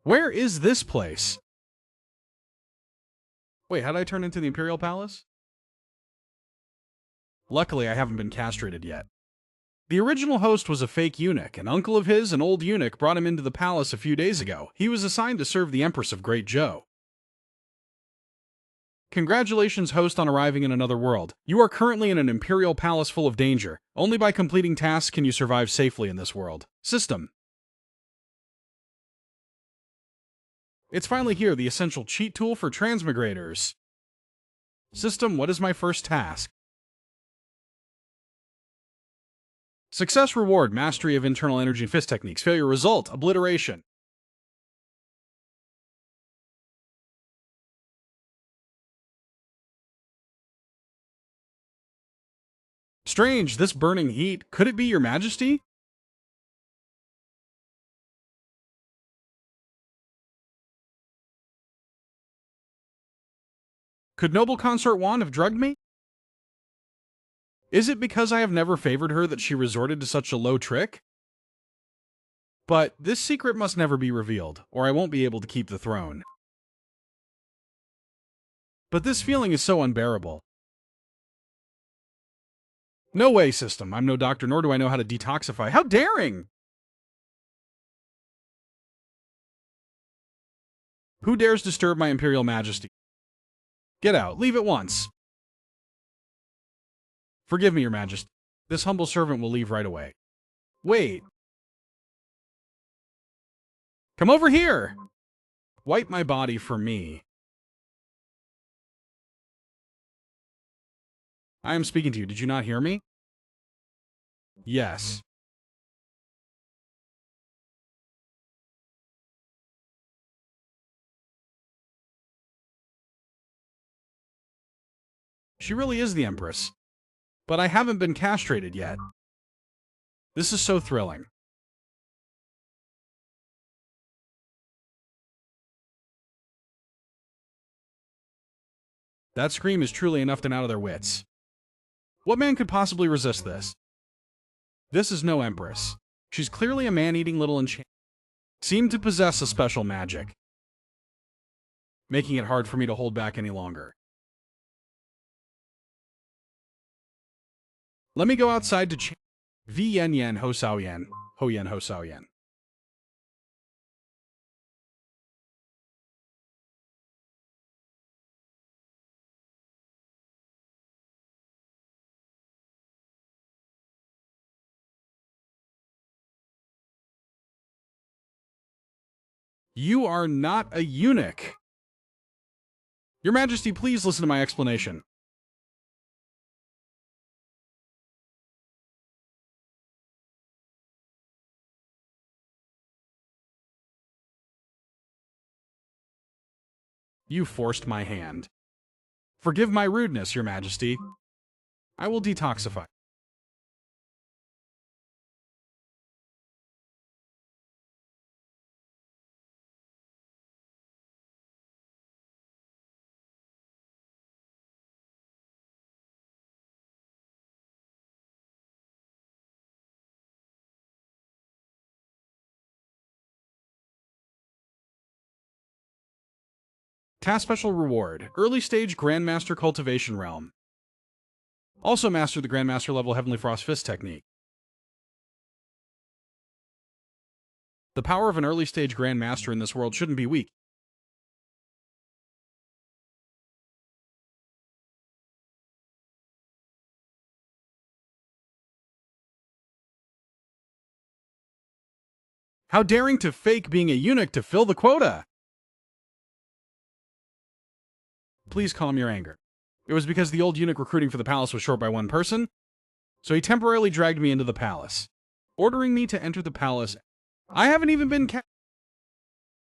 Where is this place? Wait, how did I turn into the Imperial Palace? Luckily, I haven't been castrated yet. The original host was a fake eunuch. An uncle of his, an old eunuch, brought him into the palace a few days ago. He was assigned to serve the Empress of Great Zhou. Congratulations, host, on arriving in another world. You are currently in an Imperial palace full of danger. Only by completing tasks can you survive safely in this world. System. It's finally here, the essential cheat tool for transmigrators. System, what is my first task? Success reward, mastery of internal energy and fist techniques. Failure result, obliteration. Strange, this burning heat. Could it be your majesty? Could noble consort Juan have drugged me? Is it because I have never favored her that she resorted to such a low trick? But this secret must never be revealed, or I won't be able to keep the throne. But this feeling is so unbearable. No way, system. I'm no doctor, nor do I know how to detoxify. How daring! Who dares disturb my Imperial Majesty? Get out. Leave at once. Forgive me, Your Majesty. This humble servant will leave right away. Wait. Come over here! Wipe my body for me. I am speaking to you. Did you not hear me? Yes. She really is the Empress. But I haven't been castrated yet. This is so thrilling. That scream is truly enough to out of their wits. What man could possibly resist this? This is no Empress. She's clearly a man-eating little enchant. Seemed to possess a special magic, making it hard for me to hold back any longer. Let me go outside to chant V Yen Yen Ho Sao Yen, Ho Yen Ho Sao Yen. You are not a eunuch. Your Majesty, please listen to my explanation. You forced my hand. Forgive my rudeness, Your Majesty. I will detoxify. Task Special Reward. Early Stage Grandmaster Cultivation Realm. Also master the Grandmaster level Heavenly Frost Fist technique. The power of an early stage Grandmaster in this world shouldn't be weak. How daring to fake being a eunuch to fill the quota! Please calm your anger. It was because the old eunuch recruiting for the palace was short by one person, so he temporarily dragged me into the palace, ordering me to enter the palace. I haven't even been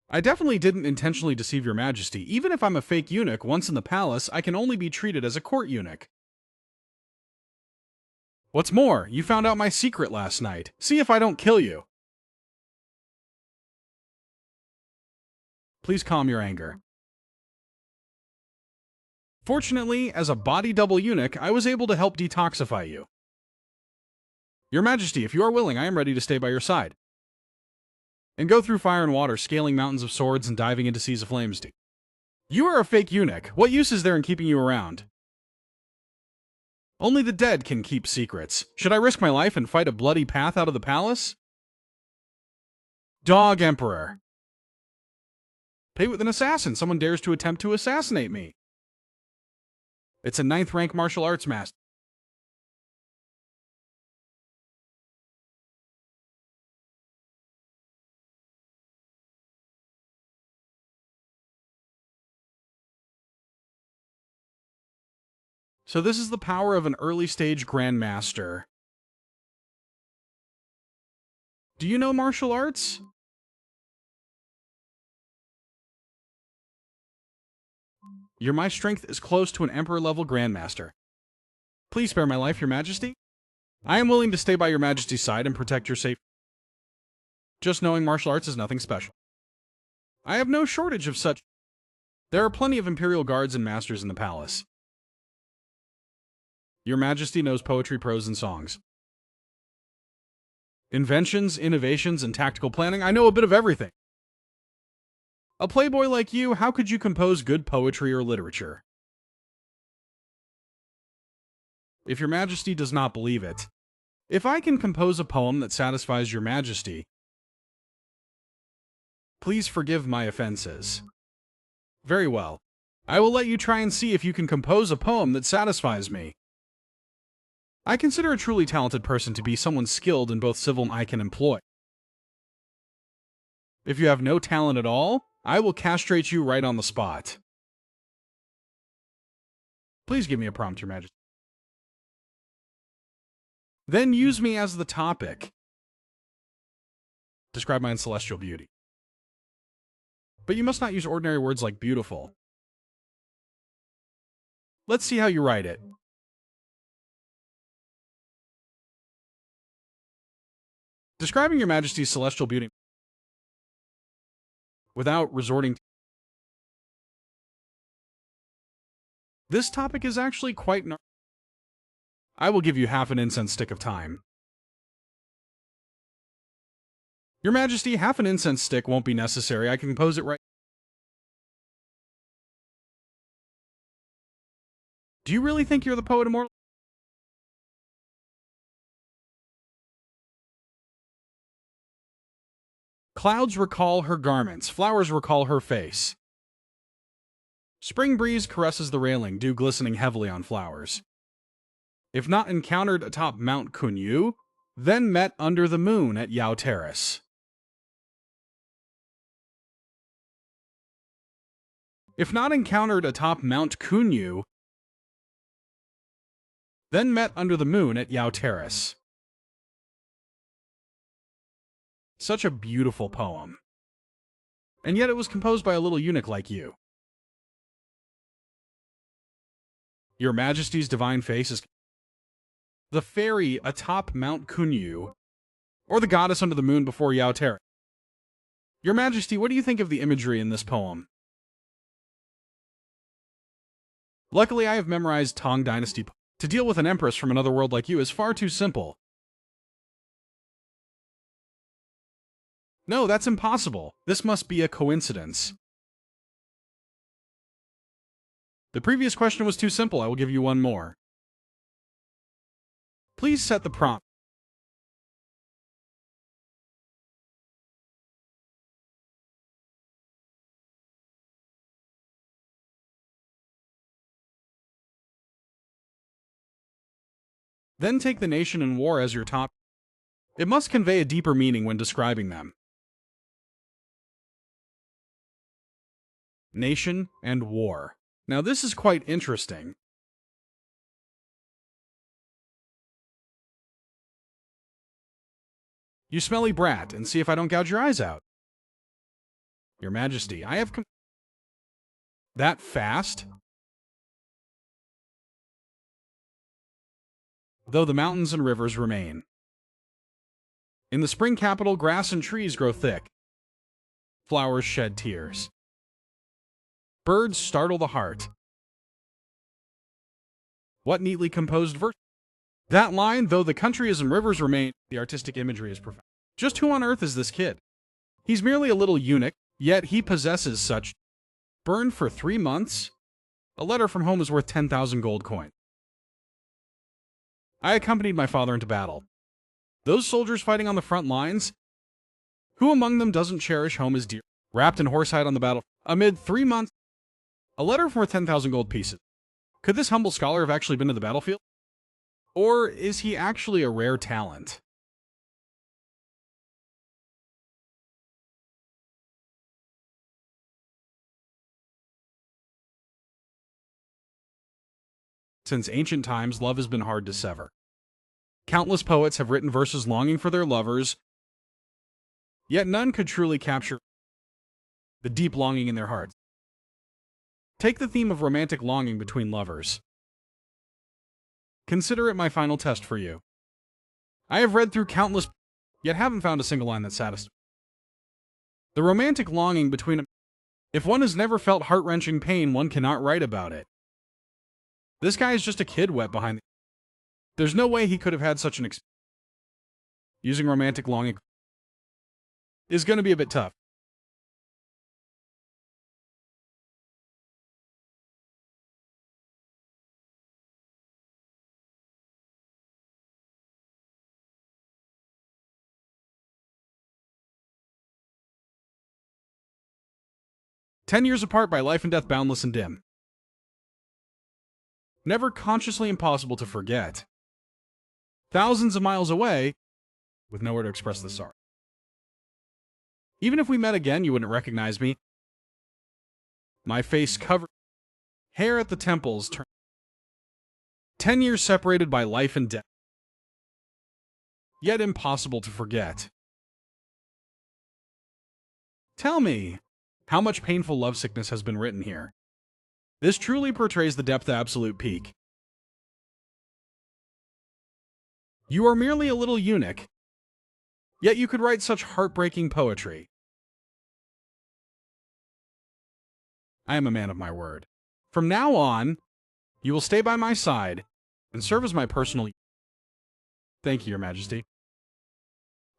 I definitely didn't intentionally deceive your majesty. Even if I'm a fake eunuch, once in the palace, I can only be treated as a court eunuch. What's more, you found out my secret last night. See if I don't kill you. Please calm your anger. Fortunately, as a body double eunuch, I was able to help detoxify you. Your Majesty, if you are willing, I am ready to stay by your side. and go through fire and water, scaling mountains of swords and diving into seas of flames. You are a fake eunuch. What use is there in keeping you around? Only the dead can keep secrets. Should I risk my life and fight a bloody path out of the palace? Dog Emperor. Pay with an assassin. Someone dares to attempt to assassinate me. It's a 9th rank martial arts master. So this is the power of an early stage grandmaster. Do you know martial arts? My strength is close to an emperor-level grandmaster. Please spare my life, your majesty. I am willing to stay by your majesty's side and protect your safety. Just knowing martial arts is nothing special. I have no shortage of such. There are plenty of imperial guards and masters in the palace. Your majesty knows poetry, prose, and songs. Inventions, innovations, and tactical planning, I know a bit of everything. A playboy like you, how could you compose good poetry or literature? If your majesty does not believe it, if I can compose a poem that satisfies your majesty, please forgive my offenses. Very well. I will let you try and see if you can compose a poem that satisfies me. I consider a truly talented person to be someone skilled in both civil and I can employ. If you have no talent at all, I will castrate you right on the spot. Please give me a prompt, your majesty. Then use me as the topic. Describe my celestial beauty. But you must not use ordinary words like beautiful. Let's see how you write it. Describing your majesty's celestial beauty without resorting to... This topic is actually quite... I will give you half an incense stick of time. Your majesty, half an incense stick won't be necessary. I can compose it right... Do you really think you're the poet immortal? Clouds recall her garments, flowers recall her face. Spring breeze caresses the railing, dew glistening heavily on flowers. If not encountered atop Mount Kunyu, then met under the moon at Yao Terrace. If not encountered atop Mount Kunyu, then met under the moon at Yao Terrace. Such a beautiful poem. And yet it was composed by a little eunuch like you. Your majesty's divine face is the fairy atop Mount Kunyu, or the goddess under the moon before Yao Terrace. Your majesty, what do you think of the imagery in this poem? Luckily, I have memorized Tang Dynasty. To deal with an empress from another world like you is far too simple. No, that's impossible. This must be a coincidence. The previous question was too simple. I will give you one more. Please set the prompt. Then take the nation and war as your top. It must convey a deeper meaning when describing them. Nation and war. Now this is quite interesting. You smelly brat, and see if I don't gouge your eyes out. Your majesty, I have that fast? Though the mountains and rivers remain. In the spring capital, grass and trees grow thick. Flowers shed tears. Birds startle the heart. What neatly composed verse. That line, though the countries and rivers remain, the artistic imagery is profound. Just who on earth is this kid? He's merely a little eunuch, yet he possesses such. Burned for 3 months? A letter from home is worth 10,000 gold coins. I accompanied my father into battle. Those soldiers fighting on the front lines? Who among them doesn't cherish home as dear? Wrapped in horsehide on the battle, amid 3 months. A letter for 10,000 gold pieces. Could this humble scholar have actually been to the battlefield? Or is he actually a rare talent? Since ancient times, love has been hard to sever. Countless poets have written verses longing for their lovers, yet none could truly capture the deep longing in their hearts. Take the theme of romantic longing between lovers. Consider it my final test for you. I have read through countless, yet haven't found a single line that satisfies. The romantic longing between them. If one has never felt heart-wrenching pain, one cannot write about it. This guy is just a kid wet behind the... There's no way he could have had such an experience. Using romantic longing is going to be a bit tough. "10 years apart by life and death, boundless and dim. Never consciously impossible to forget. Thousands of miles away, with nowhere to express the sorrow. Even if we met again, you wouldn't recognize me. My face covered, hair at the temples, 10 years separated by life and death. Yet impossible to forget. Tell me, how much painful lovesickness has been written here? This truly portrays the depth of absolute peak. You are merely a little eunuch, yet you could write such heartbreaking poetry. I am a man of my word. From now on, you will stay by my side and serve as my personal... Thank you, Your Majesty.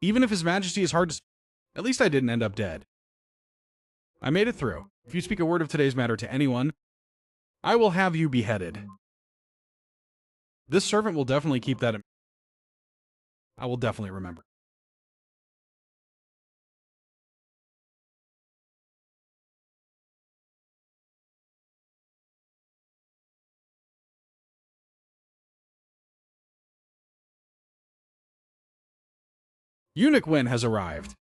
Even if His Majesty is hard to... At least I didn't end up dead. I made it through. If you speak a word of today's matter to anyone, I will have you beheaded. This servant will definitely keep that in... I will definitely remember. Eunuch Win has arrived.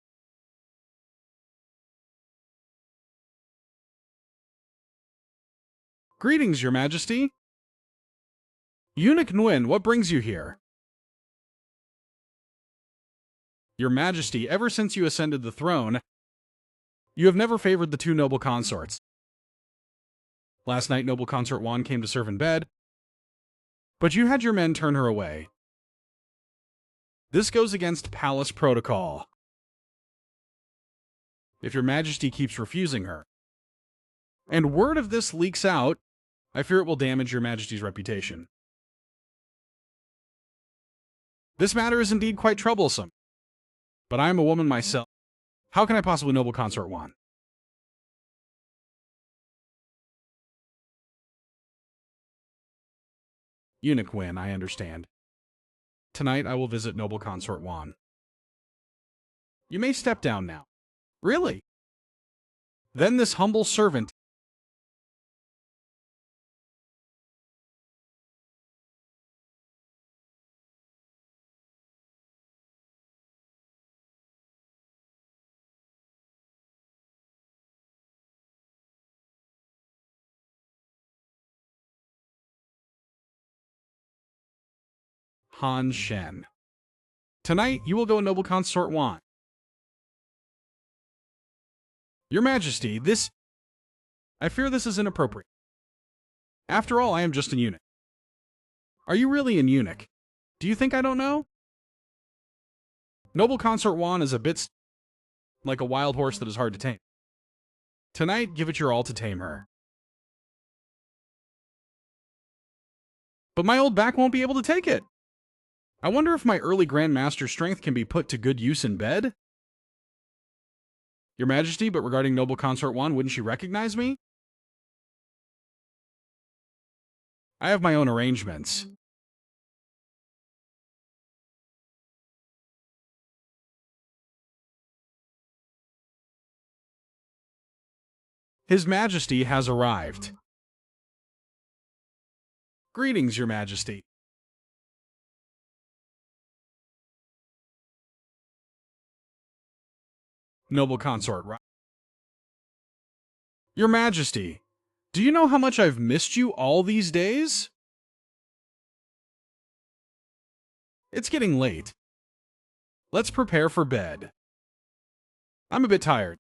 Greetings, Your Majesty. Eunuch Nguyen, what brings you here? Your Majesty, ever since you ascended the throne, you have never favored the two noble consorts. Last night, noble consort Juan came to serve in bed, but you had your men turn her away. This goes against palace protocol. If Your Majesty keeps refusing her, and word of this leaks out, I fear it will damage Your Majesty's reputation. This matter is indeed quite troublesome, but I am a woman myself. How can I possibly noble consort Juan? Eunuch Win, I understand. Tonight I will visit noble consort Juan. You may step down now. Really? Then this humble servant... Han Shen. Tonight you will go noble consort Juan. Your Majesty, this... I fear this is inappropriate. After all, I am just an eunuch. Are you really an eunuch? Do you think I don't know? Noble consort Juan is a bit like a wild horse that is hard to tame. Tonight, give it your all to tame her. But my old back won't be able to take it. I wonder if my early Grandmaster strength can be put to good use in bed? Your Majesty, but regarding Noble Consort Juan, wouldn't she recognize me? I have my own arrangements. His Majesty has arrived. Greetings, Your Majesty. Noble Consort. Your Majesty, do you know how much I've missed you all these days? It's getting late. Let's prepare for bed. I'm a bit tired.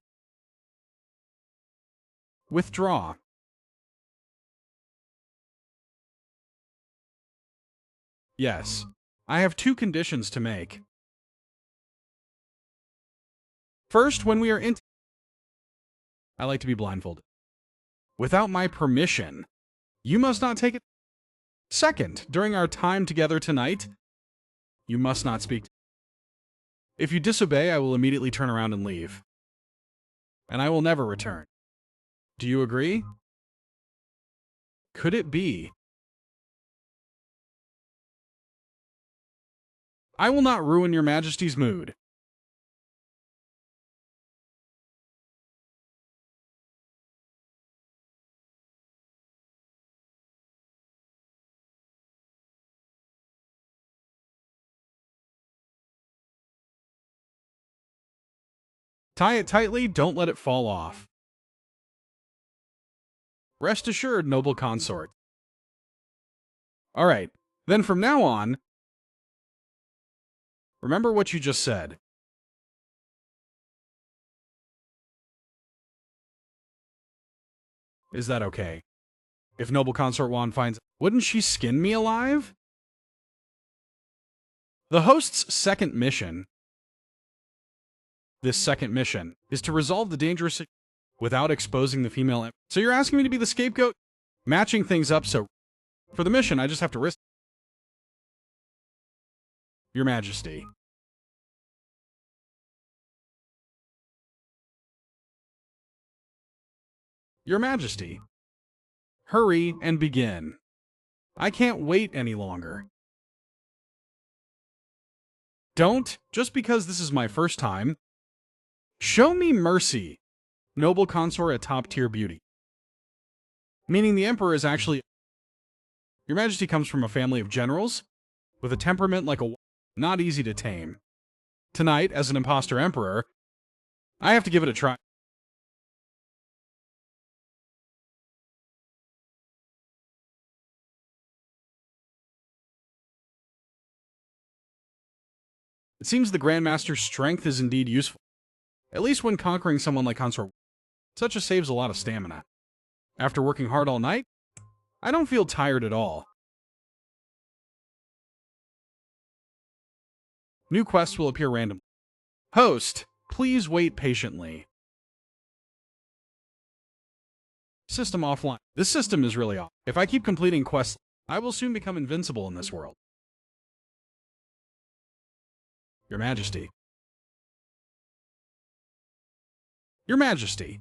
Withdraw. Yes. I have 2 conditions to make. First, when we are in... I like to be blindfolded. Without my permission, you must not take it. Second, during our time together tonight, you must not speak. If you disobey, I will immediately turn around and leave. And I will never return. Do you agree? Could it be? I will not ruin Your Majesty's mood. Tie it tightly, don't let it fall off. Rest assured, noble consort. Alright, then from now on, remember what you just said. Is that okay? If Noble Consort Juan finds... Wouldn't she skin me alive? The host's second mission... This second mission is to resolve the dangerous... without exposing the female... So you're asking me to be the scapegoat? Matching things up so... For the mission, I just have to risk... Your Majesty. Your Majesty. Hurry and begin. I can't wait any longer. Don't, just because this is my first time. Show me mercy, noble consort, a top-tier beauty. Meaning the Emperor is actually... Your Majesty comes from a family of generals, with a temperament like a... not easy to tame. Tonight, as an imposter Emperor, I have to give it a try. It seems the Grandmaster's strength is indeed useful. At least when conquering someone like Consort. Such a saves a lot of stamina. After working hard all night, I don't feel tired at all. New quests will appear randomly. Host, please wait patiently. System offline. This system is really off. If I keep completing quests, I will soon become invincible in this world. Your Majesty. Your Majesty.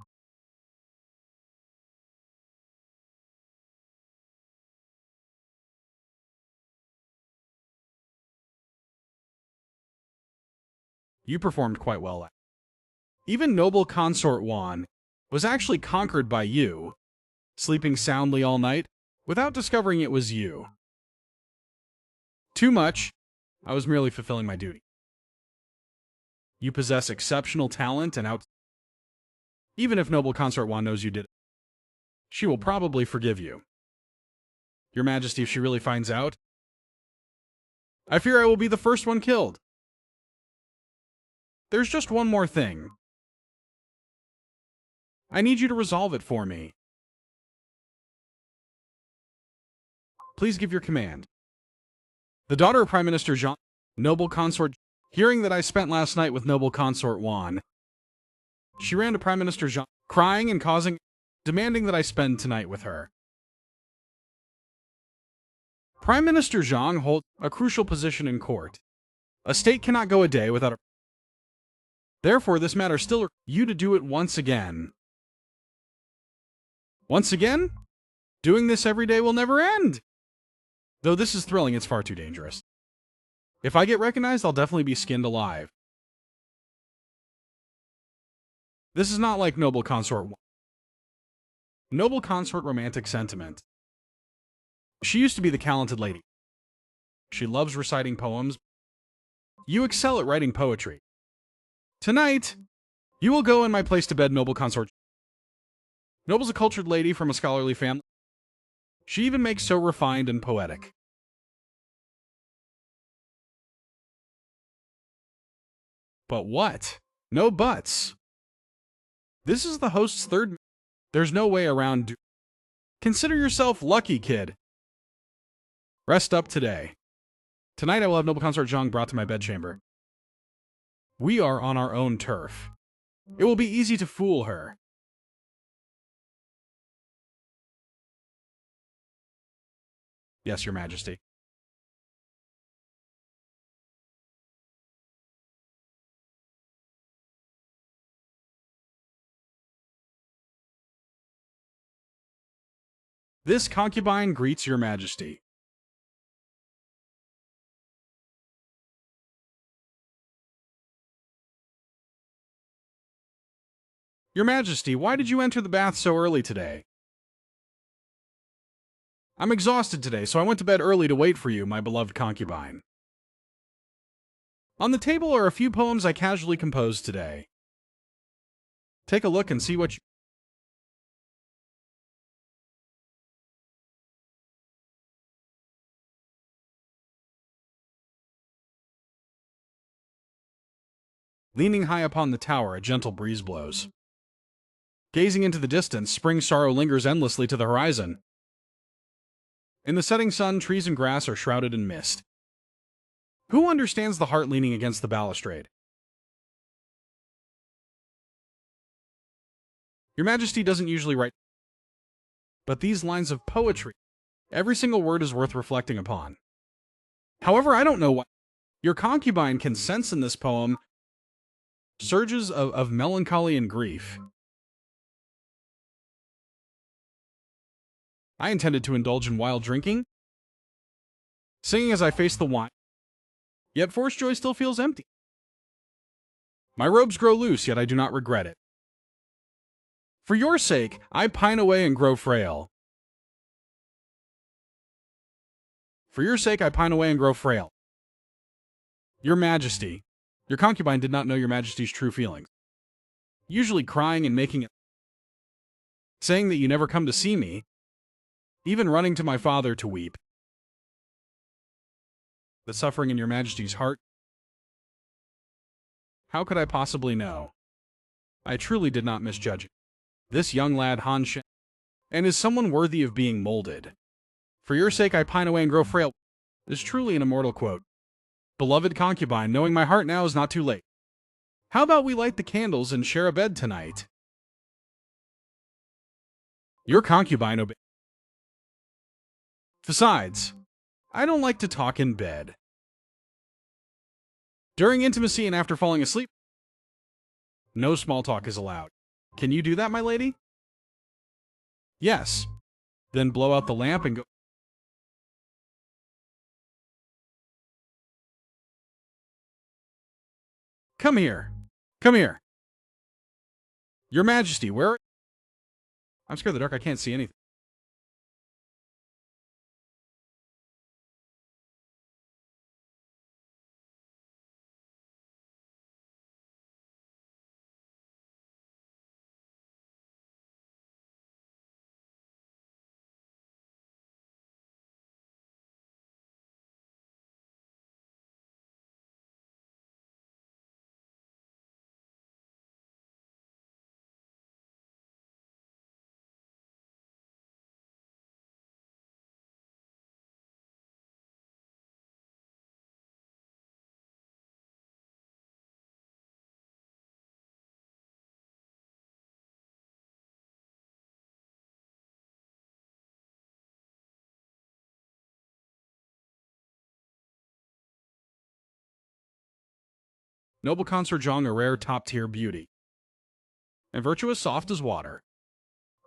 You performed quite well. Even noble consort Juan was actually conquered by you, sleeping soundly all night without discovering it was you. Too much. I was merely fulfilling my duty. You possess exceptional talent and Even if noble consort Juan knows you did it, she will probably forgive you. Your Majesty, if she really finds out, I fear I will be the first one killed. There's just one more thing. I need you to resolve it for me. Please give your command. The daughter of Prime Minister Jean, noble consort, hearing that I spent last night with noble consort Juan, she ran to Prime Minister Jean, crying and demanding that I spend tonight with her. Prime Minister Zhang holds a crucial position in court. A state cannot go a day without Therefore, this matter still requires you to do it once again. Once again? Doing this every day will never end. Though this is thrilling, it's far too dangerous. If I get recognized, I'll definitely be skinned alive. This is not like noble consort. Noble consort romantic sentiment. She used to be the talented lady. She loves reciting poems. You excel at writing poetry. Tonight, you will go in my place to bed, noble consort. Noble's a cultured lady from a scholarly family. She even makes so refined and poetic. But what? No buts. This is the host's third. There's no way around. Consider yourself lucky, kid. Rest up today. Tonight I will have noble consort Zhang brought to my bedchamber. We are on our own turf. It will be easy to fool her. Yes, your majesty. This concubine greets your majesty. Your majesty, why did you enter the bath so early today? I'm exhausted today, so I went to bed early to wait for you, my beloved concubine. On the table are a few poems I casually composed today. Take a look and see what you... Leaning high upon the tower, a gentle breeze blows. Gazing into the distance, spring sorrow lingers endlessly to the horizon. In the setting sun, trees and grass are shrouded in mist. Who understands the heart leaning against the balustrade? Your Majesty doesn't usually write, but these lines of poetry, every single word is worth reflecting upon. However, I don't know what your concubine can sense in this poem surges of melancholy and grief. I intended to indulge in wild drinking, singing as I face the wine, yet forced joy still feels empty. My robes grow loose, yet I do not regret it. For your sake, I pine away and grow frail. For your sake, I pine away and grow frail. Your Majesty, your concubine did not know your Majesty's true feelings. Usually crying and making it, saying that you never come to see me, even running to my father to weep. The suffering in your Majesty's heart. How could I possibly know? I truly did not misjudge it. This young lad Han Shen, and is someone worthy of being molded. For your sake I pine away and grow frail, is truly an immortal quote. Beloved concubine, knowing my heart now is not too late. How about we light the candles and share a bed tonight? Your concubine obeyed. Besides, I don't like to talk in bed. During intimacy and after falling asleep, no small talk is allowed. Can you do that, my lady? Yes. Then blow out the lamp and go. Come here. Come here. Your Majesty, where? I'm scared of the dark. I can't see anything. Noble Consort Zhang, a rare top-tier beauty. And virtuous soft as water.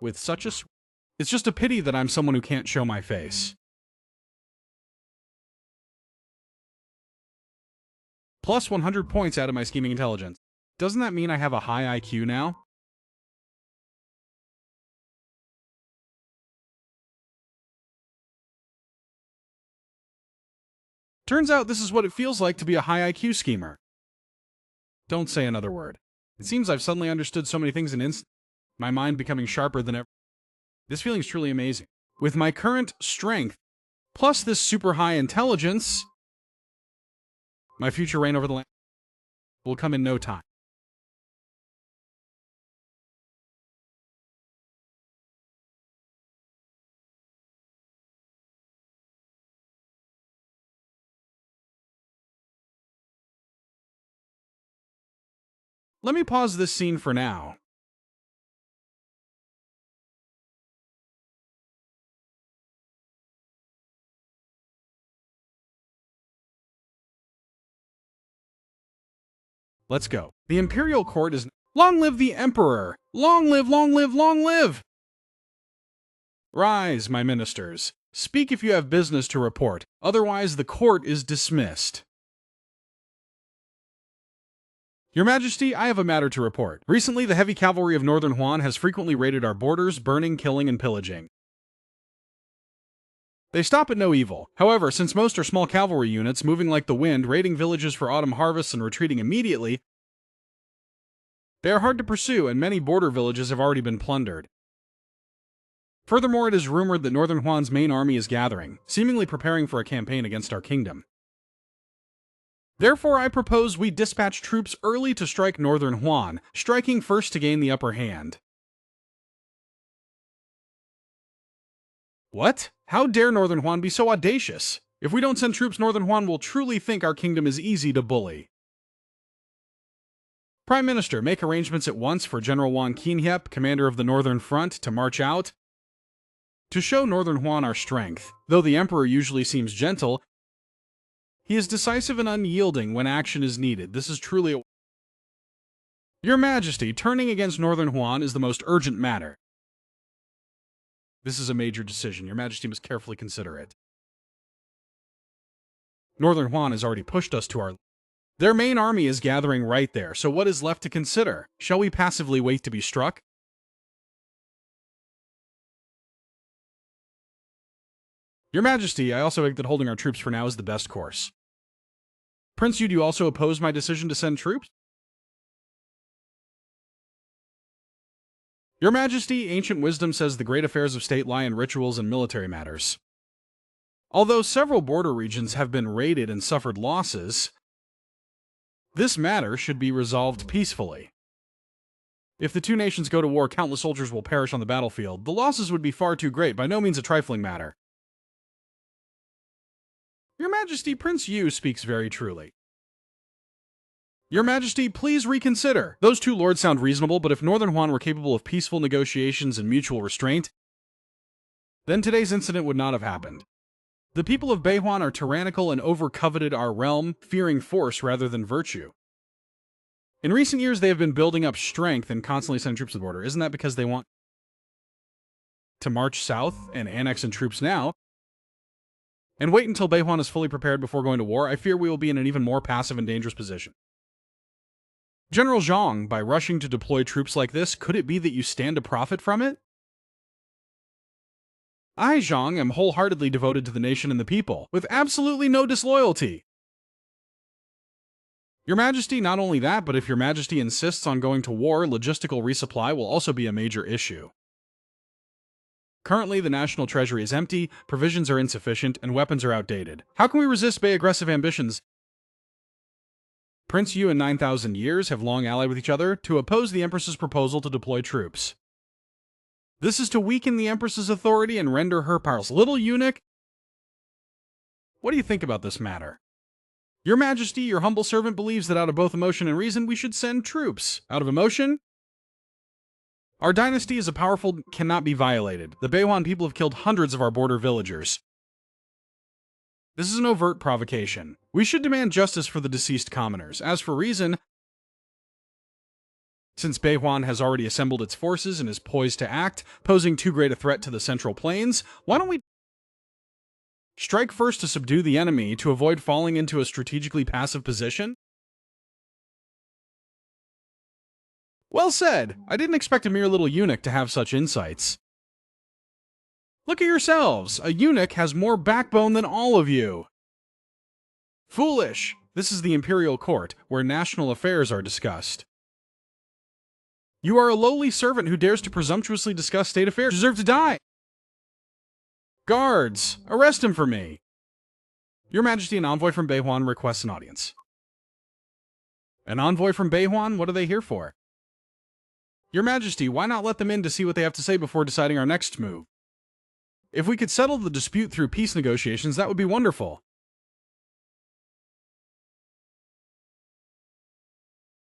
With such a... It's just a pity that I'm someone who can't show my face. Plus 100 points out of my scheming intelligence. Doesn't that mean I have a high IQ now? Turns out this is what it feels like to be a high IQ schemer. Don't say another word. It seems I've suddenly understood so many things in instant. My mind becoming sharper than ever. This feeling is truly amazing. With my current strength, plus this super high intelligence, my future reign over the land will come in no time. Let me pause this scene for now. Let's go. The Imperial court is... Long live the Emperor! Long live, long live, long live! Rise, my ministers. Speak if you have business to report. Otherwise, the court is dismissed. Your Majesty, I have a matter to report. Recently, the heavy cavalry of Northern Huan has frequently raided our borders, burning, killing, and pillaging. They stop at no evil. However, since most are small cavalry units, moving like the wind, raiding villages for autumn harvests and retreating immediately, they are hard to pursue, and many border villages have already been plundered. Furthermore, it is rumored that Northern Huan's main army is gathering, seemingly preparing for a campaign against our kingdom. Therefore, I propose we dispatch troops early to strike Northern Huan, striking first to gain the upper hand. What? How dare Northern Huan be so audacious? If we don't send troops, Northern Huan will truly think our kingdom is easy to bully. Prime Minister, make arrangements at once for General Wang Qinhyep, commander of the Northern Front, to march out. To show Northern Huan our strength, though the Emperor usually seems gentle, he is decisive and unyielding when action is needed. This is truly a... Your Majesty, turning against Northern Huan is the most urgent matter. This is a major decision. Your Majesty must carefully consider it. Northern Huan has already pushed us to our... Their main army is gathering right there, so what is left to consider? Shall we passively wait to be struck? Your Majesty, I also think that holding our troops for now is the best course. Prince Yu, do you also oppose my decision to send troops? Your Majesty, ancient wisdom says the great affairs of state lie in rituals and military matters. Although several border regions have been raided and suffered losses, this matter should be resolved peacefully. If the two nations go to war, countless soldiers will perish on the battlefield. The losses would be far too great, by no means a trifling matter. Your Majesty, Prince Yu speaks very truly. Your Majesty, please reconsider. Those two lords sound reasonable, but if Northern Huan were capable of peaceful negotiations and mutual restraint, then today's incident would not have happened. The people of Beihuan are tyrannical and over-coveted our realm, fearing force rather than virtue. In recent years, they have been building up strength and constantly sending troops to the border. Isn't that because they want to march south and annex in troops now, and wait until Beihuan is fully prepared before going to war? I fear we will be in an even more passive and dangerous position. General Zhang, by rushing to deploy troops like this, could it be that you stand to profit from it? I, Zhang, am wholeheartedly devoted to the nation and the people, with absolutely no disloyalty. Your Majesty, not only that, but if Your Majesty insists on going to war, logistical resupply will also be a major issue. Currently, the national treasury is empty, provisions are insufficient, and weapons are outdated. How can we resist Bei aggressive ambitions? Prince Yu and 9,000 years have long allied with each other to oppose the Empress's proposal to deploy troops. This is to weaken the Empress's authority and render her powerless. Little Eunuch, what do you think about this matter? Your Majesty, your humble servant believes that out of both emotion and reason, we should send troops. Out of emotion? Our dynasty is powerful, cannot be violated. The Beihuan people have killed hundreds of our border villagers. This is an overt provocation. We should demand justice for the deceased commoners. As for reason, since Beihuan has already assembled its forces and is poised to act, posing too great a threat to the Central Plains, why don't we strike first to subdue the enemy to avoid falling into a strategically passive position? Well said. I didn't expect a mere little eunuch to have such insights. Look at yourselves. A eunuch has more backbone than all of you. Foolish. This is the Imperial Court, where national affairs are discussed. You are a lowly servant who dares to presumptuously discuss state affairs. You deserve to die. Guards, arrest him for me. Your Majesty, an envoy from Beihuan requests an audience. An envoy from Beihuan? What are they here for? Your Majesty, why not let them in to see what they have to say before deciding our next move? If we could settle the dispute through peace negotiations, that would be wonderful.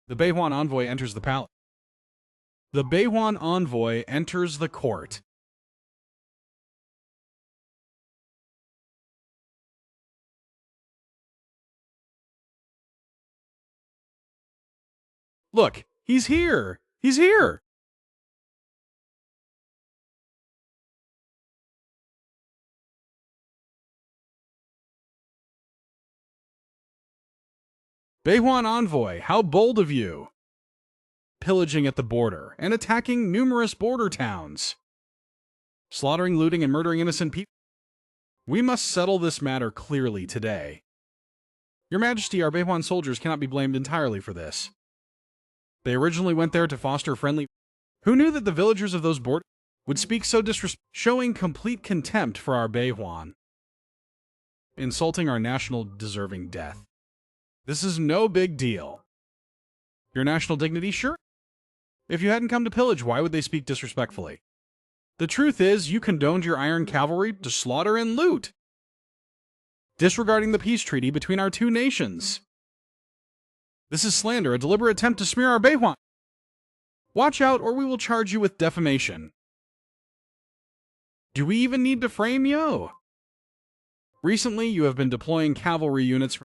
The Beihuan envoy enters the palace. The Beihuan envoy enters the court. Look, he's here! He's here! Beihuan envoy, how bold of you! Pillaging at the border and attacking numerous border towns. Slaughtering, looting, and murdering innocent people. We must settle this matter clearly today. Your Majesty, our Beihuan soldiers cannot be blamed entirely for this. They originally went there to foster friendly... Who knew that the villagers of those borders would speak so disrespectfully, showing complete contempt for our Beihuan, insulting our national deserving death. This is no big deal. Your national dignity? Sure. If you hadn't come to pillage, why would they speak disrespectfully? The truth is, you condoned your iron cavalry to slaughter and loot, disregarding the peace treaty between our two nations. This is slander, a deliberate attempt to smear our Beihuan. Watch out, or we will charge you with defamation. Do we even need to frame you? Recently, you have been deploying cavalry units.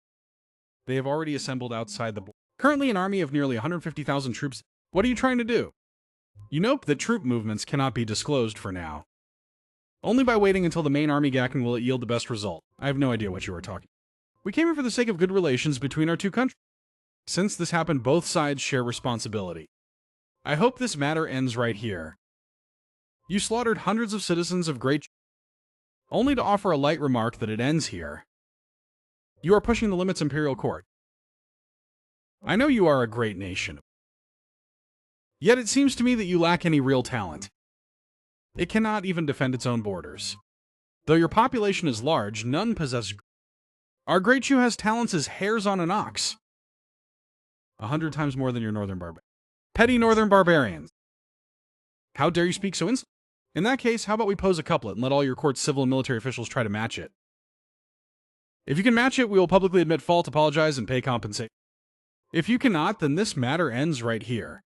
They have already assembled outside the border. Currently an army of nearly 150,000 troops. What are you trying to do? You note that troop movements cannot be disclosed for now. Only by waiting until the main army gathering will it yield the best result. I have no idea what you are talking about. We came here for the sake of good relations between our two countries. Since this happened, both sides share responsibility. I hope this matter ends right here. You slaughtered hundreds of citizens of great... only to offer a light remark that it ends here. You are pushing the limits, Imperial Court. I know you are a great nation. Yet it seems to me that you lack any real talent. It cannot even defend its own borders. Though your population is large, none possess... Our great Chu has talents as hairs on an ox. 100 times more than your northern barbarians. Petty northern barbarians. How dare you speak so insolently? In that case, how about we pose a couplet and let all your court's civil and military officials try to match it? If you can match it, we will publicly admit fault, apologize, and pay compensation. If you cannot, then this matter ends right here.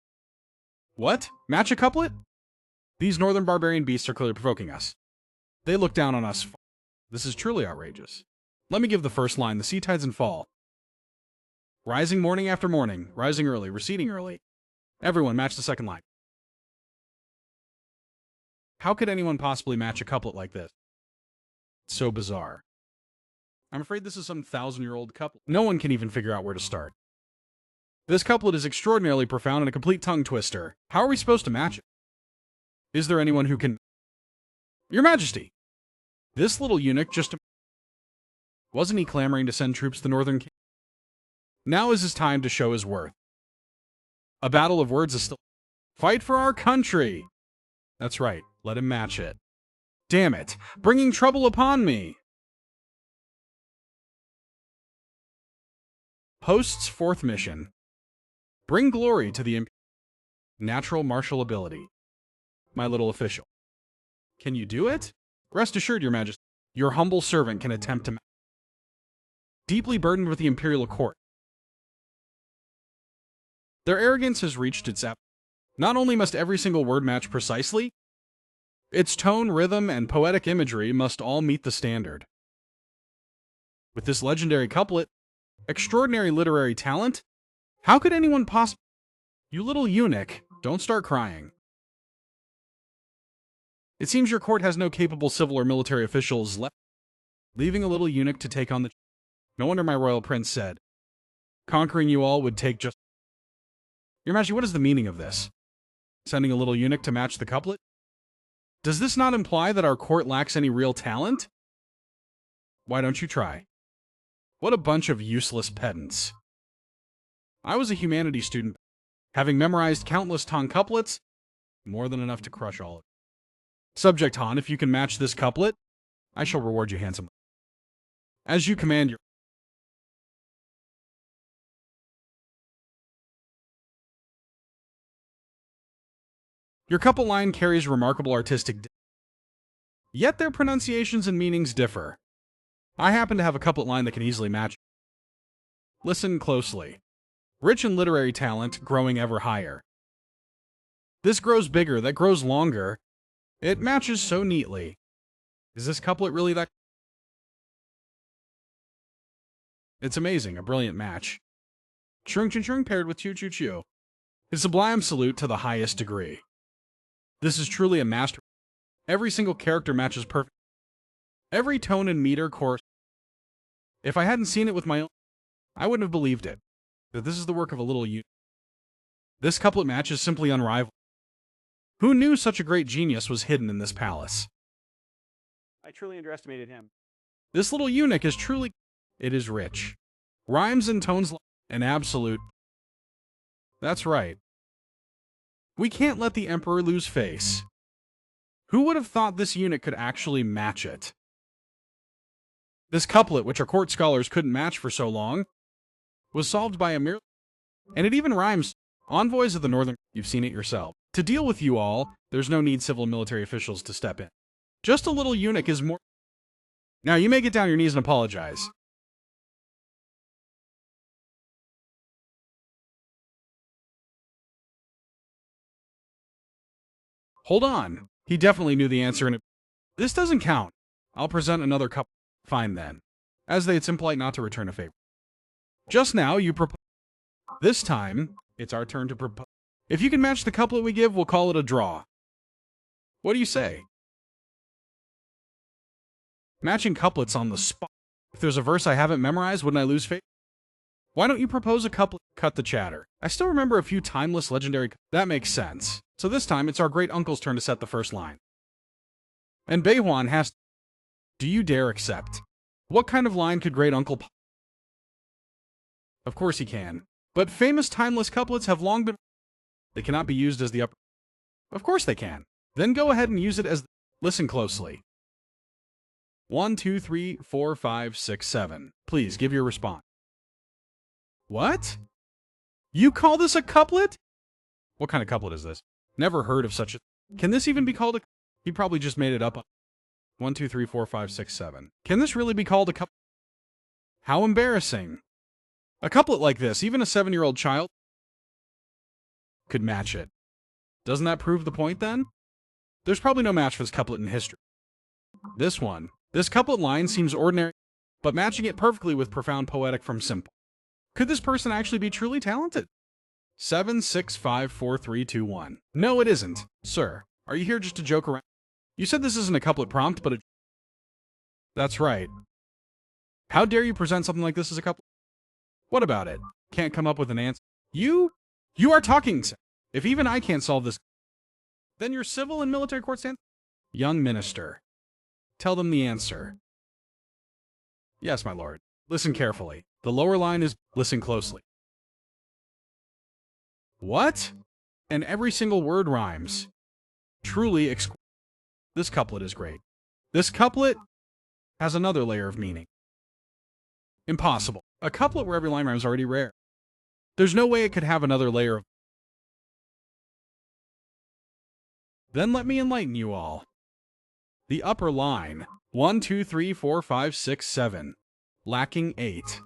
What? Match a couplet? These northern barbarian beasts are clearly provoking us. They look down on us. This is truly outrageous. Let me give the first line. The sea tides and fall. Rising morning after morning, rising early, receding early. Everyone match the second line. How could anyone possibly match a couplet like this? It's so bizarre. I'm afraid this is some 1,000-year-old couplet. No one can even figure out where to start. This couplet is extraordinarily profound and a complete tongue twister. How are we supposed to match it? Is there anyone who can... Your Majesty! This little eunuch just... Wasn't he clamoring to send troops to the northern... Now is his time to show his worth. A battle of words is still... Fight for our country! That's right, let him match it. Damn it, bringing trouble upon me! Host's fourth mission. Bring glory to the natural martial ability. My little official. Can you do it? Rest assured, Your Majesty, your humble servant can attempt to... Deeply burdened with the Imperial Court. Their arrogance has reached its ep. Not only must every single word match precisely, its tone, rhythm, and poetic imagery must all meet the standard. With this legendary couplet, Extraordinary literary talent? How could anyone possibly... You little eunuch, don't start crying. It seems your court has no capable civil or military officials left, leaving a little eunuch to take on the... No wonder my royal prince said, conquering you all would take just... Your Majesty, what is the meaning of this? Sending a little eunuch to match the couplet? Does this not imply that our court lacks any real talent? Why don't you try? What a bunch of useless pedants. I was a humanities student, having memorized countless tongue couplets, more than enough to crush all of it. Subject Han, if you can match this couplet, I shall reward you handsomely. As you command your couplet line carries remarkable artistic yet their pronunciations and meanings differ. I happen to have a couplet line that can easily match. Listen closely. Rich in literary talent, growing ever higher. This grows bigger, that grows longer. It matches so neatly. Is this couplet really that? It's amazing, a brilliant match. Chung chung chung paired with choo choo choo. A sublime salute to the highest degree. This is truly a master. Every single character matches perfect. Every tone and meter chorus. If I hadn't seen it with my own, I wouldn't have believed it. That this is the work of a little eunuch. This couplet match is simply unrivaled. Who knew such a great genius was hidden in this palace? I truly underestimated him. This little eunuch is truly... It is rich. Rhymes and tones an absolute... That's right. We can't let the emperor lose face. Who would have thought this eunuch could actually match it? This couplet, which our court scholars couldn't match for so long, was solved by a mere... And it even rhymes. Envoys of the Northern... You've seen it yourself. To deal with you all, there's no need civil and military officials to step in. Just a little eunuch is more... Now, you may get down on your knees and apologize. Hold on. He definitely knew the answer, and this doesn't count. I'll present another cup. Fine, then. As it's impolite not to return a favor. Just now, you propose... This time, it's our turn to propose. If you can match the couplet we give, we'll call it a draw. What do you say? Matching couplets on the spot. If there's a verse I haven't memorized, wouldn't I lose faith? Why don't you propose a couplet? Cut the chatter. I still remember a few timeless legendary... That makes sense. So this time, it's our great uncle's turn to set the first line. And Beihuan has... Do you dare accept? What kind of line could great uncle... Of course he can. But famous timeless couplets have long been... They cannot be used as the upper... Of course they can. Then go ahead and use it as... Listen closely. 1, 2, 3, 4, 5, 6, 7. Please give your response. What? You call this a couplet? What kind of couplet is this? Never heard of such a... Can this even be called a... He probably just made it up. 1, 2, 3, 4, 5, 6, 7. Can this really be called a couplet? How embarrassing. A couplet like this, even a 7-year-old child could match it. Doesn't that prove the point, then? There's probably no match for this couplet in history. This one. This couplet line seems ordinary, but matching it perfectly with profound poetic from simple. Could this person actually be truly talented? 7, 6, 5, 4, 3, 2, 1. No, it isn't. Sir, are you here just to joke around? You said this isn't a couplet prompt, but a... That's right. How dare you present something like this as a couplet? What about it? Can't come up with an answer. You are talking. If even I can't solve this, then your civil and military court stand. Young minister, tell them the answer. Yes, my lord. Listen carefully. The lower line is, listen closely. What? And every single word rhymes. Truly exquisite. This couplet is great. This couplet has another layer of meaning. Impossible. A couplet where every line rhymes is already rare. There's no way it could have another layer of... Then let me enlighten you all. The upper line, 1, 2, 3, 4, 5, 6, 7, lacking 8.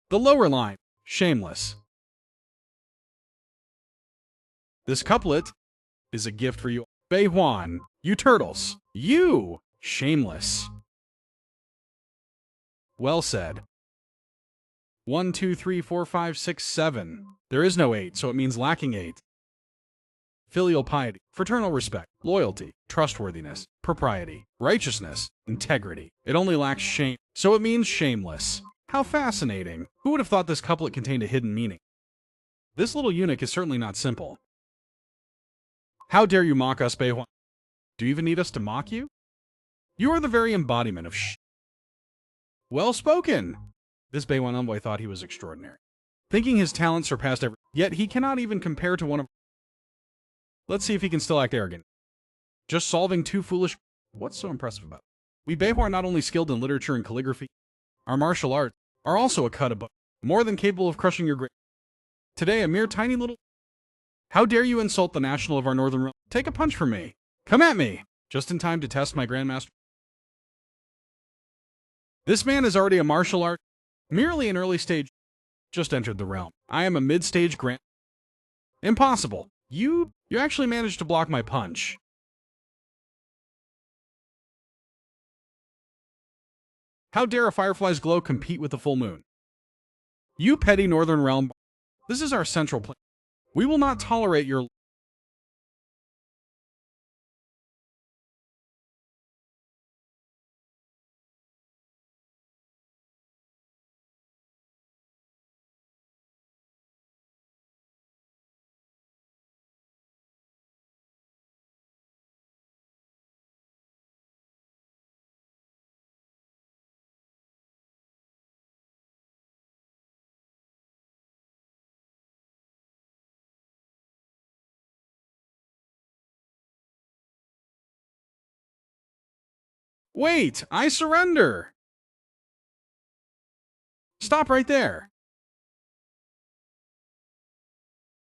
The lower line, shameless. This couplet is a gift for you. Beihuan, you turtles. You, shameless. Well said. 1, 2, 3, 4, 5, 6, 7. There is no 8, so it means lacking 8. Filial piety, fraternal respect, loyalty, trustworthiness, propriety, righteousness, integrity. It only lacks shame, so it means shameless. How fascinating. Who would have thought this couplet contained a hidden meaning? This little eunuch is certainly not simple. How dare you mock us, Beihuan? Do you even need us to mock you? You are the very embodiment of Well spoken! This Beihuan envoy thought he was extraordinary, thinking his talent surpassed every. Yet he cannot even compare to one of. Let's see if he can still act arrogant. Just solving two foolish. What's so impressive about it? We Beihuan are not only skilled in literature and calligraphy, our martial arts are also a cut above, more than capable of crushing your great. Today, a mere tiny little. How dare you insult the national of our northern realm? Take a punch from me. Come at me! Just in time to test my grandmaster. This man is already a martial art, merely an early stage. Just entered the realm. I am a mid-stage grand. Impossible. You actually managed to block my punch. How dare a firefly's glow compete with the full moon? You petty northern realm. This is our central plan. We will not tolerate your. Wait, I surrender. Stop right there.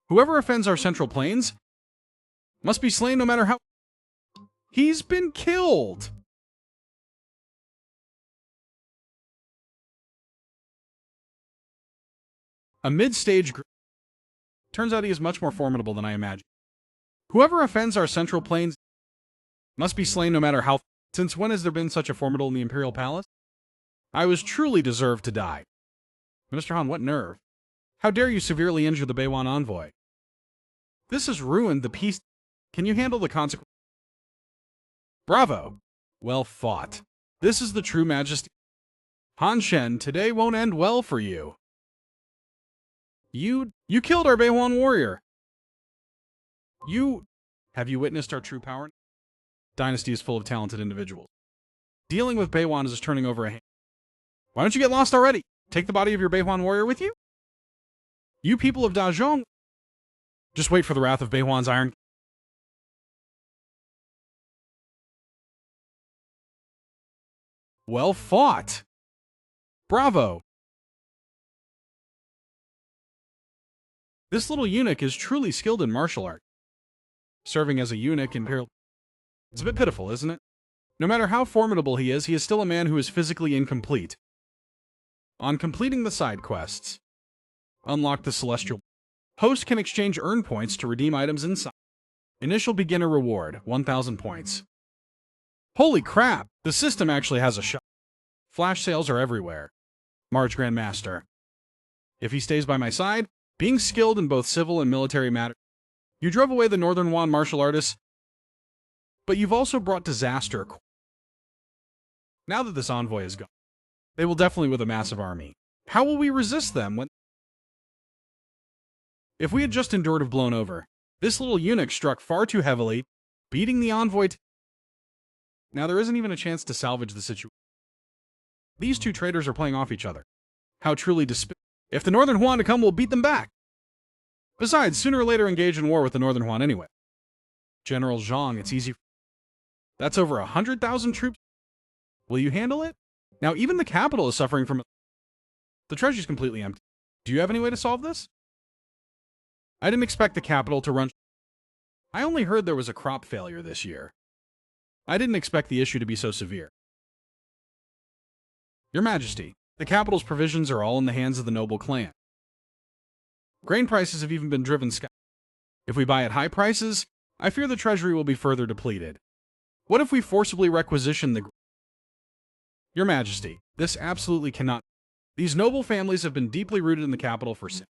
Whoever offends our central plains must be slain no matter how. He's been killed. A mid-stage turns out he is much more formidable than I imagined. Whoever offends our central plains must be slain no matter how. Since when has there been such a formidable in the Imperial Palace? I was truly deserved to die. Mr. Han, what nerve? How dare you severely injure the Beihuan envoy? This has ruined the peace. Can you handle the consequences? Bravo! Well fought. This is the true majesty. Han Shen, today won't end well for you. You killed our Beihuan warrior. Have you witnessed our true power? Dynasty is full of talented individuals. Dealing with Beihuan is turning over a hand. Why don't you get lost already? Take the body of your Beihuan warrior with you? You people of Dazhong, just wait for the wrath of Beihuan's iron. Well fought. Bravo. This little eunuch is truly skilled in martial art. Serving as a eunuch in Imperial. It's a bit pitiful, isn't it? No matter how formidable he is still a man who is physically incomplete. On completing the side quests, unlock the celestial. Host can exchange earn points to redeem items inside. Initial beginner reward, 1,000 points. Holy crap! The system actually has a shop. Flash sales are everywhere. Marge Grandmaster. If he stays by my side, being skilled in both civil and military matters. You drove away the Northern Wan martial artists, but you've also brought disaster. Now that this envoy is gone, they will definitely with a massive army. How will we resist them when... If we had just endured have blown over, this little eunuch struck far too heavily, beating the envoy. Now there isn't even a chance to salvage the situation. These two traitors are playing off each other. How truly If the Northern Huan to come, we'll beat them back. Besides, sooner or later engage in war with the Northern Huan anyway. General Zhang, it's easy. That's over 100,000 troops. Will you handle it? Now, even the capital is suffering from... The treasury's completely empty. Do you have any way to solve this? I didn't expect the capital to run... I only heard there was a crop failure this year. I didn't expect the issue to be so severe. Your Majesty, the capital's provisions are all in the hands of the noble clan. Grain prices have even been driven sky. If we buy at high prices, I fear the treasury will be further depleted. What if we forcibly requisition the... Your Majesty, this absolutely cannot... These noble families have been deeply rooted in the capital for centuries.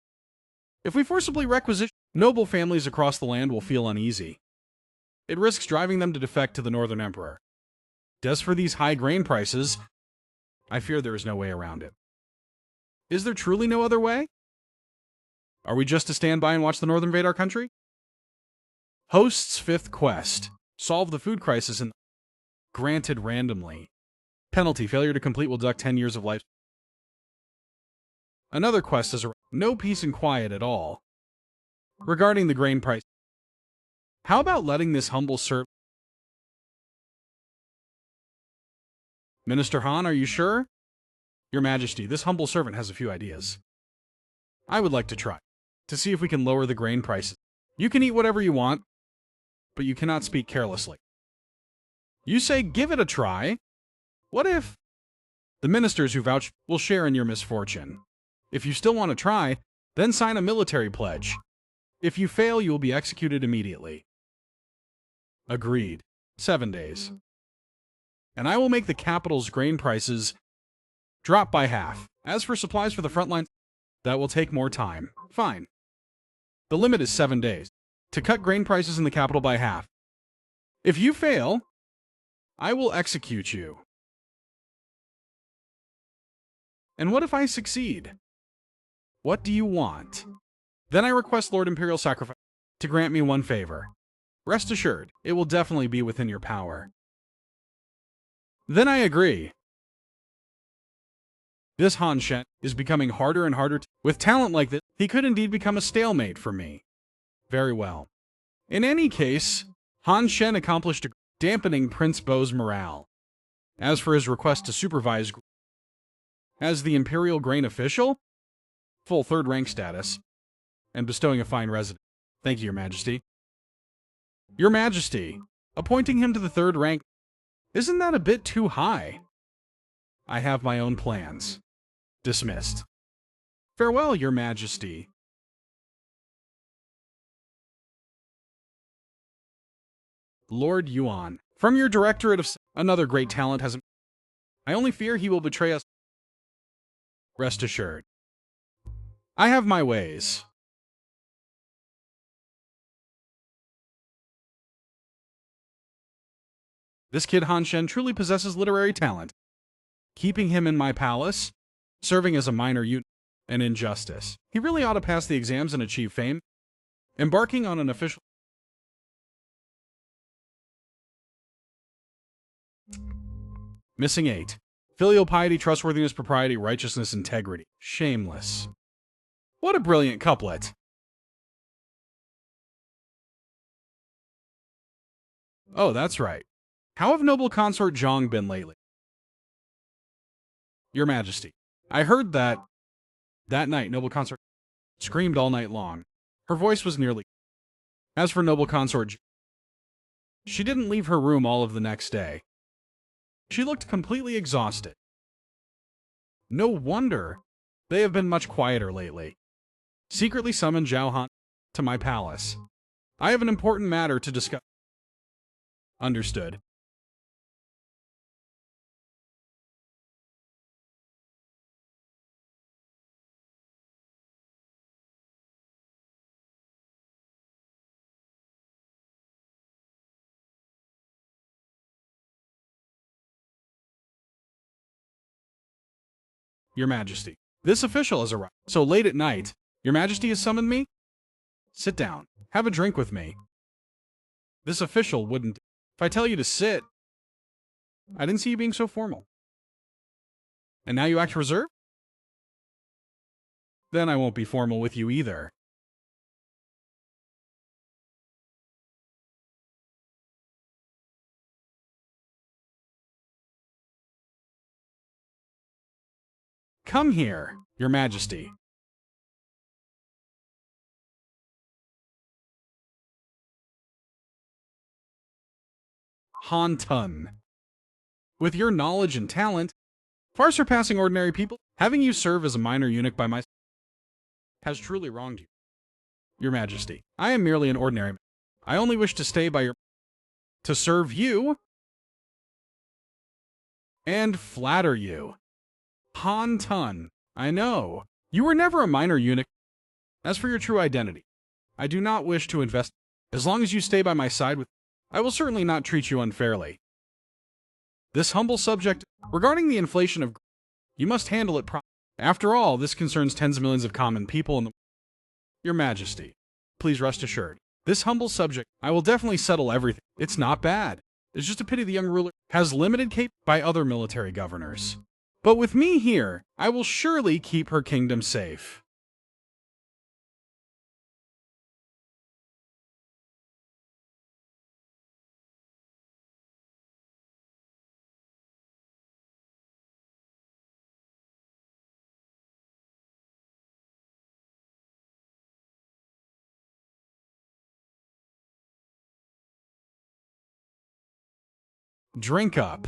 If we forcibly requisition, noble families across the land will feel uneasy. It risks driving them to defect to the Northern Emperor. As for these high grain prices, I fear there is no way around it. Is there truly no other way? Are we just to stand by and watch the North invade our country? Host's fifth quest. Solve the food crisis and granted randomly. Penalty, failure to complete will deduct 10 years of life. Another quest is no peace and quiet at all. Regarding the grain price, how about letting this humble servant... Minister Han, are you sure? Your Majesty, this humble servant has a few ideas. I would like to try, to see if we can lower the grain prices. You can eat whatever you want, but you cannot speak carelessly. You say give it a try. What if... The ministers who vouch will share in your misfortune. If you still want to try, then sign a military pledge. If you fail, you will be executed immediately. Agreed. 7 days. And I will make the capital's grain prices drop by half. As for supplies for the front line, that will take more time. Fine. The limit is 7 days. To cut grain prices in the capital by half. If you fail, I will execute you. And what if I succeed? What do you want? Then I request Lord Imperial Sacrifice to grant me one favor. Rest assured, it will definitely be within your power. Then I agree. This Han Shen is becoming harder and harder with talent like this, he could indeed become a stalemate for me. Very well. In any case, Han Shen accomplished dampening Prince Bo's morale. As for his request to supervise as the Imperial grain official, full third rank status, and bestowing a fine residence. Thank you, Your Majesty. Your Majesty, appointing him to the third rank, isn't that a bit too high? I have my own plans. Dismissed. Farewell, Your Majesty. Lord Yuan, from your Directorate of... Another great talent has... I only fear he will betray us. Rest assured. I have my ways. This kid Han Shen truly possesses literary talent. Keeping him in my palace, serving as a minor eunuch, an injustice. He really ought to pass the exams and achieve fame. Embarking on an official... Missing 8. Filial piety, trustworthiness, propriety, righteousness, integrity. Shameless. What a brilliant couplet. Oh, that's right. How have noble consort Zhang been lately? Your Majesty, I heard that night noble consort screamed all night long. Her voice was nearly... As for noble consort, she didn't leave her room all of the next day. She looked completely exhausted. No wonder they have been much quieter lately. Secretly summoned Zhao Han to my palace. I have an important matter to discuss. Understood. Your Majesty, this official has arrived. So late at night, Your Majesty has summoned me? Sit down. Have a drink with me. This official wouldn't... If I tell you to sit... I didn't see you being so formal. And now you act reserved? Then I won't be formal with you either. Come here, Your Majesty. Han Tun. With your knowledge and talent, far surpassing ordinary people, having you serve as a minor eunuch by my has truly wronged you. Your Majesty, I am merely an ordinary man. I only wish to stay by your... to serve you and flatter you. Han Tun, I know. You were never a minor eunuch. As for your true identity, I do not wish to invest. As long as you stay by my side with, I will certainly not treat you unfairly. This humble subject, regarding the inflation of, you must handle it properly. After all, this concerns tens of millions of common people in the... Your Majesty, please rest assured. This humble subject, I will definitely settle everything. It's not bad. It's just a pity the young ruler has limited cap by other military governors. But with me here, I will surely keep her kingdom safe. Drink up.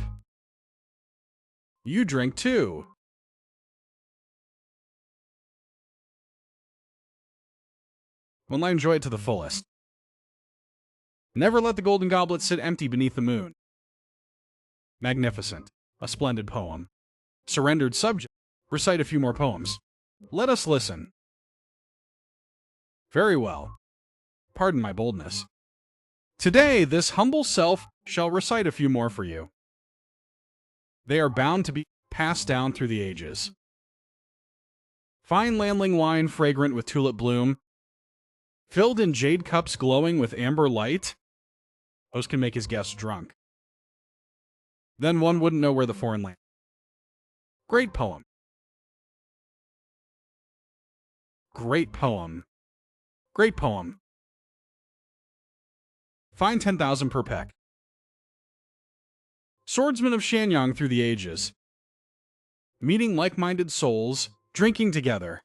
You drink too. Well, I enjoy it to the fullest. Never let the golden goblet sit empty beneath the moon. Magnificent. A splendid poem. Surrendered subject. Recite a few more poems. Let us listen. Very well. Pardon my boldness. Today, this humble self shall recite a few more for you. They are bound to be passed down through the ages. Fine landling wine fragrant with tulip bloom, filled in jade cups glowing with amber light. Host can make his guests drunk. Then one wouldn't know where the foreign land. Great poem. Great poem. Great poem. Fine 10,000 per peck. Swordsmen of Shanyang through the ages. Meeting like-minded souls, drinking together.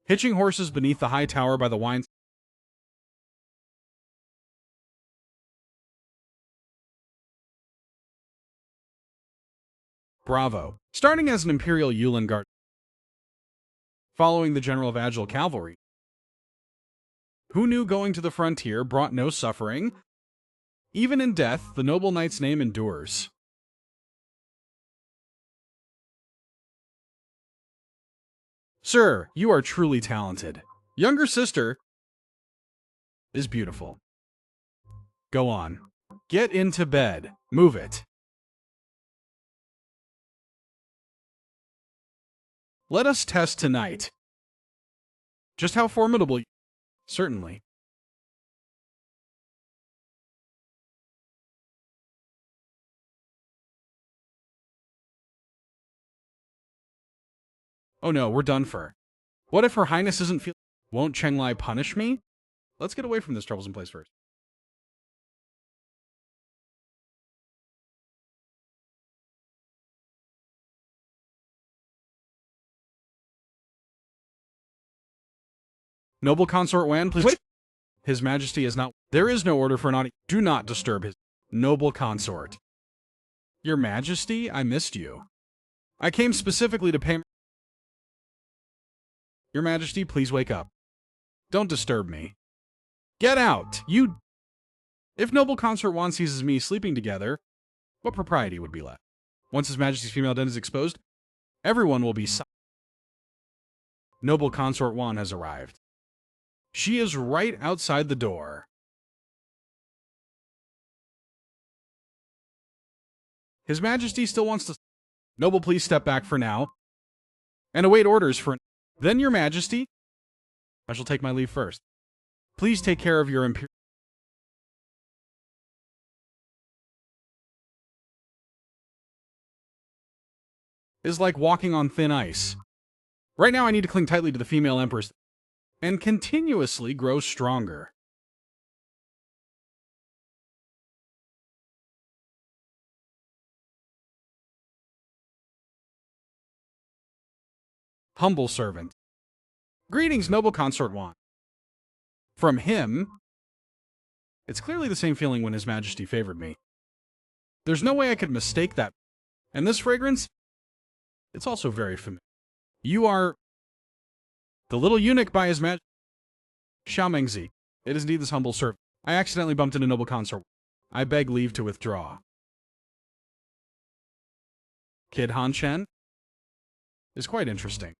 Hitching horses beneath the high tower by the wine. Bravo. Starting as an Imperial Yulin Guard. Following the general of Agile Cavalry. Who knew going to the frontier brought no suffering? Even in death, the noble knight's name endures. Sir, you are truly talented. Younger sister is beautiful. Go on. Get into bed. Move it. Let us test tonight. Just how formidable you... Certainly. Oh no, we're done for. What if Her Highness isn't feeling... Won't Chenglai punish me? Let's get away from this troublesome place first. Noble Consort Wan, please wait. His Majesty is not... There is no order for an audience. Do not disturb his noble consort. Your Majesty, I missed you. I came specifically to pay... Your Majesty, please wake up. Don't disturb me. Get out, you... If Noble Consort Wan seizes me sleeping together, what propriety would be left? Once His Majesty's female den is exposed, everyone will be... Noble Consort Wan has arrived. She is right outside the door. His Majesty still wants to... Noble, please step back for now, and await orders for... Then, Your Majesty, I shall take my leave first. Please take care of your Imperial... Is like walking on thin ice. Right now I need to cling tightly to the female Empress and continuously grow stronger. Humble servant. Greetings, Noble Consort Wan. From him, it's clearly the same feeling when His Majesty favored me. There's no way I could mistake that. And this fragrance, it's also very familiar. You are the little eunuch by His Majesty. Xiao Mengzi. It is indeed this humble servant. I accidentally bumped into Noble Consort. I beg leave to withdraw. Kid Han Chen? is quite interesting.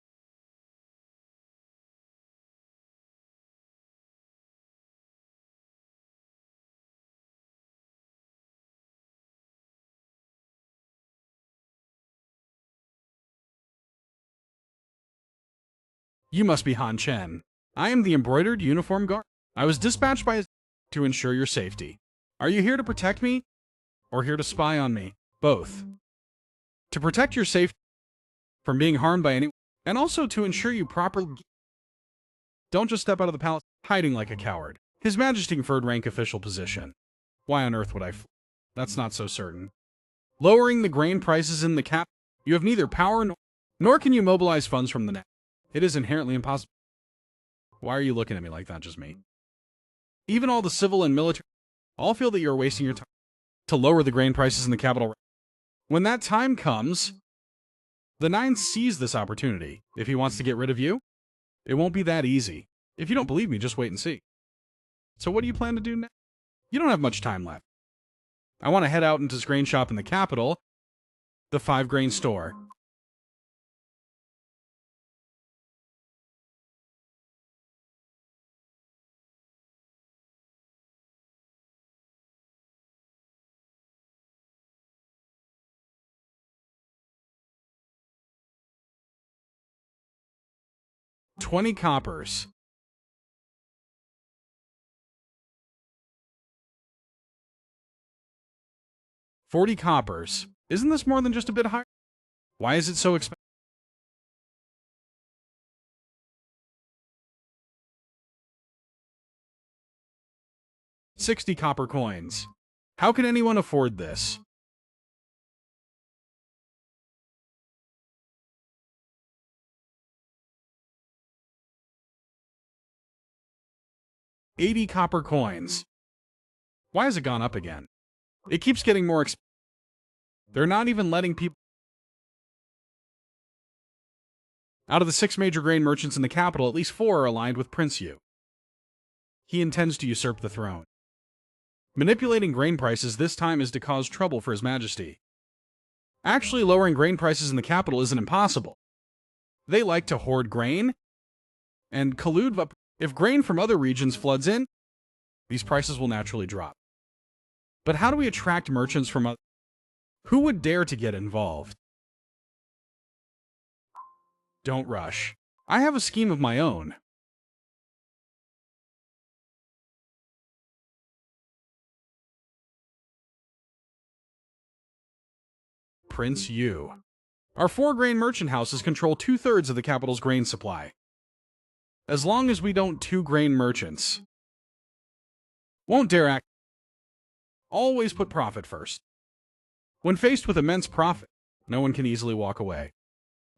You must be Han Chen. I am the embroidered uniform guard. I was dispatched by to ensure your safety. Are you here to protect me, or here to spy on me? Both. To protect your safety from being harmed by anyone, and also to ensure you properly... Don't just step out of the palace hiding like a coward. His Majesty conferred rank official position. Why on earth would I That's not so certain. Lowering the grain prices in the cap, you have neither power nor can you mobilize funds from the net. It is inherently impossible. Why are you looking at me like that, just me? Even all the civil and military all feel that you're wasting your time to lower the grain prices in the capital. When that time comes, the Nine sees this opportunity. If he wants to get rid of you, it won't be that easy. If you don't believe me, just wait and see. So what do you plan to do next? You don't have much time left. I want to head out into this grain shop in the capital, the 5-grain store. $20 coppers. 40 coppers. Isn't this more than just a bit higher? Why is it so expensive? 60 copper coins. How can anyone afford this? $80 copper coins. Why has it gone up again? It keeps getting more expensive. They're not even letting people... Out of the 6 major grain merchants in the capital, at least 4 are aligned with Prince Yu. He intends to usurp the throne. Manipulating grain prices this time is to cause trouble for His Majesty. Actually, lowering grain prices in the capital isn't impossible. They like to hoard grain and collude. If grain from other regions floods in, these prices will naturally drop. But how do we attract merchants from other... Who would dare to get involved? Don't rush. I have a scheme of my own. Prince Yu. Our 4 grain merchant houses control 2/3 of the capital's grain supply. As long as we don't 2 grain merchants won't dare act. Always put profit first. When faced with immense profit, no one can easily walk away.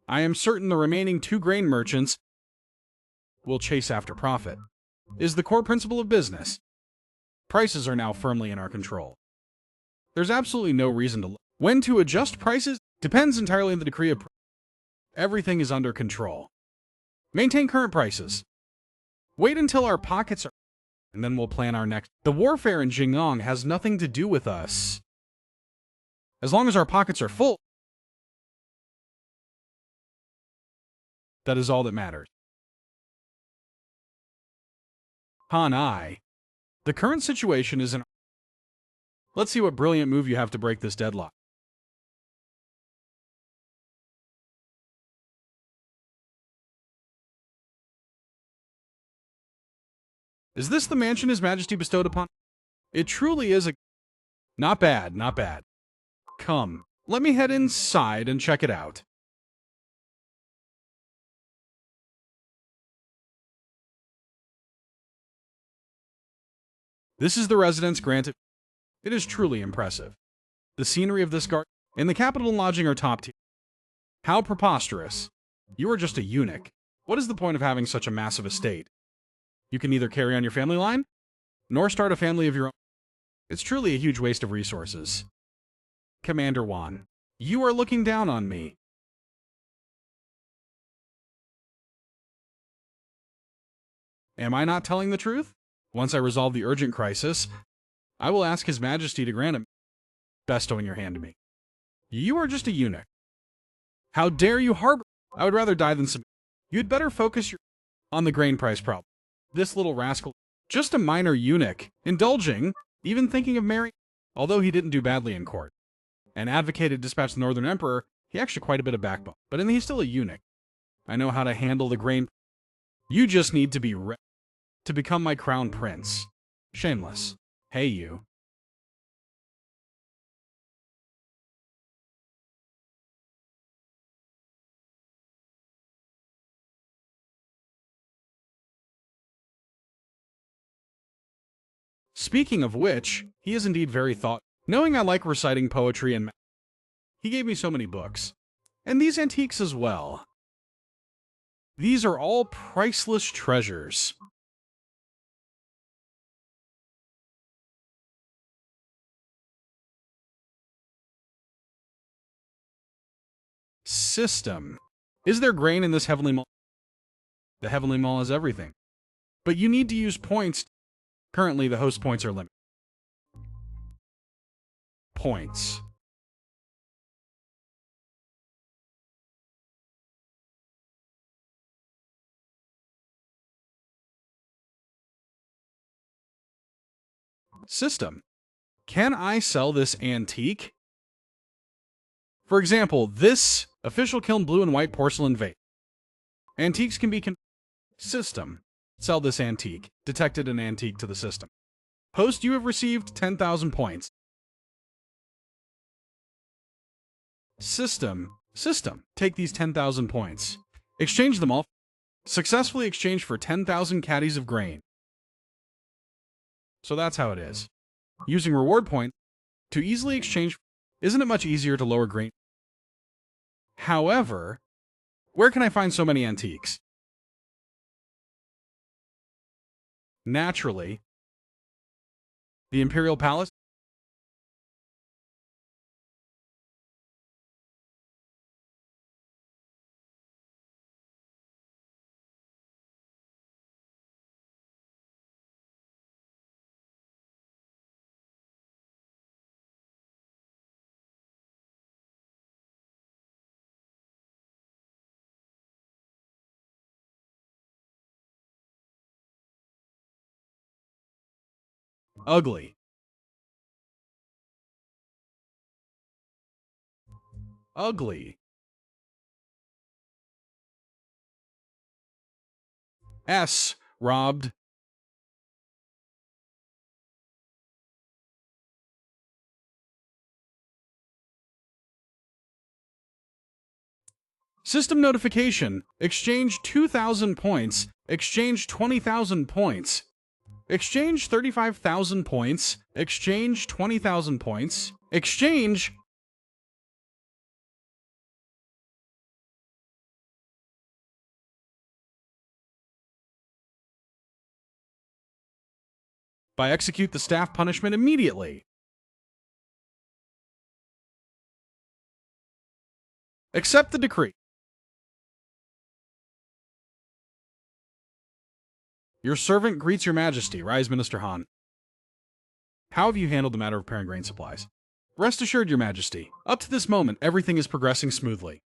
I am certain the remaining 2 grain merchants will chase after profit. Is the core principle of business. Prices are now firmly in our control. There's absolutely no reason to... When to adjust prices depends entirely on the degree of... Everything is under control. Maintain current prices. Wait until our pockets are... And then we'll plan our next... The warfare in Jing'ong has nothing to do with us. As long as our pockets are full, that is all that matters. Han I. The current situation is an... Let's see what brilliant move you have to break this deadlock. Is this the mansion His Majesty bestowed upon? It truly is a... Not bad, not bad. Come, let me head inside and check it out. This is the residence granted. It is truly impressive. The scenery of this garden and the capital and lodging are top tier. How preposterous. You are just a eunuch. What is the point of having such a massive estate? You can neither carry on your family line, nor start a family of your own. It's truly a huge waste of resources. Commander Wan, you are looking down on me. Am I not telling the truth? Once I resolve the urgent crisis, I will ask His Majesty to grant him bestowing your hand to me. You are just a eunuch. How dare you harbor I would rather die than submit. You'd better focus on the grain price problem. This little rascal, just a minor eunuch, indulging, even thinking of marrying, although he didn't do badly in court, and advocated dispatch the Northern Emperor, he actually quite a bit of backbone. But he's still a eunuch. I know how to handle the grain. You just need to be ready to become my crown prince. Shameless. Hey, you. Speaking of which, he is indeed very thoughtful. Knowing I like reciting poetry and he gave me so many books. And these antiques as well. These are all priceless treasures. System. Is there grain in this Heavenly Mall? The Heavenly Mall has everything. But you need to use points. Currently, the host points are limited. Points. System. Can I sell this antique? For example, this official kiln blue and white porcelain vase. Antiques can be system. Sell this antique. Detected an antique to the system. Post, you have received 10,000 points. System. Take these 10,000 points. Exchange them all. Successfully exchange for 10,000 caddies of grain. So that's how it is. Using reward point to easily exchange. Isn't it much easier to lower grain? However, where can I find so many antiques? Naturally, the Imperial Palace. Ugly. Ugly. S. Robbed. System notification. Exchange 2,000 points. Exchange 20,000 points. Exchange 35,000 points. Exchange 20,000 points. Exchange. By execute the staff punishment immediately. Accept the decree. Your servant greets your majesty. Rise, Minister Han. How have you handled the matter of preparing grain supplies? Rest assured, your majesty, up to this moment, everything is progressing smoothly.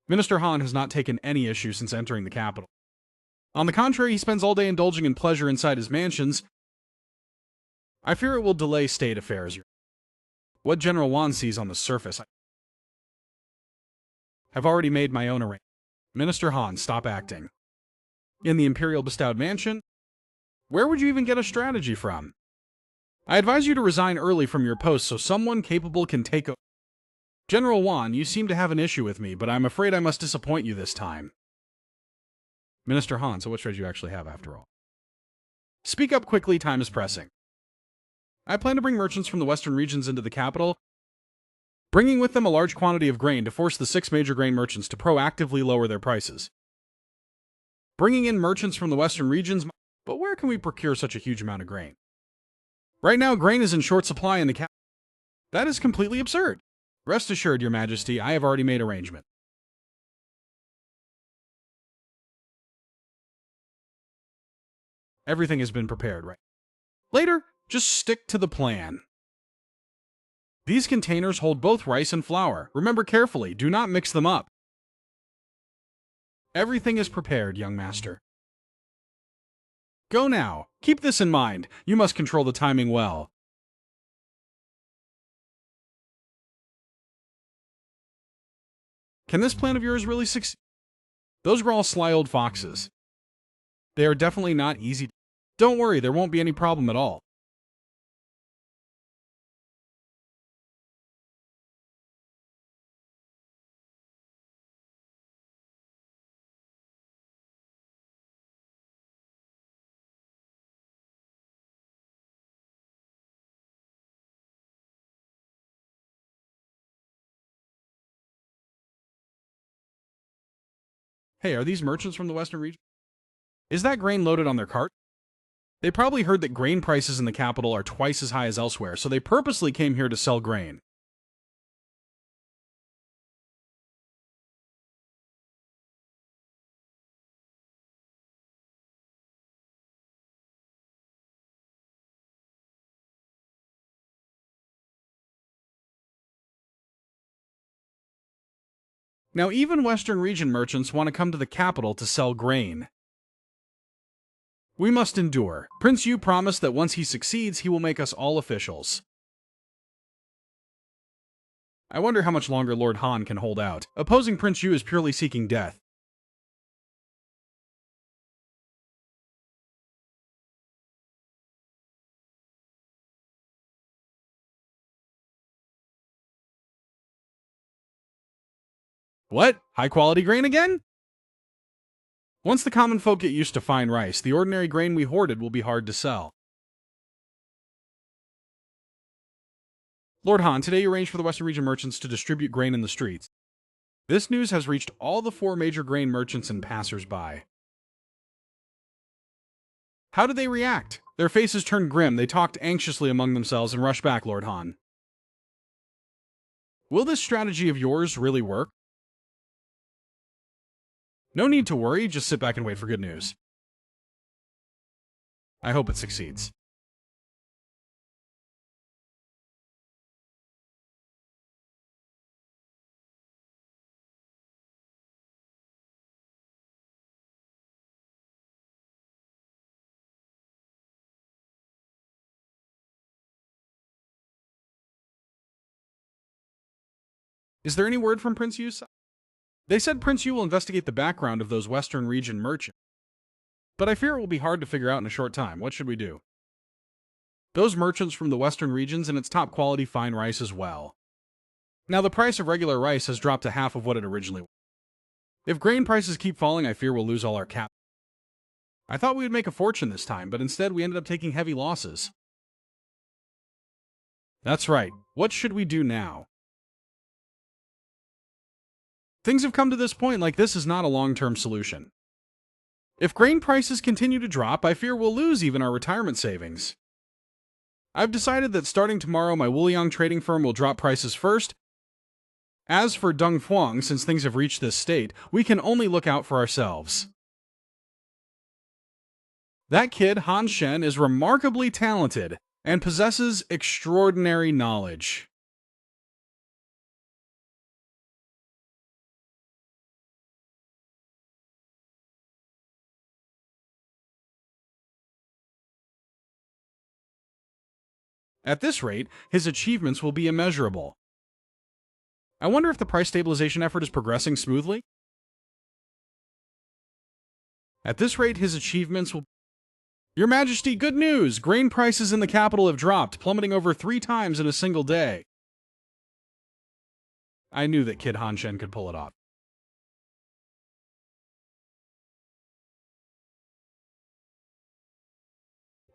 Minister Han has not taken any issue since entering the capital. On the contrary, he spends all day indulging in pleasure inside his mansions. I fear it will delay state affairs. What General Wan sees on the surface, I have already made my own arrangement. Minister Han, stop acting. In the Imperial bestowed mansion? Where would you even get a strategy from? I advise you to resign early from your post so someone capable can take over. General Wan, you seem to have an issue with me, but I'm afraid I must disappoint you this time. Minister Han, so what strategy do you actually have after all? Speak up quickly, time is pressing. I plan to bring merchants from the western regions into the capital, bringing with them a large quantity of grain to force the 6 major grain merchants to proactively lower their prices. Bringing in merchants from the western regions, but where can we procure such a huge amount of grain? Right now, grain is in short supply in the capital. That is completely absurd. Rest assured, your majesty, I have already made arrangement. Everything has been prepared, right? Later, just stick to the plan. These containers hold both rice and flour. Remember carefully, do not mix them up. Everything is prepared, young master. Go now. Keep this in mind. You must control the timing well. Can this plan of yours really succeed? Those were all sly old foxes. They are definitely not easy. Don't worry, there won't be any problem at all. Hey, are these merchants from the western region? Is that grain loaded on their cart? They probably heard that grain prices in the capital are twice as high as elsewhere, so they purposely came here to sell grain. Now, even western region merchants want to come to the capital to sell grain. We must endure. Prince Yu promised that once he succeeds, he will make us all officials. I wonder how much longer Lord Han can hold out. Opposing Prince Yu is purely seeking death. What? High quality grain again? Once the common folk get used to fine rice, the ordinary grain we hoarded will be hard to sell. Lord Han, today you arranged for the Western region merchants to distribute grain in the streets. This news has reached all the 4 major grain merchants and passers-by. How did they react? Their faces turned grim, they talked anxiously among themselves and rushed back, Lord Han. Will this strategy of yours really work? No need to worry, just sit back and wait for good news. I hope it succeeds. Is there any word from Prince Yu? They said Prince Yu will investigate the background of those Western region merchants. But I fear it will be hard to figure out in a short time. What should we do? Those merchants from the Western regions and its top quality fine rice as well. Now, the price of regular rice has dropped to half of what it originally was. If grain prices keep falling, I fear we'll lose all our cap. I thought we would make a fortune this time, but instead we ended up taking heavy losses. That's right. What should we do now? Things have come to this point like this is not a long-term solution. If grain prices continue to drop, I fear we'll lose even our retirement savings. I've decided that starting tomorrow, my Wuliang trading firm will drop prices first. As for Deng Fuang, since things have reached this state, we can only look out for ourselves. That kid, Han Shen, is remarkably talented and possesses extraordinary knowledge. At this rate, his achievements will be immeasurable. I wonder if the price stabilization effort is progressing smoothly? At this rate, his achievements will... Your Majesty, good news! Grain prices in the capital have dropped, plummeting over 3 times in a single day. I knew that Kid Han Shen could pull it off.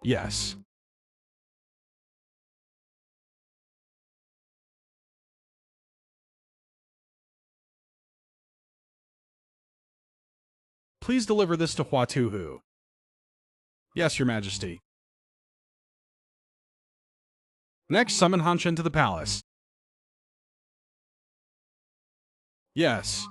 Yes. Please deliver this to Huatuhu. Yes, Your Majesty. Next, summon Han Shen to the palace. Yes.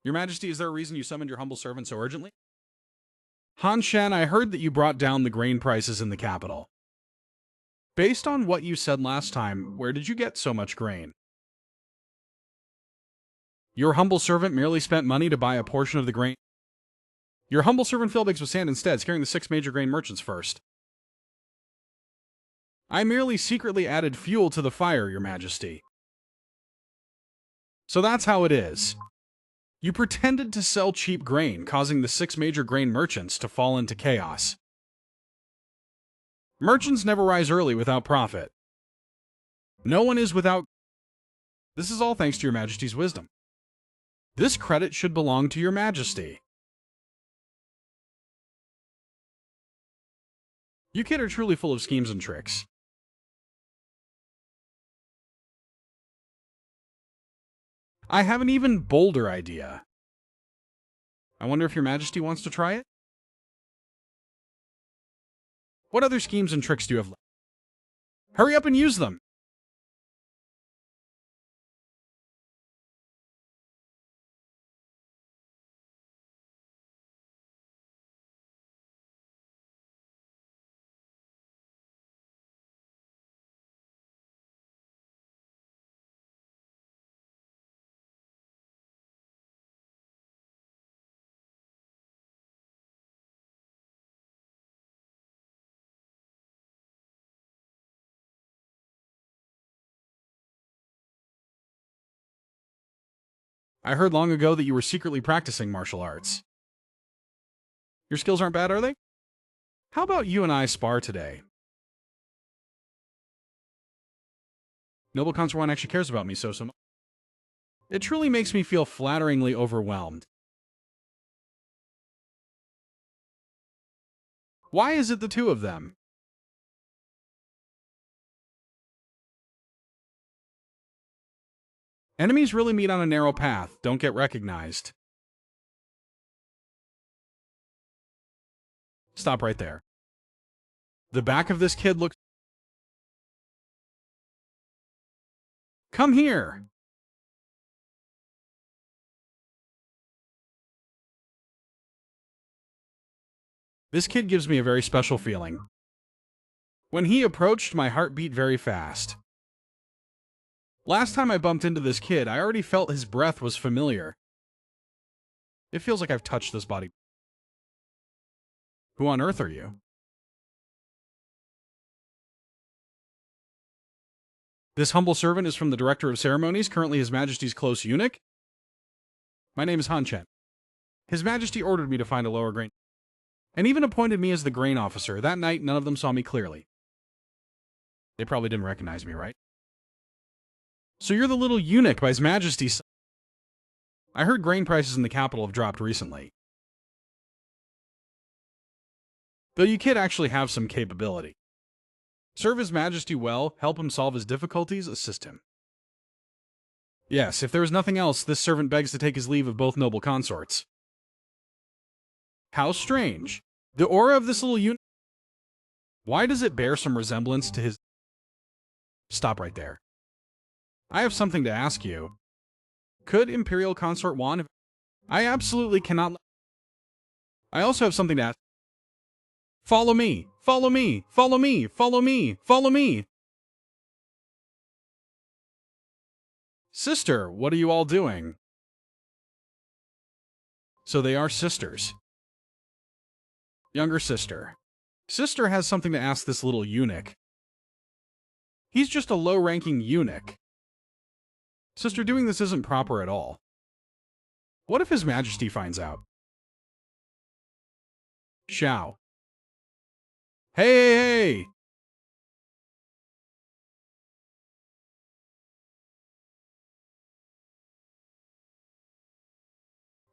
Your Majesty, is there a reason you summoned your humble servant so urgently? Han Shen, I heard that you brought down the grain prices in the capital. Based on what you said last time, where did you get so much grain? Your humble servant merely spent money to buy a portion of the grain. Your humble servant filled bags with sand instead, scaring the 6 major grain merchants first. I merely secretly added fuel to the fire, Your Majesty. So that's how it is. You pretended to sell cheap grain, causing the 6 major grain merchants to fall into chaos. Merchants never rise early without profit. No one is without... This is all thanks to Your Majesty's wisdom. This credit should belong to Your Majesty. You kid are truly full of schemes and tricks. I have an even bolder idea. I wonder if Your Majesty wants to try it? What other schemes and tricks do you have left? Hurry up and use them! I heard long ago that you were secretly practicing martial arts. Your skills aren't bad, are they? How about you and I spar today? Noble Consort 1 actually cares about me so much. It truly makes me feel flatteringly overwhelmed. Why is it the two of them? Enemies really meet on a narrow path, don't get recognized. Stop right there. The back of this kid looks... Come here! This kid gives me a very special feeling. When he approached, my heart beat very fast. Last time I bumped into this kid, I already felt his breath was familiar. It feels like I've touched this body. Who on earth are you? This humble servant is from the Director of Ceremonies, currently His Majesty's close eunuch. My name is Han Chen. His Majesty ordered me to find a lower grain, and even appointed me as the grain officer. That night, none of them saw me clearly. They probably didn't recognize me, right? So you're the little eunuch by His Majesty's... I heard grain prices in the capital have dropped recently. Though you kid actually have some capability. Serve His Majesty well, help him solve his difficulties, assist him. Yes, if there is nothing else, this servant begs to take his leave of both noble consorts. How strange. The aura of this little eunuch... Why does it bear some resemblance to his... Stop right there. I have something to ask you. Could Imperial Consort Juan... I absolutely cannot... I also have something to ask. Follow me! Follow me! Follow me! Follow me! Follow me! Sister, what are you all doing? So they are sisters. Younger sister. Sister has something to ask this little eunuch. He's just a low-ranking eunuch. Sister, doing this isn't proper at all. What if His Majesty finds out? Shao. Hey, hey, hey!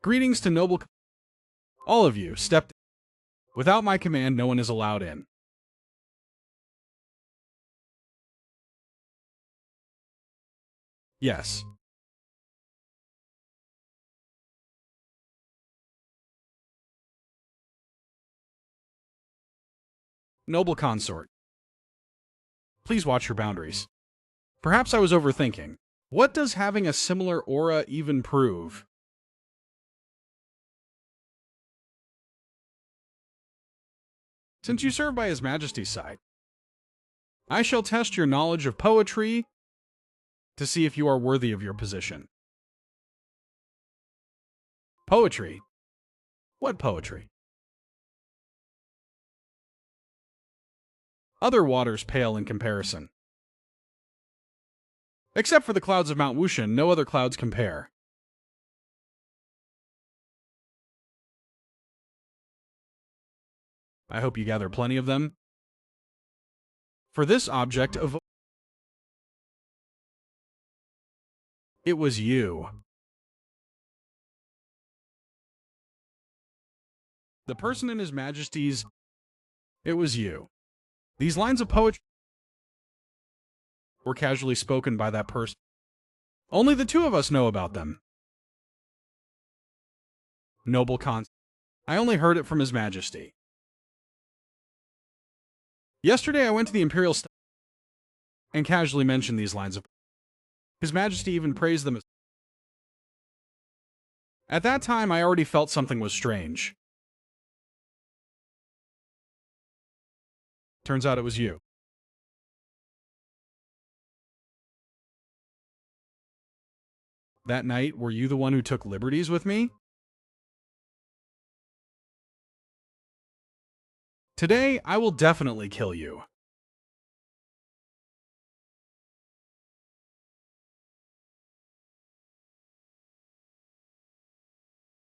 Greetings to noble... All of you, step... Without my command, no one is allowed in. Yes. Noble consort. Please watch your boundaries. Perhaps I was overthinking. What does having a similar aura even prove? Since you serve by His Majesty's side, I shall test your knowledge of poetry to see if you are worthy of your position. Poetry? What poetry? Other waters pale in comparison. Except for the clouds of Mount Wushan, no other clouds compare. I hope you gather plenty of them. For this object of... It was you. The person in His Majesty's... It was you. These lines of poetry were casually spoken by that person. Only the two of us know about them. Noble Con... I only heard it from His Majesty. Yesterday I went to the Imperial and casually mentioned these lines of... His Majesty even praised them as... At that time, I already felt something was strange. Turns out it was you. That night, were you the one who took liberties with me? Today, I will definitely kill you.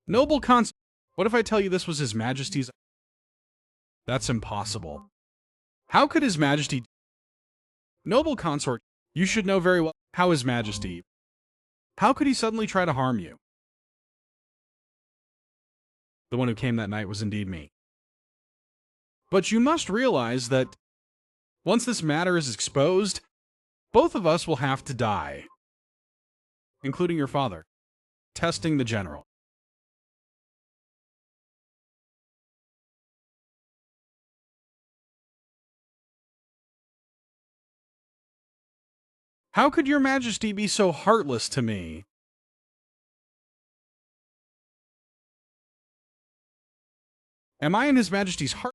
Noble Cons... What if I tell you this was His Majesty's... That's impossible. How could His Majesty... Noble Consort, you should know very well how His Majesty... How could he suddenly try to harm you? The one who came that night was indeed me. But you must realize that once this matter is exposed, both of us will have to die. Including your father. Testing the general. How could your Majesty be so heartless to me? Am I in His Majesty's heart?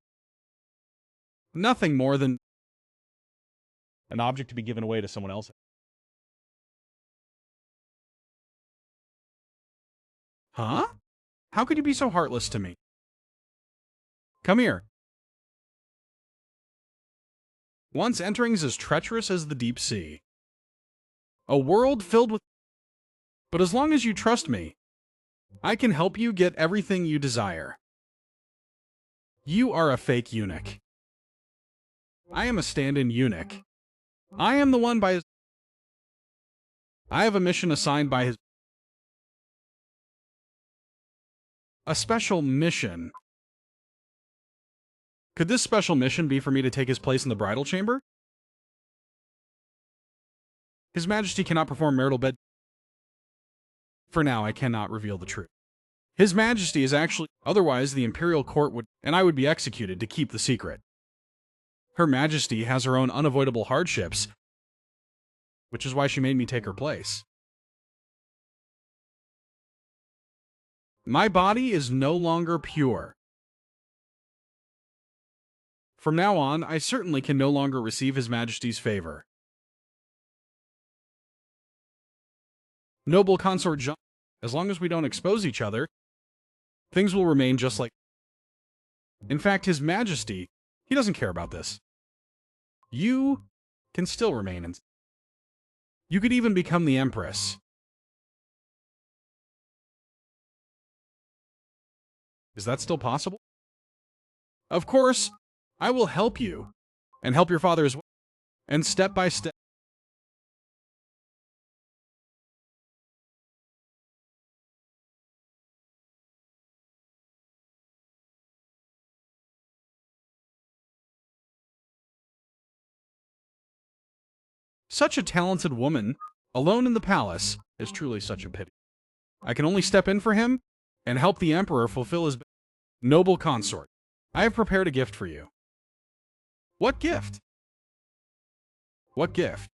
Nothing more than an object to be given away to someone else. Huh? How could you be so heartless to me? Come here. Once entering is as treacherous as the deep sea. A world filled with... But as long as you trust me, I can help you get everything you desire. You are a fake eunuch. I am a stand-in eunuch. I am the one by his... I have a mission assigned by his... A special mission. Could this special mission be for me to take his place in the bridal chamber? His Majesty cannot perform marital bed... For now, I cannot reveal the truth. His Majesty is actually... Otherwise, the Imperial court would... And I would be executed to keep the secret. Her Majesty has her own unavoidable hardships, which is why she made me take her place. My body is no longer pure. From now on, I certainly can no longer receive His Majesty's favor. Noble Consort Jean, as long as we don't expose each other, things will remain just like... In fact, His Majesty, he doesn't care about this. You can still remain in... You could even become the Empress. Is that still possible? Of course, I will help you, and help your father as well, and step by step. Such a talented woman, alone in the palace, is truly such a pity. I can only step in for him, and help the Emperor fulfill his... Noble Consort, I have prepared a gift for you. What gift? What gift?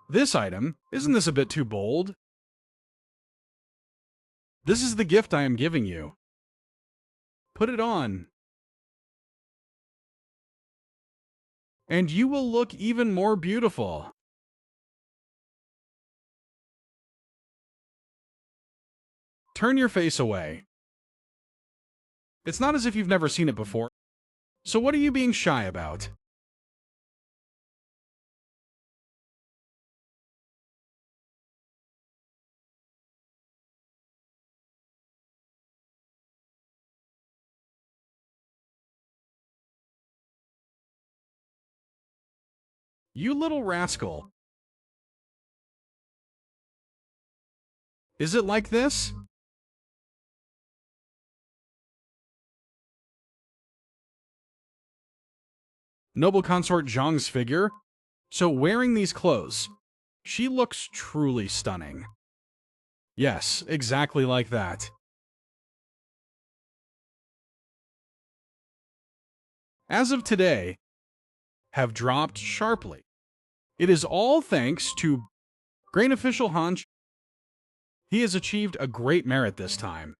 This item, isn't this a bit too bold? This is the gift I am giving you. Put it on, and you will look even more beautiful. Turn your face away. It's not as if you've never seen it before. So what are you being shy about? You little rascal. Is it like this? Noble consort Zhang's figure. So wearing these clothes, she looks truly stunning. Yes, exactly like that. As of today, have dropped sharply. It is all thanks to Grain Official Han. He has achieved a great merit this time.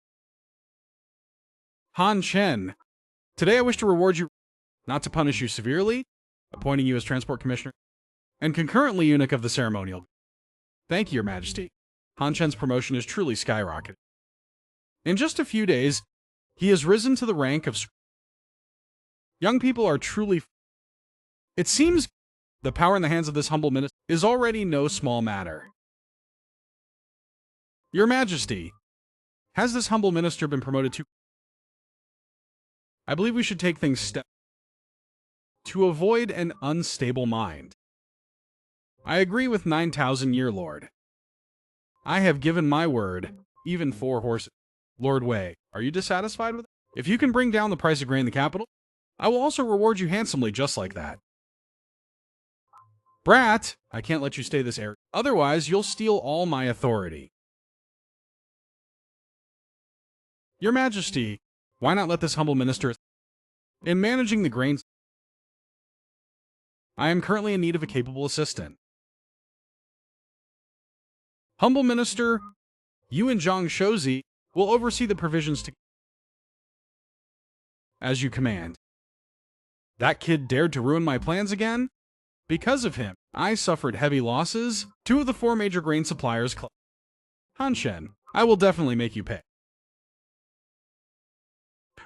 Han Chen, today I wish to reward you, not to punish you severely, appointing you as Transport Commissioner, and concurrently Eunuch of the Ceremonial. Thank you, Your Majesty. Han Chen's promotion is truly skyrocketed. In just a few days, he has risen to the rank of... Young people are truly... It seems the power in the hands of this humble minister is already no small matter. Your Majesty, has this humble minister been promoted to... I believe we should take things step to avoid an unstable mind. I agree with 9,000 Year Lord. I have given my word, even 4 horses. Lord Wei, are you dissatisfied with it? If you can bring down the price of grain in the capital, I will also reward you handsomely just like that. Brat, I can't let you stay this area. Otherwise, you'll steal all my authority. Your Majesty, why not let this humble minister... In managing the grains, I am currently in need of a capable assistant. Humble Minister, you and Zhang Shozi will oversee the provisions to... As you command. That kid dared to ruin my plans again? Because of him, I suffered heavy losses. 2 of the 4 major grain suppliers... Han Shen, I will definitely make you pay.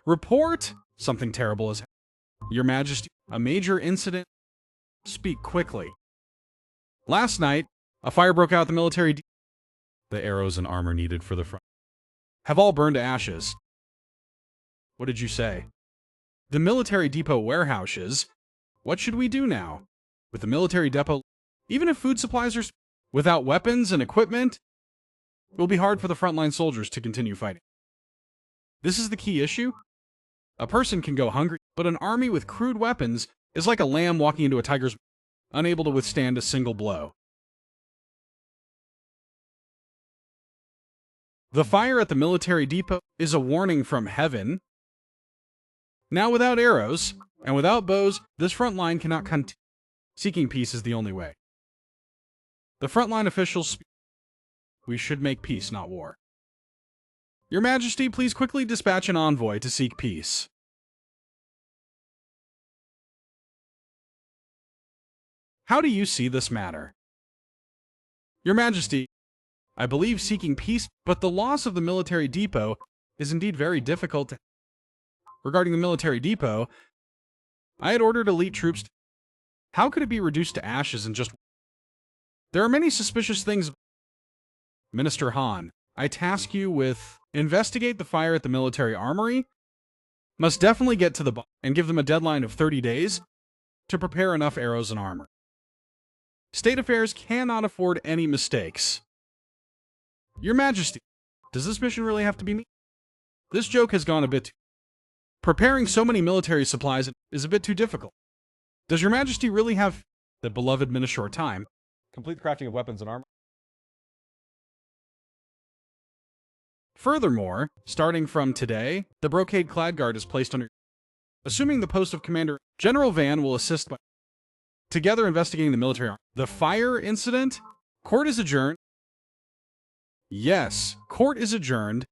Report! Something terrible has happened. Your Majesty, a major incident... Speak quickly. Last night, a fire broke out at the military... The arrows and armor needed for the front have all burned to ashes. What did you say? The military depot warehouses? What should we do now? With the military depot, even if food supplies are... Without weapons and equipment, it will be hard for the frontline soldiers to continue fighting. This is the key issue. A person can go hungry, but an army with crude weapons is like a lamb walking into a tiger's... unable to withstand a single blow. The fire at the military depot is a warning from heaven. Now without arrows, and without bows, this front line cannot continue. Seeking peace is the only way. The frontline officials speak. We should make peace, not war. Your Majesty, please quickly dispatch an envoy to seek peace. How do you see this matter? Your Majesty, I believe seeking peace, but the loss of the military depot is indeed very difficult. Regarding the military depot, I had ordered elite troops. How could it be reduced to ashes in just... There are many suspicious things. Minister Han, I task you with investigate the fire at the military armory. Must definitely get to the and give them a deadline of 30 days to prepare enough arrows and armor. State affairs cannot afford any mistakes. Your Majesty, does this mission really have to be me? This joke has gone a bit too... Preparing so many military supplies is a bit too difficult. Does Your Majesty really have the beloved in a short time? Complete the crafting of weapons and armor. Furthermore, starting from today, the brocade clad guard is placed under... Assuming the post of Commander, General Van will assist by... Together investigating the military arm. The fire incident? Court is adjourned. Yes, court is adjourned.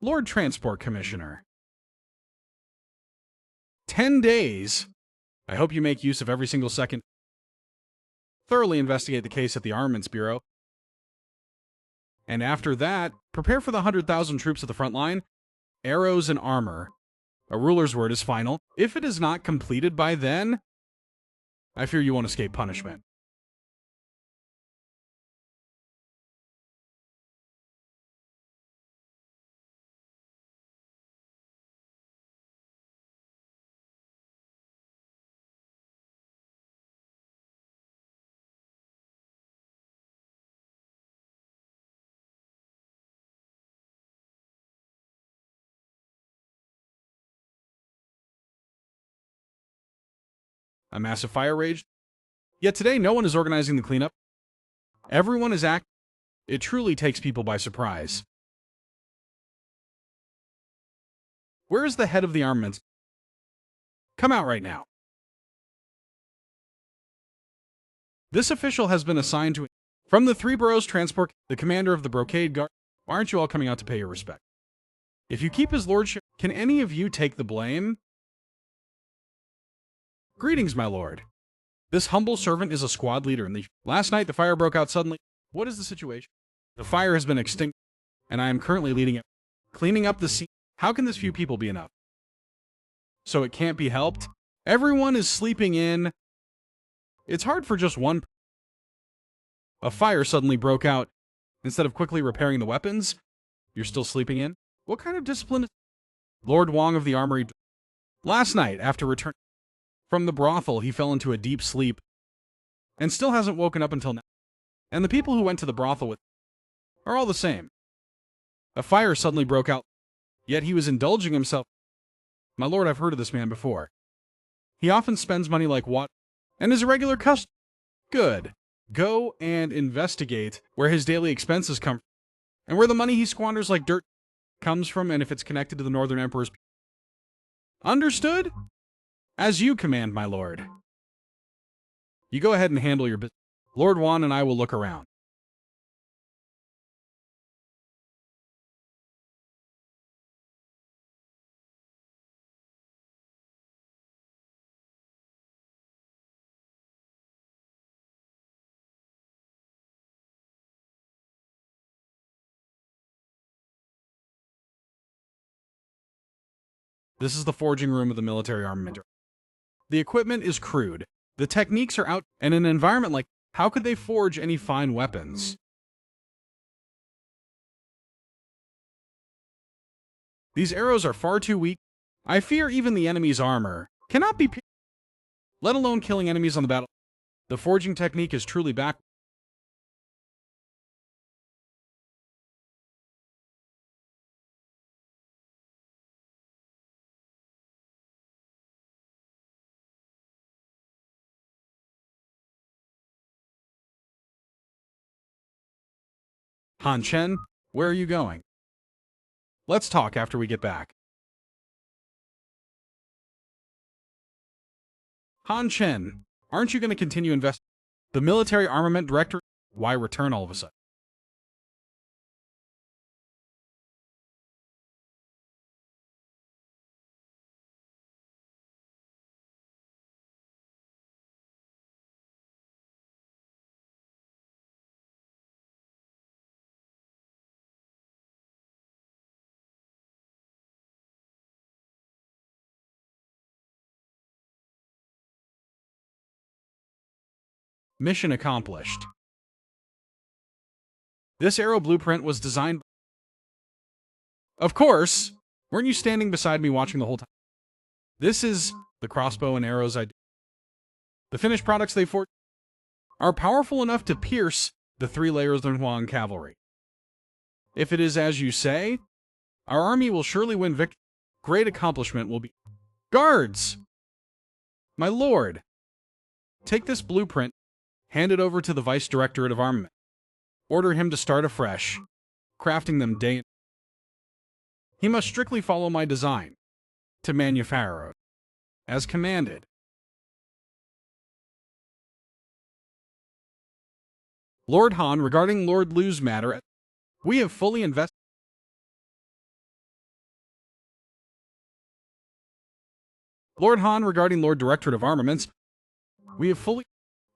Lord Transport Commissioner. 10 days? I hope you make use of every single second. Thoroughly investigate the case at the Armaments Bureau. And after that, prepare for the 100,000 troops at the front line. Arrows and armor. A ruler's word is final. If it is not completed by then, I fear you won't escape punishment. A massive fire raged. Yet today, no one is organizing the cleanup. Everyone is acting. It truly takes people by surprise. Where is the head of the armaments? Come out right now. This official has been assigned to... From the Three Boroughs Transport, the commander of the Brocade Guard. Why aren't you all coming out to pay your respect? If you keep his lordship, can any of you take the blame? Greetings, my lord. This humble servant is a squad leader in the... Last night, the fire broke out suddenly. What is the situation? The fire has been extinguished, and I am currently leading it. Cleaning up the scene. How can this few people be enough? So it can't be helped? Everyone is sleeping in. It's hard for just one. A fire suddenly broke out. Instead of quickly repairing the weapons, you're still sleeping in? What kind of discipline is... Lord Wong of the Armory... Last night, after returning from the brothel, he fell into a deep sleep and still hasn't woken up until now. And the people who went to the brothel with are all the same. A fire suddenly broke out, yet he was indulging himself. My lord, I've heard of this man before. He often spends money like water and is a regular customer. Good. Go and investigate where his daily expenses come from and where the money he squanders like dirt comes from, and if it's connected to the Northern Emperor's... Understood? As you command, my lord. You go ahead and handle your business. Lord Wan and I will look around. This is the forging room of the military armament. The equipment is crude. The techniques are out, and in an environment like, how could they forge any fine weapons? These arrows are far too weak. I fear even the enemy's armor cannot be pierced, let alone killing enemies on the battle. The forging technique is truly back. Han Chen, where are you going? Let's talk after we get back. Han Chen, aren't you going to continue investing? The military armament director, why return all of a sudden? Mission accomplished. This arrow blueprint was designed... Of course! Weren't you standing beside me watching the whole time? This is the crossbow and arrows I... The finished products they forged are powerful enough to pierce the 3 layers of Huang cavalry. If it is as you say, our army will surely win victory. Great accomplishment will be... Guards! My lord! Take this blueprint, hand it over to the Vice Directorate of Armament. Order him to start afresh, crafting them day... He must strictly follow my design to manufacture, as commanded. Lord Han, regarding Lord Liu's matter, we have fully invested... Lord Han, regarding Lord Directorate of Armaments, we have fully...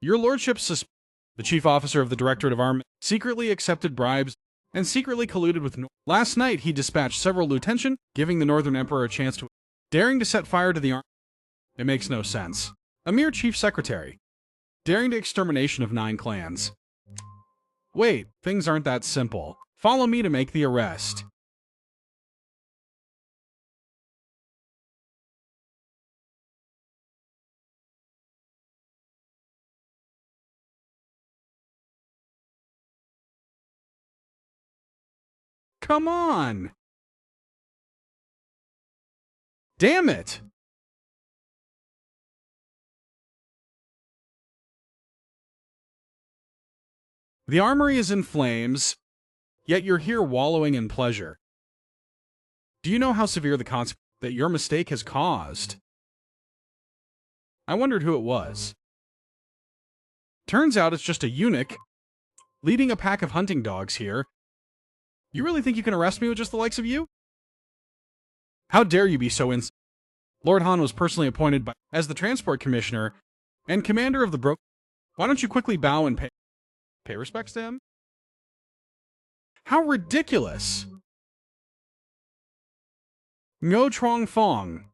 Your Lordship the Chief Officer of the Directorate of Armaments secretly accepted bribes and secretly colluded with... Last night, he dispatched several lieutenants, giving the Northern Emperor a chance to... Daring to set fire to the army. It makes no sense. A mere Chief Secretary. Daring to extermination of 9 clans. Wait, things aren't that simple. Follow me to make the arrest. Come on! Damn it! The armory is in flames, yet you're here wallowing in pleasure. Do you know how severe the consequence that your mistake has caused? I wondered who it was. Turns out it's just a eunuch leading a pack of hunting dogs here. You really think you can arrest me with just the likes of you? How dare you be so Lord Han was personally appointed as the Transport Commissioner and Commander of the Why don't you quickly bow and pay respects to him? How ridiculous! Ngo Trong Fong,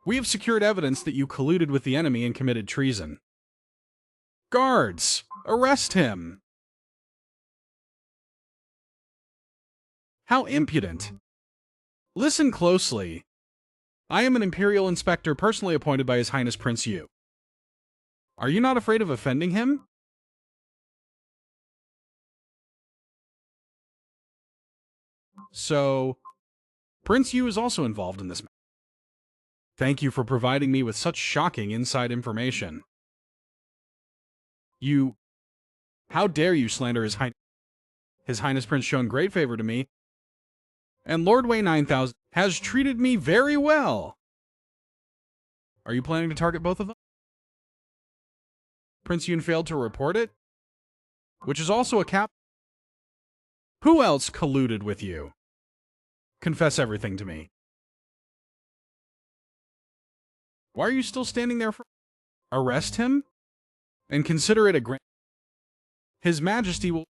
we have secured evidence that you colluded with the enemy and committed treason. Guards, arrest him! How impudent! Listen closely. I am an Imperial inspector personally appointed by His Highness Prince Yu. Are you not afraid of offending him? So, Prince Yu is also involved in this matter. Thank you for providing me with such shocking inside information. How dare you slander His Highness Prince shown great favor to me, and Lord Wei 9000 has treated me very well. Are you planning to target both of them? Prince Yun failed to report it, which is also a cap. Who else colluded with you? Confess everything to me. Why are you still standing there for... Arrest him? And consider it a grant. His Majesty will...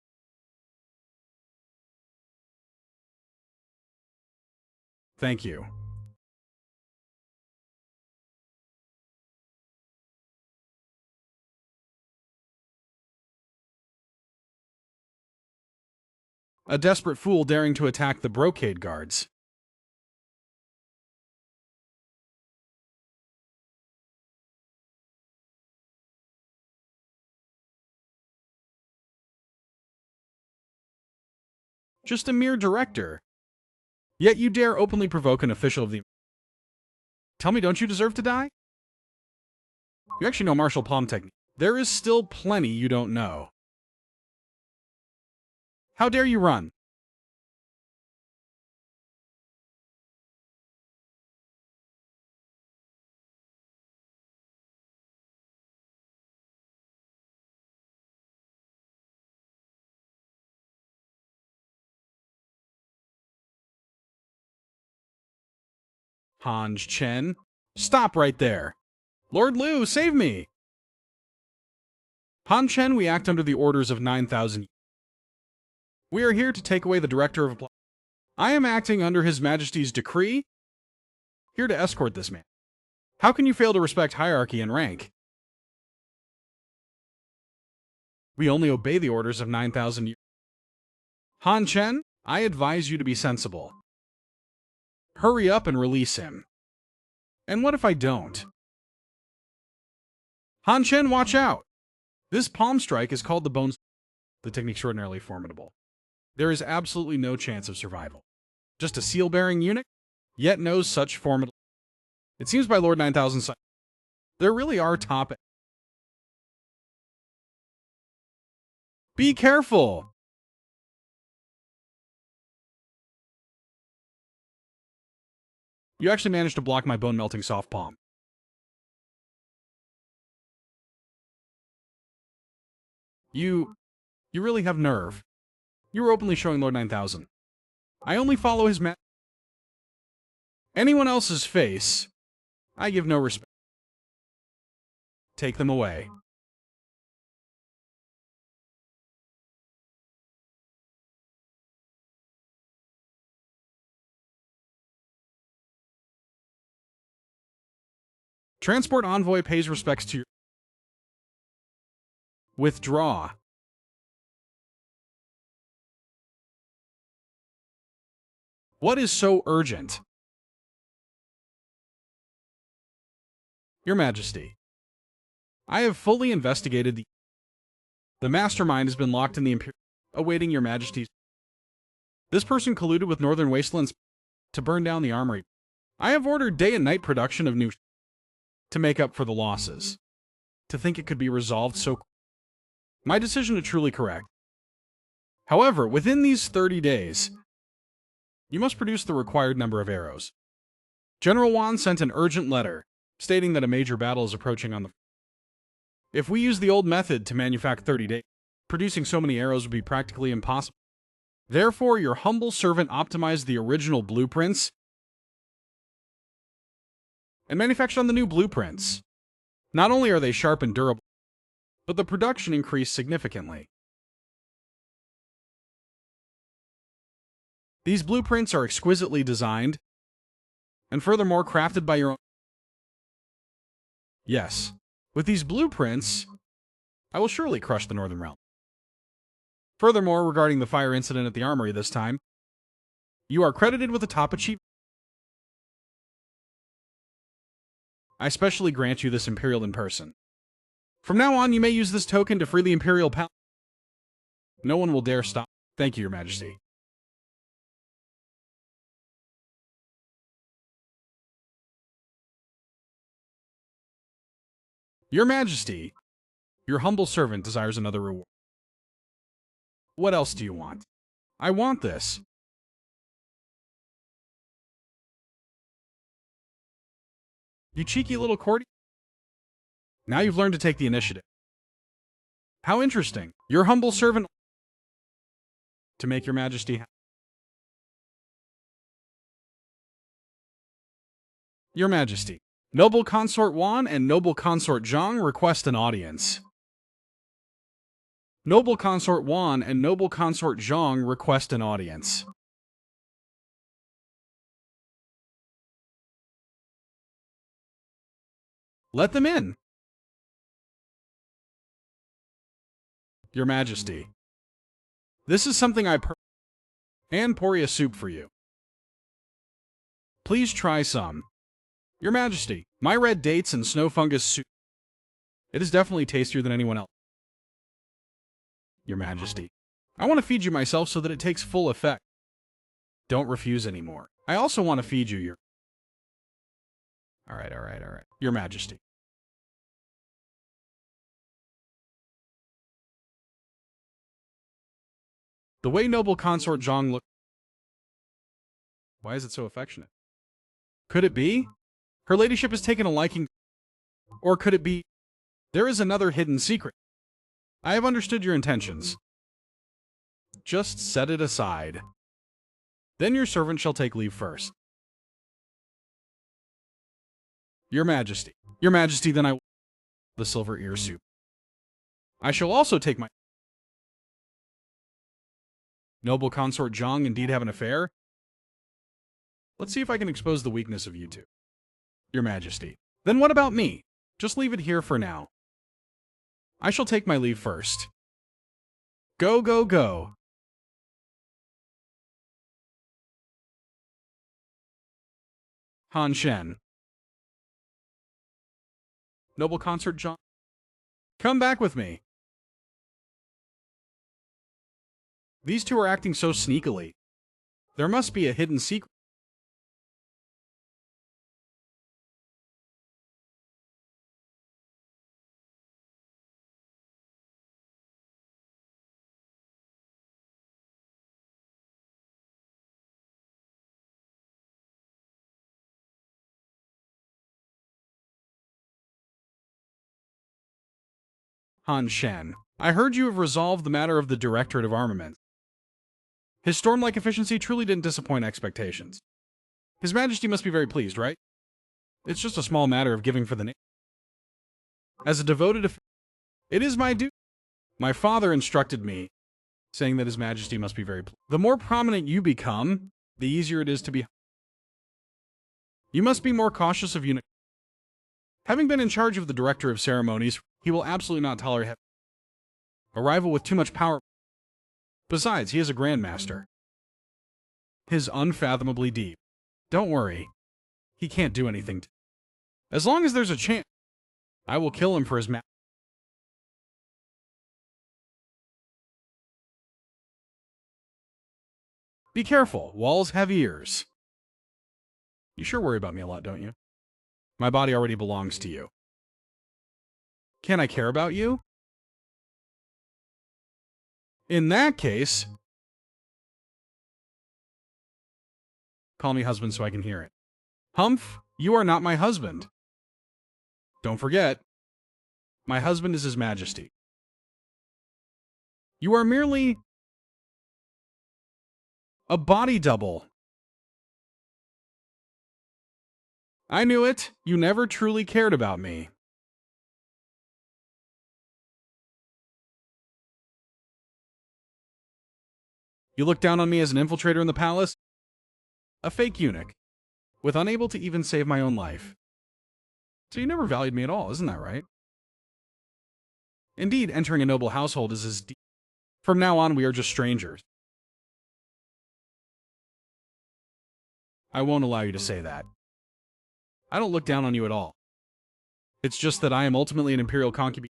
Thank you. A desperate fool daring to attack the brocade guards. Just a mere director. Yet you dare openly provoke an official of the... Tell me, don't you deserve to die? You actually know martial palm technique. There is still plenty you don't know. How dare you run? Hanj Chen, stop right there. Lord Liu, save me! Han Chen, we act under the orders of 9,000. We are here to take away the director of... I am acting under His Majesty's decree, here to escort this man. How can you fail to respect hierarchy and rank? We only obey the orders of 9,000. Han Chen, I advise you to be sensible. Hurry up and release him. And what if I don't? Han Chen, watch out! This palm strike is called the bones. The technique extraordinarily formidable. There is absolutely no chance of survival. Just a seal-bearing eunuch, yet knows such formidable... It seems by Lord 9000 there really are top... Be careful! You actually managed to block my bone-melting soft palm. You really have nerve. You were openly showing Lord 9000. I only follow his anyone else's face, I give no respect. Take them away. Transport envoy pays respects to your... Withdraw. What is so urgent? Your Majesty, I have fully investigated the mastermind has been locked in the Imperial, awaiting your Majesty's... This person colluded with Northern Wastelands to burn down the armory. I have ordered day and night production of new to make up for the losses. To think it could be resolved so... My decision is truly correct. However, within these 30 days, you must produce the required number of arrows. General Wan sent an urgent letter stating that a major battle is approaching on the... If we use the old method to manufacture 30 days, producing so many arrows would be practically impossible. Therefore, your humble servant optimized the original blueprints and manufactured on the new blueprints. Not only are they sharp and durable, but the production increased significantly. These blueprints are exquisitely designed and furthermore crafted by your own... Yes, with these blueprints, I will surely crush the Northern Realm. Furthermore, regarding the fire incident at the armory this time, you are credited with the top achievement. I specially grant you this Imperial in person. From now on, you may use this token to free the Imperial Palace. No one will dare stop. Thank you, Your Majesty. Your Majesty, your humble servant desires another reward. What else do you want? I want this. You cheeky little courtier. Now you've learned to take the initiative. How interesting. Your humble servant... To make your Majesty happy. Your Majesty, Noble Consort Wan and Noble Consort Zhang request an audience. Noble Consort Wan and Noble Consort Zhang request an audience. Let them in. Your Majesty, this is something and Poria soup for you. Please try some. Your Majesty, my red dates and snow fungus soup. It is definitely tastier than anyone else. Your Majesty, I want to feed you myself so that it takes full effect. Don't refuse anymore. I also want to feed you your... All right. Your Majesty. The way Noble Consort Zhang looked... Why is it so affectionate? Could it be? Her ladyship has taken a liking... Or could it be... There is another hidden secret. I have understood your intentions. Just set it aside. Then your servant shall take leave first. Your Majesty. Your Majesty, then I... The silver ear soup. I shall also take my... Noble Consort Zhang indeed have an affair? Let's see if I can expose the weakness of you two. Your Majesty. Then what about me? Just leave it here for now. I shall take my leave first. Go, go, go. Han Shen. Noble Consort Zhang. Come back with me. These two are acting so sneakily. There must be a hidden secret. Han Shen, I heard you have resolved the matter of the Directorate of Armaments. His storm-like efficiency truly didn't disappoint expectations. His Majesty must be very pleased, right? It's just a small matter of giving for the name. As a devoted, it is my duty. My father instructed me, saying that His Majesty must be very pleased. The more prominent you become, the easier it is to be. You must be more cautious of Eunuch. Having been in charge of the director of ceremonies, he will absolutely not tolerate a rival with too much power. Besides, he is a grandmaster. His unfathomably deep. Don't worry. He can't do anything. As long as there's a chance, I will kill him for his Be careful. Walls have ears. You sure worry about me a lot, don't you? My body already belongs to you. Can I care about you? In that case, call me husband so I can hear it. Humph, you are not my husband. Don't forget, my husband is His Majesty. You are merely a body double. I knew it. You never truly cared about me. You look down on me as an infiltrator in the palace? A fake eunuch, with unable to even save my own life. So you never valued me at all, isn't that right? Indeed, entering a noble household is as deep. From now on, we are just strangers. I won't allow you to say that. I don't look down on you at all. It's just that I am ultimately an Imperial concubine.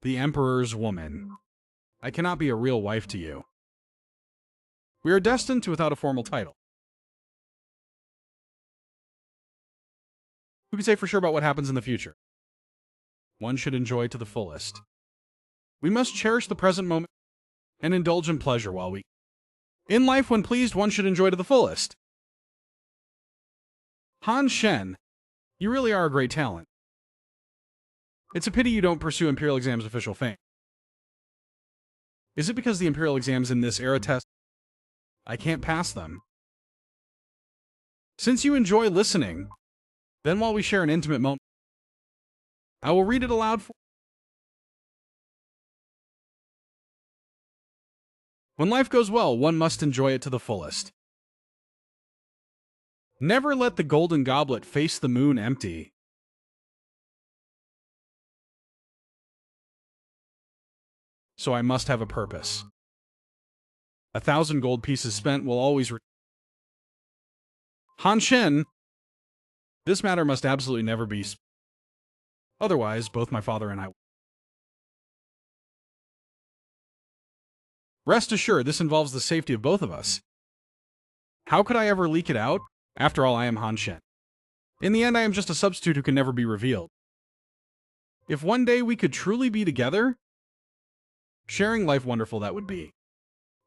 The Emperor's woman. I cannot be a real wife to you. We are destined to without a formal title. Who can say for sure about what happens in the future? One should enjoy to the fullest. We must cherish the present moment and indulge in pleasure while we... In life, when pleased, one should enjoy to the fullest. Han Shen, you really are a great talent. It's a pity you don't pursue Imperial exams' official fame. Is it because the Imperial exams in this era test? I can't pass them. Since you enjoy listening, then while we share an intimate moment, I will read it aloud for. When life goes well, one must enjoy it to the fullest. Never let the golden goblet face the moon empty. So I must have a purpose. 1,000 gold pieces spent will always Han Shen, this matter must absolutely never be. Otherwise, both my father and I. Rest assured, this involves the safety of both of us. How could I ever leak it out? After all, I am Han Shen. In the end, I am just a substitute who can never be revealed. If one day we could truly be together, sharing life wonderful that would be.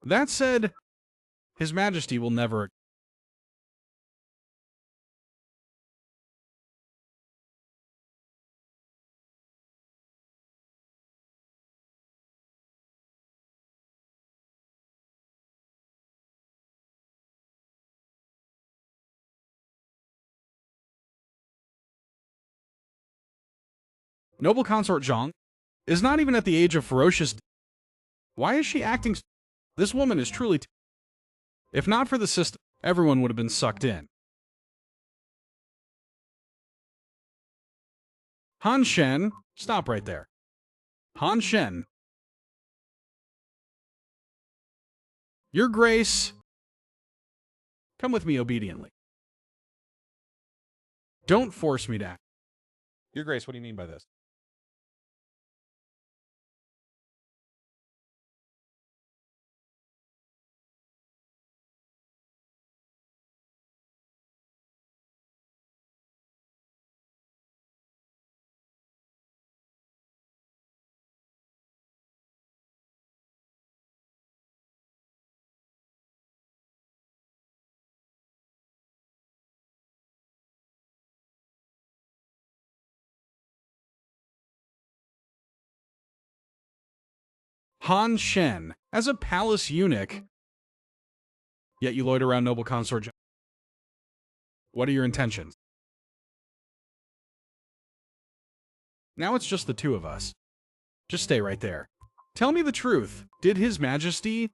That said, His Majesty will never. Noble consort Zhang is not even at the age of ferocious. Why is she acting? This woman is truly. If not for the system, everyone would have been sucked in. Han Shen, stop right there. Han Shen, Your Grace, come with me obediently. Don't force me to act. Your Grace, what do you mean by this? Han Shen, as a palace eunuch, yet you loiter around noble consort. What are your intentions? Now it's just the two of us. Just stay right there. Tell me the truth. Did His Majesty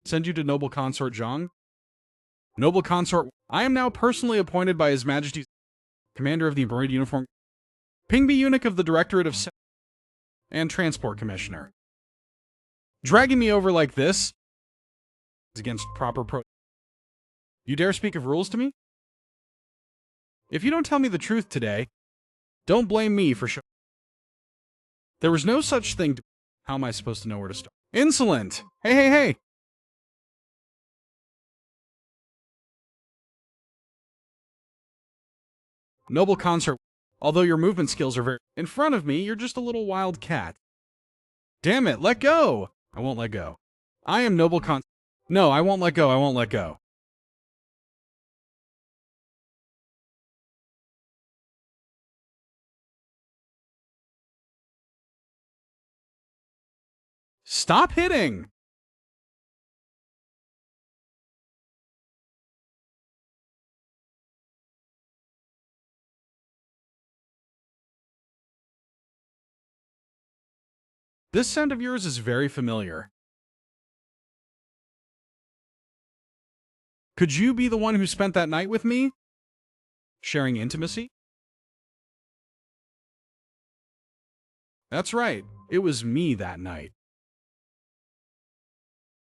send you to Noble Consort Zhang? Noble Consort, I am now personally appointed by His Majesty's Commander of the Embroidered Uniform, Pingby Eunuch of the Directorate of and Transport Commissioner. Dragging me over like this is against proper You dare speak of rules to me? If you don't tell me the truth today, don't blame me for There was no such thing to... How am I supposed to know where to start? Insolent! Hey, hey, hey! Noble Consort, although your movement skills are very... In front of me, you're just a little wild cat. Damn it, let go! I won't let go. I am Noble No, I won't let go, I won't let go. Stop hitting! This scent of yours is very familiar. Could you be the one who spent that night with me? Sharing intimacy? That's right. It was me that night.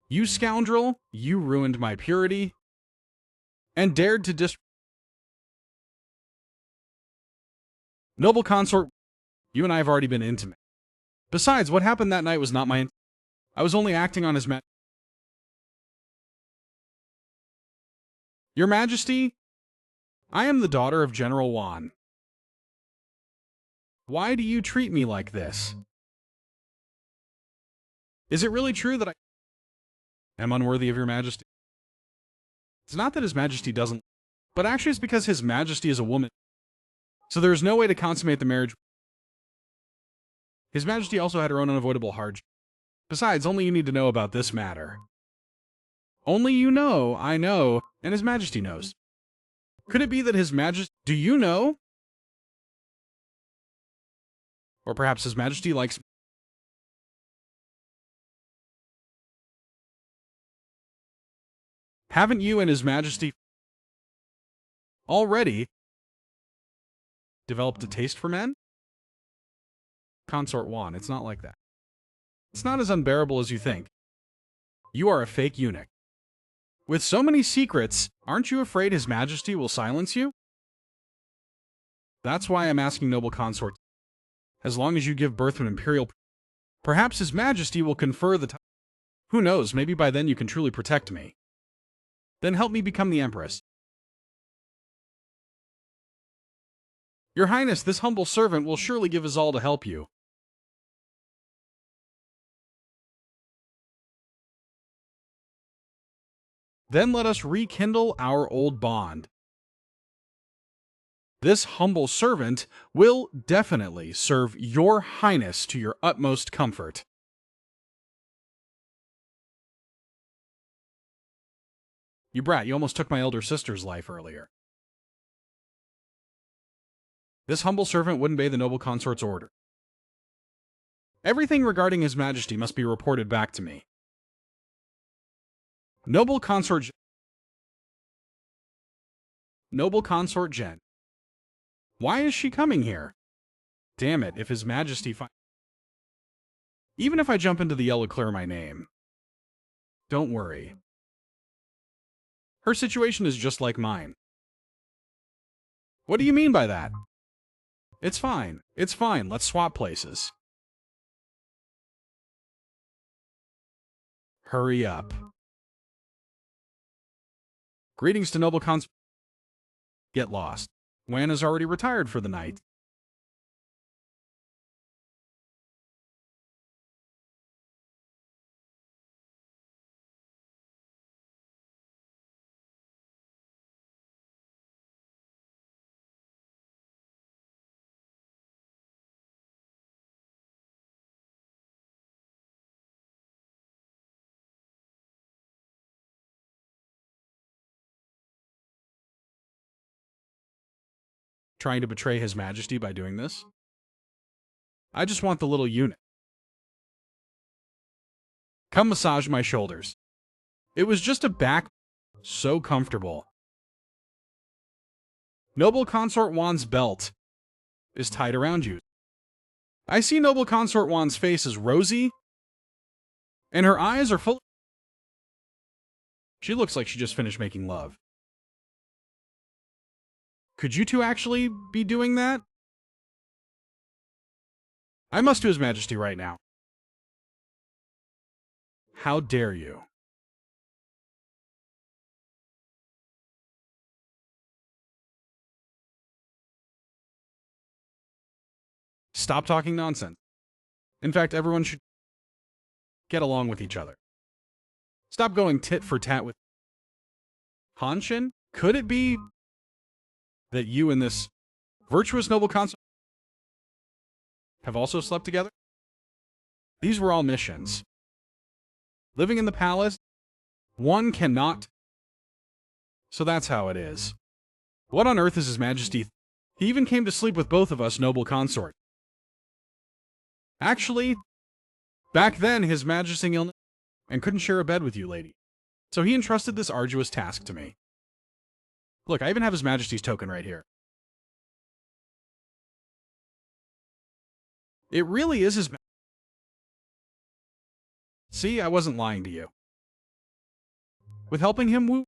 You scoundrel, you ruined my purity and dared to Noble Consort, you and I have already been intimate. Besides, what happened that night was not my... I was only acting on His Your Majesty, I am the daughter of General Wan. Why do you treat me like this? Is it really true that I am unworthy of Your Majesty? It's not that His Majesty doesn't, but actually it's because His Majesty is a woman. So there is no way to consummate the marriage. His Majesty also had her own unavoidable hardship. Besides, only you need to know about this matter. Only you know, I know, and His Majesty knows. Could it be that His Majesty... Do you know? Or perhaps His Majesty likes... Haven't you and His Majesty already developed a taste for men? Consort Wan, it's not like that. It's not as unbearable as you think. You are a fake eunuch. With so many secrets, aren't you afraid His Majesty will silence you? That's why I'm asking Noble Consort. As long as you give birth to an Imperial... Perhaps His Majesty will confer the... Who knows, maybe by then you can truly protect me. Then help me become the Empress. Your Highness, this humble servant will surely give his all to help you. Then let us rekindle our old bond. This humble servant will definitely serve your Highness to your utmost comfort. You brat, you almost took my elder sister's life earlier. This humble servant wouldn't obey the noble consort's order. Everything regarding His Majesty must be reported back to me. Noble Consort Jen. Why is she coming here? Damn it, if His Majesty Even if I jump into the yell to clear my name. Don't worry. Her situation is just like mine. What do you mean by that? It's fine. It's fine. Let's swap places. Hurry up. Greetings to Noble Cons... Get lost. Wan is already retired for the night. Trying to betray His Majesty by doing this? I just want the little eunuch. Come massage my shoulders. It was just a back, so comfortable. Noble Consort Juan's belt is tied around you. I see Noble Consort Juan's face is rosy, and her eyes are full. She looks like she just finished making love. Could you two actually be doing that? I must do His Majesty right now. How dare you? Stop talking nonsense. In fact, everyone should get along with each other. Stop going tit for tat with Hanshin. Could it be that you and this virtuous noble consort have also slept together? These were all missions. Living in the palace, one cannot. So that's how it is. What on earth is His Majesty? He even came to sleep with both of us, noble consort. Actually, back then, His Majesty illness and couldn't share a bed with you, lady. So he entrusted this arduous task to me. Look, I even have His Majesty's token right here. It really is His Majesty. See, I wasn't lying to you. With helping him woo.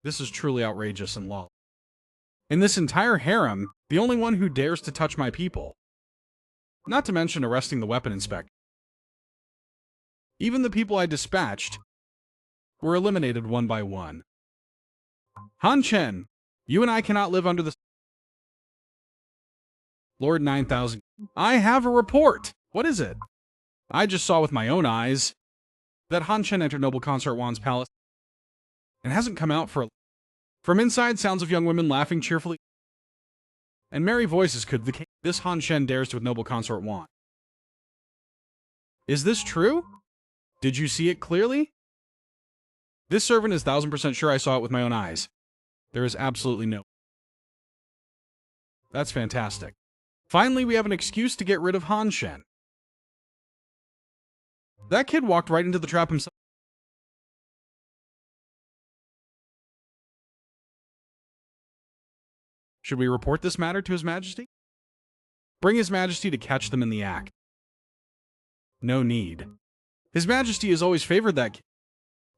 This is truly outrageous and lawless. In this entire harem, the only one who dares to touch my people. Not to mention arresting the weapon inspector. Even the people I dispatched were eliminated one by one. Han Chen, you and I cannot live under the... Lord 9000, I have a report. What is it? I just saw with my own eyes that Han Chen entered Noble Consort Juan's palace and hasn't come out for... From inside, sounds of young women laughing cheerfully and merry voices could the... This Han Chen dares to with Noble Consort Juan. Is this true? Did you see it clearly? This servant is 1000% sure I saw it with my own eyes. There is absolutely no... That's fantastic. Finally, we have an excuse to get rid of Han Shen. That kid walked right into the trap himself. Should we report this matter to His Majesty? Bring His Majesty to catch them in the act. No need. His Majesty has always favored that kid.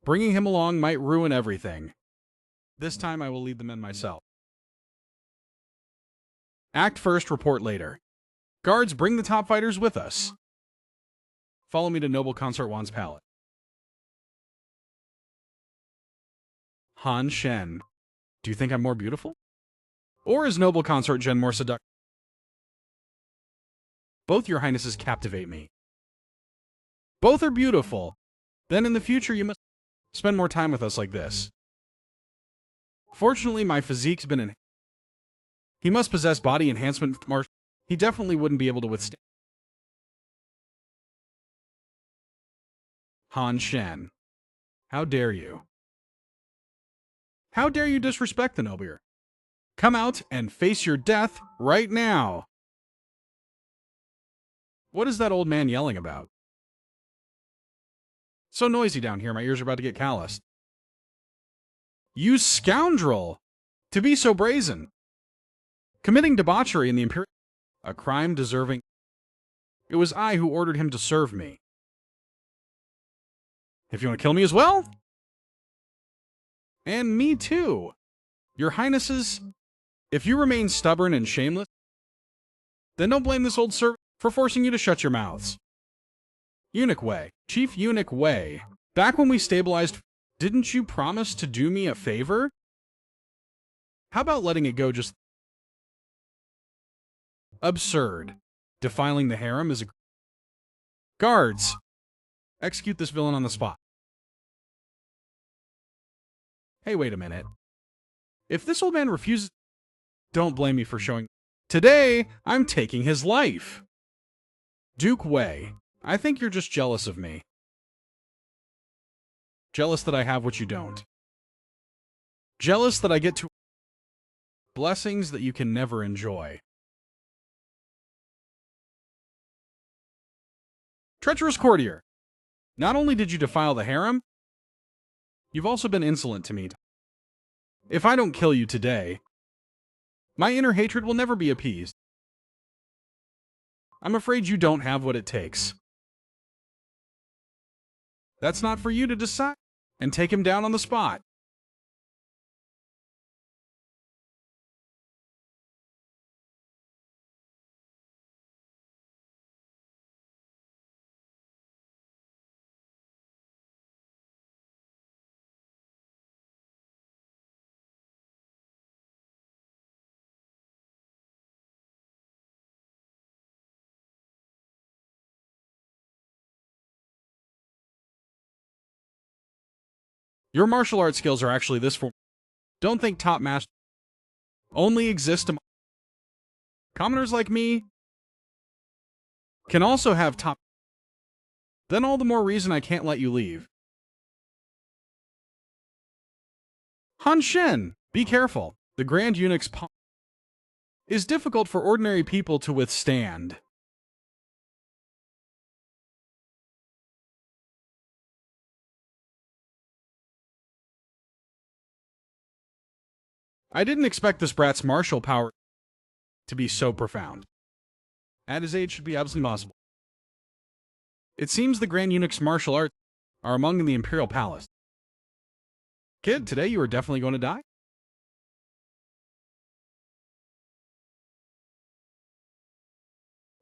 Bringing him along might ruin everything. This time I will lead the men myself. Act first, report later. Guards, bring the top fighters with us. Follow me to Noble Consort Juan's palace. Han Shen, do you think I'm more beautiful? Or is Noble Consort Jen more seductive? Both your highnesses captivate me. Both are beautiful. Then in the future you must spend more time with us like this. Fortunately, my physique's been in... He must possess body enhancement martial. He definitely wouldn't be able to withstand. Han Shen, how dare you? How dare you disrespect the noble? Come out and face your death right now. What is that old man yelling about? So noisy down here, my ears are about to get calloused. You scoundrel! To be so brazen! Committing debauchery in the Imperial... A crime deserving... It was I who ordered him to serve me. If you want to kill me as well? And me too. Your highnesses, if you remain stubborn and shameless, then don't blame this old servant for forcing you to shut your mouths. Eunuch Wei, Chief Eunuch Wei, back when we stabilized, didn't you promise to do me a favor? How about letting it go just... Absurd. Defiling the harem is a... Guards, execute this villain on the spot. Hey, wait a minute. If this old man refuses... Don't blame me for showing... Today, I'm taking his life. Duke Wei, I think you're just jealous of me. Jealous that I have what you don't. Jealous that I get to blessings that you can never enjoy. Treacherous courtier. Not only did you defile the harem, you've also been insolent to me. If I don't kill you today, my inner hatred will never be appeased. I'm afraid you don't have what it takes. That's not for you to decide. And take him down on the spot. Your martial arts skills are actually this form. Don't think top master only exist among commoners like me can also have top. Then all the more reason I can't let you leave. Han Shen, be careful. The Grand Eunuch's is difficult for ordinary people to withstand. I didn't expect this brat's martial power to be so profound. At his age should be absolutely possible. It seems the Grand Eunuch's martial arts are among the Imperial Palace. Kid, today you are definitely going to die.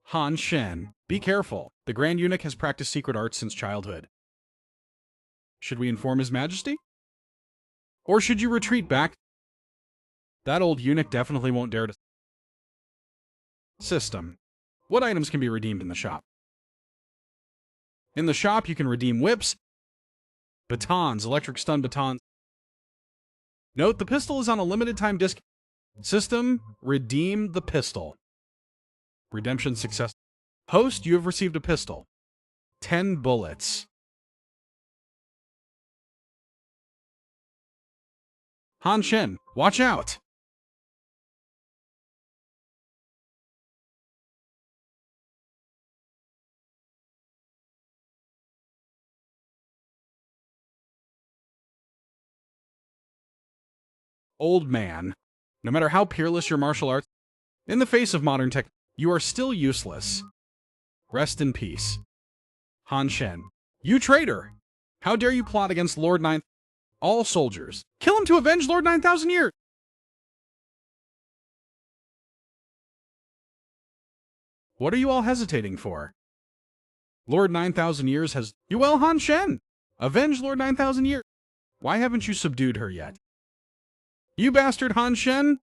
Han Shen, be careful. The Grand Eunuch has practiced secret arts since childhood. Should we inform His Majesty? Or should you retreat back? That old eunuch definitely won't dare to. System. What items can be redeemed in the shop? In the shop, you can redeem whips, batons, electric stun batons. Note, the pistol is on a limited time discount. System, redeem the pistol. Redemption success. Host, you have received a pistol. 10 bullets. Han Shen, watch out! Old man, no matter how peerless your martial arts, in the face of modern tech, you are still useless. Rest in peace. Han Shen, you traitor! How dare you plot against Lord 9... All soldiers, kill him to avenge Lord 9,000 years! What are you all hesitating for? Lord 9,000 years has... You well, Han Shen! Avenge Lord 9,000 years! Why haven't you subdued her yet? You bastard Han Shen!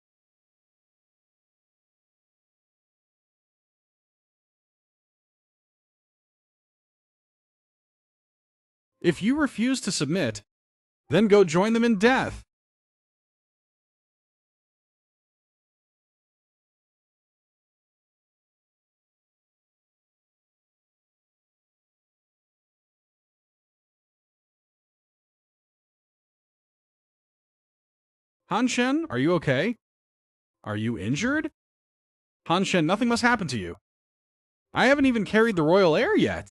If you refuse to submit, then go join them in death. Han Shen, are you okay? Are you injured? Han Shen, nothing must happen to you. I haven't even carried the royal heir yet.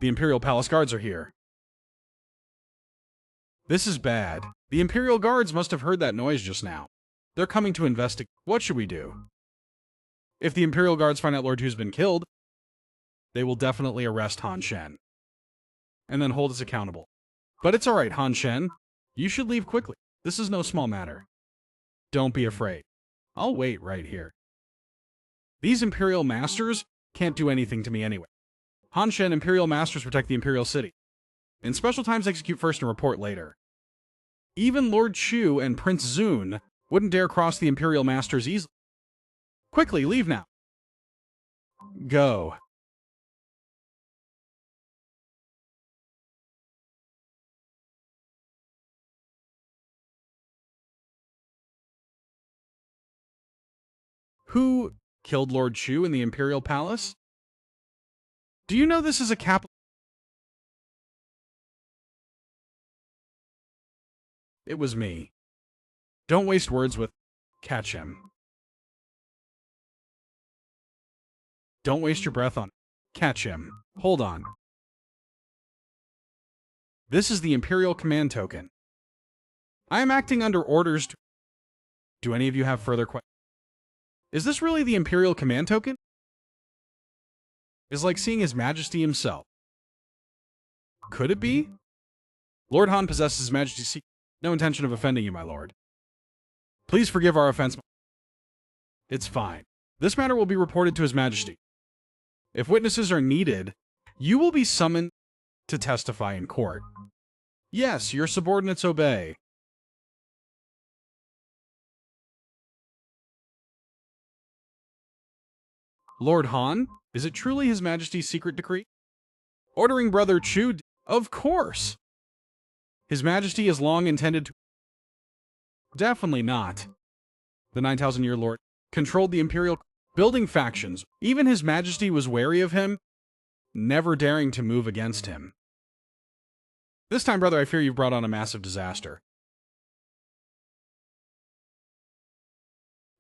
The Imperial Palace Guards are here. This is bad. The Imperial Guards must have heard that noise just now. They're coming to investigate. What should we do? If the Imperial Guards find out Lord Hu's been killed, they will definitely arrest Han Shen. And then hold us accountable. But it's alright, Han Shen. You should leave quickly. This is no small matter. Don't be afraid. I'll wait right here. These Imperial Masters can't do anything to me anyway. Han Shen, Imperial Masters protect the Imperial City. In special times, execute first and report later. Even Lord Chu and Prince Zun wouldn't dare cross the Imperial Masters easily. Quickly, leave now. Go. Who killed Lord Chu in the Imperial Palace? Do you know this is a capital? It was me. Don't waste words with catch him. Don't waste your breath on catch him. Hold on. This is the Imperial command token. I am acting under orders to... Do any of you have further questions? Is this really the Imperial command token? It's like seeing His Majesty himself. Could it be? Lord Han possesses His Majesty's secret. No intention of offending you, my lord. Please forgive our offense. It's fine. This matter will be reported to His Majesty. If witnesses are needed, you will be summoned to testify in court. Yes, your subordinates obey. Lord Han, is it truly His Majesty's secret decree? Ordering Brother Chu, of course. His Majesty has long intended to... Definitely not. The 9,000-year lord controlled the Imperial building factions. Even His Majesty was wary of him, never daring to move against him. This time, brother, I fear you've brought on a massive disaster.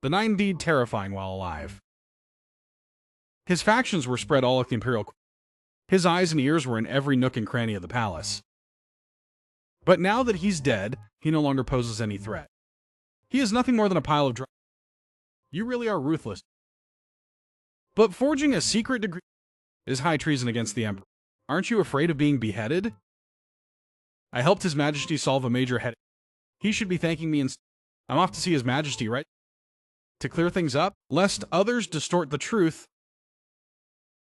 The Nine indeed terrifying while alive. His factions were spread all at the Imperial court. His eyes and ears were in every nook and cranny of the palace. But now that he's dead, he no longer poses any threat. He is nothing more than a pile of dry... You really are ruthless. But forging a secret degree is high treason against the Emperor. Aren't you afraid of being beheaded? I helped His Majesty solve a major headache. He should be thanking me instead. I'm off to see His Majesty, right? To clear things up, lest others distort the truth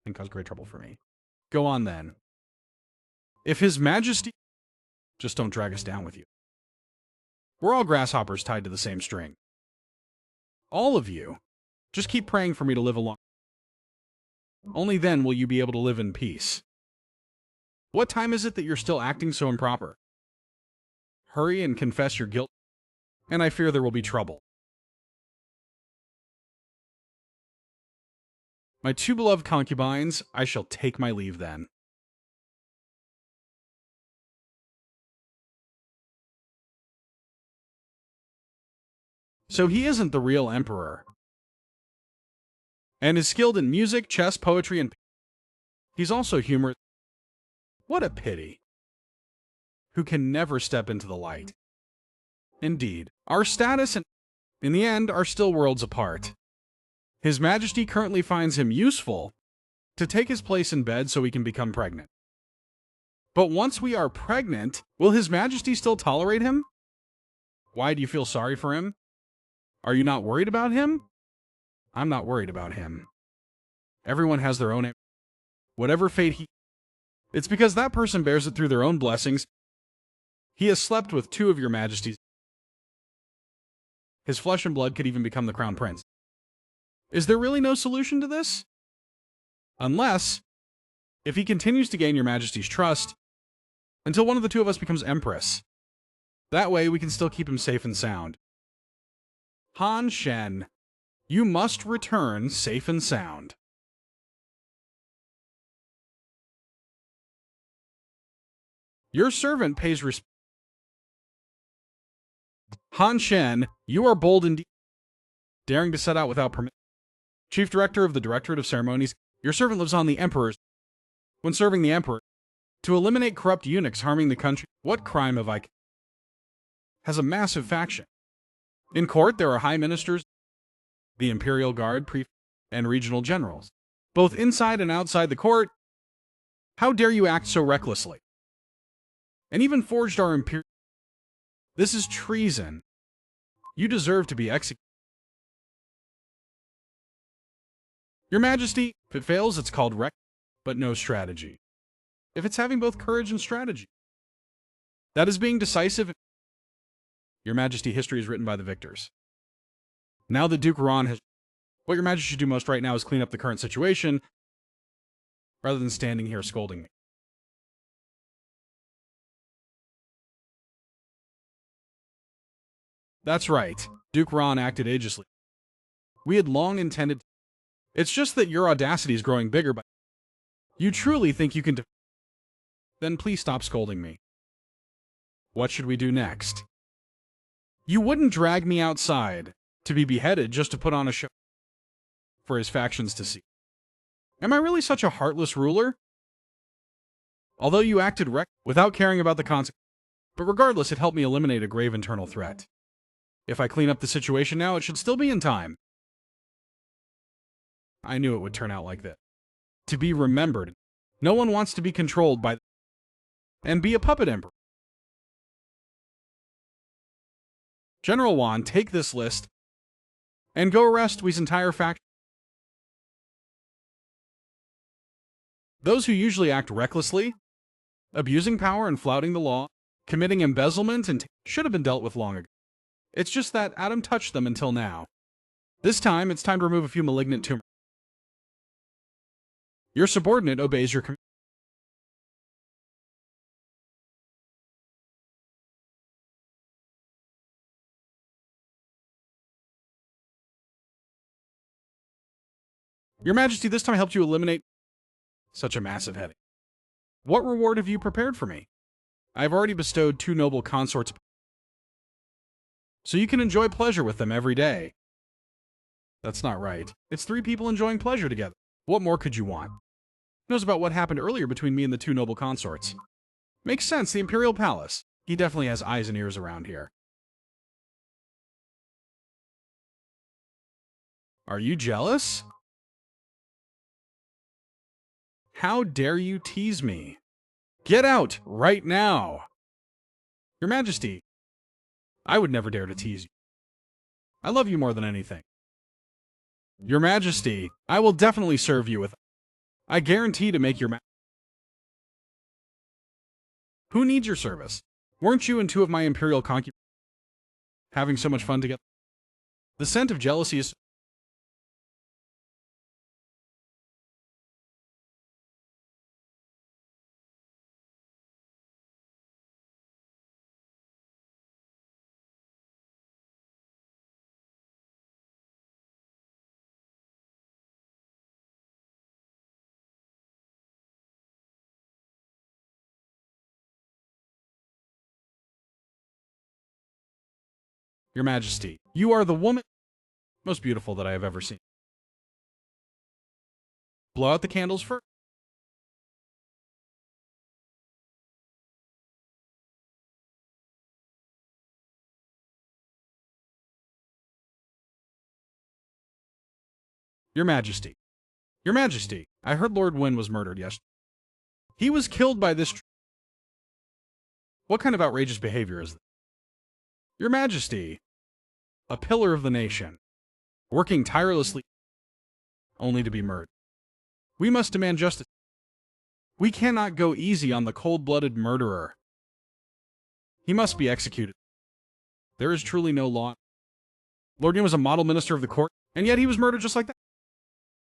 and cause great trouble for me. Go on then. If His Majesty... Just don't drag us down with you. We're all grasshoppers tied to the same string. All of you. Just keep praying for me to live along. Only then will you be able to live in peace. What time is it that you're still acting so improper? Hurry and confess your guilt, and I fear there will be trouble. My two beloved concubines, I shall take my leave then. So he isn't the real emperor. And is skilled in music, chess, poetry, and... He's also humorous. What a pity. Who can never step into the light. Indeed, our status and, in the end, are still worlds apart. His Majesty currently finds him useful to take his place in bed so we can become pregnant. But once we are pregnant, will His Majesty still tolerate him? Why do you feel sorry for him? Are you not worried about him? I'm not worried about him. Everyone has their own... Whatever fate he... It's because that person bears it through their own blessings. He has slept with two of your Majesties. His flesh and blood could even become the crown prince. Is there really no solution to this? Unless, if he continues to gain your Majesty's trust, until one of the two of us becomes Empress. That way we can still keep him safe and sound. Han Shen, you must return safe and sound. Your servant pays respect. Han Shen, you are bold indeed, daring to set out without permission. Chief Director of the Directorate of Ceremonies, your servant lives on the Emperor's. When serving the Emperor, to eliminate corrupt eunuchs harming the country, what crime have I... Has a massive faction. In court, there are high ministers, the Imperial Guard, prefects, and regional generals, both inside and outside the court. How dare you act so recklessly? And even forged our Imperial... This is treason. You deserve to be executed. Your Majesty, if it fails, it's called wreck, but no strategy. If it's having both courage and strategy, that is being decisive. Your Majesty, history is written by the victors. Now that Duke Ron has... What your Majesty should do most right now is clean up the current situation, rather than standing here scolding me. That's right. Duke Ron acted ageously. We had long intended... It's just that your audacity is growing bigger by... You truly think you can Then please stop scolding me. What should we do next? You wouldn't drag me outside to be beheaded just to put on a show for his factions to see. Am I really such a heartless ruler? Although you acted without caring about the consequences. But regardless, it helped me eliminate a grave internal threat. If I clean up the situation now, it should still be in time. I knew it would turn out like this. To be remembered. No one wants to be controlled by and be a puppet emperor. General Juan, take this list and go arrest Wee's entire faction. Those who usually act recklessly, abusing power and flouting the law, committing embezzlement and should have been dealt with long ago. It's just that Adam touched them until now. This time, it's time to remove a few malignant tumors. Your subordinate obeys your command. Your Majesty, this time I helped you eliminate such a massive headache. What reward have you prepared for me? I have already bestowed 2 noble consorts, so you can enjoy pleasure with them every day. That's not right. It's 3 people enjoying pleasure together. What more could you want? Who knows about what happened earlier between me and the 2 noble consorts? Makes sense, the Imperial Palace. He definitely has eyes and ears around here. Are you jealous? How dare you tease me? Get out, right now! Your Majesty, I would never dare to tease you. I love you more than anything. Your Majesty, I will definitely serve you with... I guarantee to make your Who needs your service? Weren't you and 2 of my Imperial concubines having so much fun together? The scent of jealousy is... Your Majesty, you are the woman most beautiful that I have ever seen. Blow out the candles first. Your Majesty. Your Majesty, I heard Lord Wynn was murdered yesterday. He was killed by this... What kind of outrageous behavior is this? Your Majesty, a pillar of the nation, working tirelessly only to be murdered. We must demand justice. We cannot go easy on the cold-blooded murderer. He must be executed. There is truly no law. Lord Wynn was a model minister of the court, and yet he was murdered just like that.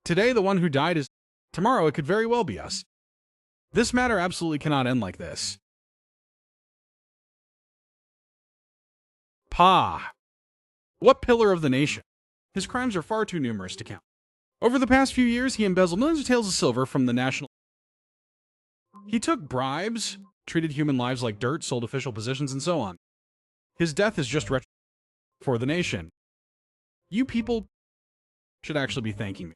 Today, the one who died is... Tomorrow, it could very well be us. This matter absolutely cannot end like this. Pa! What pillar of the nation? His crimes are far too numerous to count. Over the past few years, he embezzled millions of taels of silver from the national... He took bribes, treated human lives like dirt, sold official positions, and so on. His death is just for the nation. You people should actually be thanking me.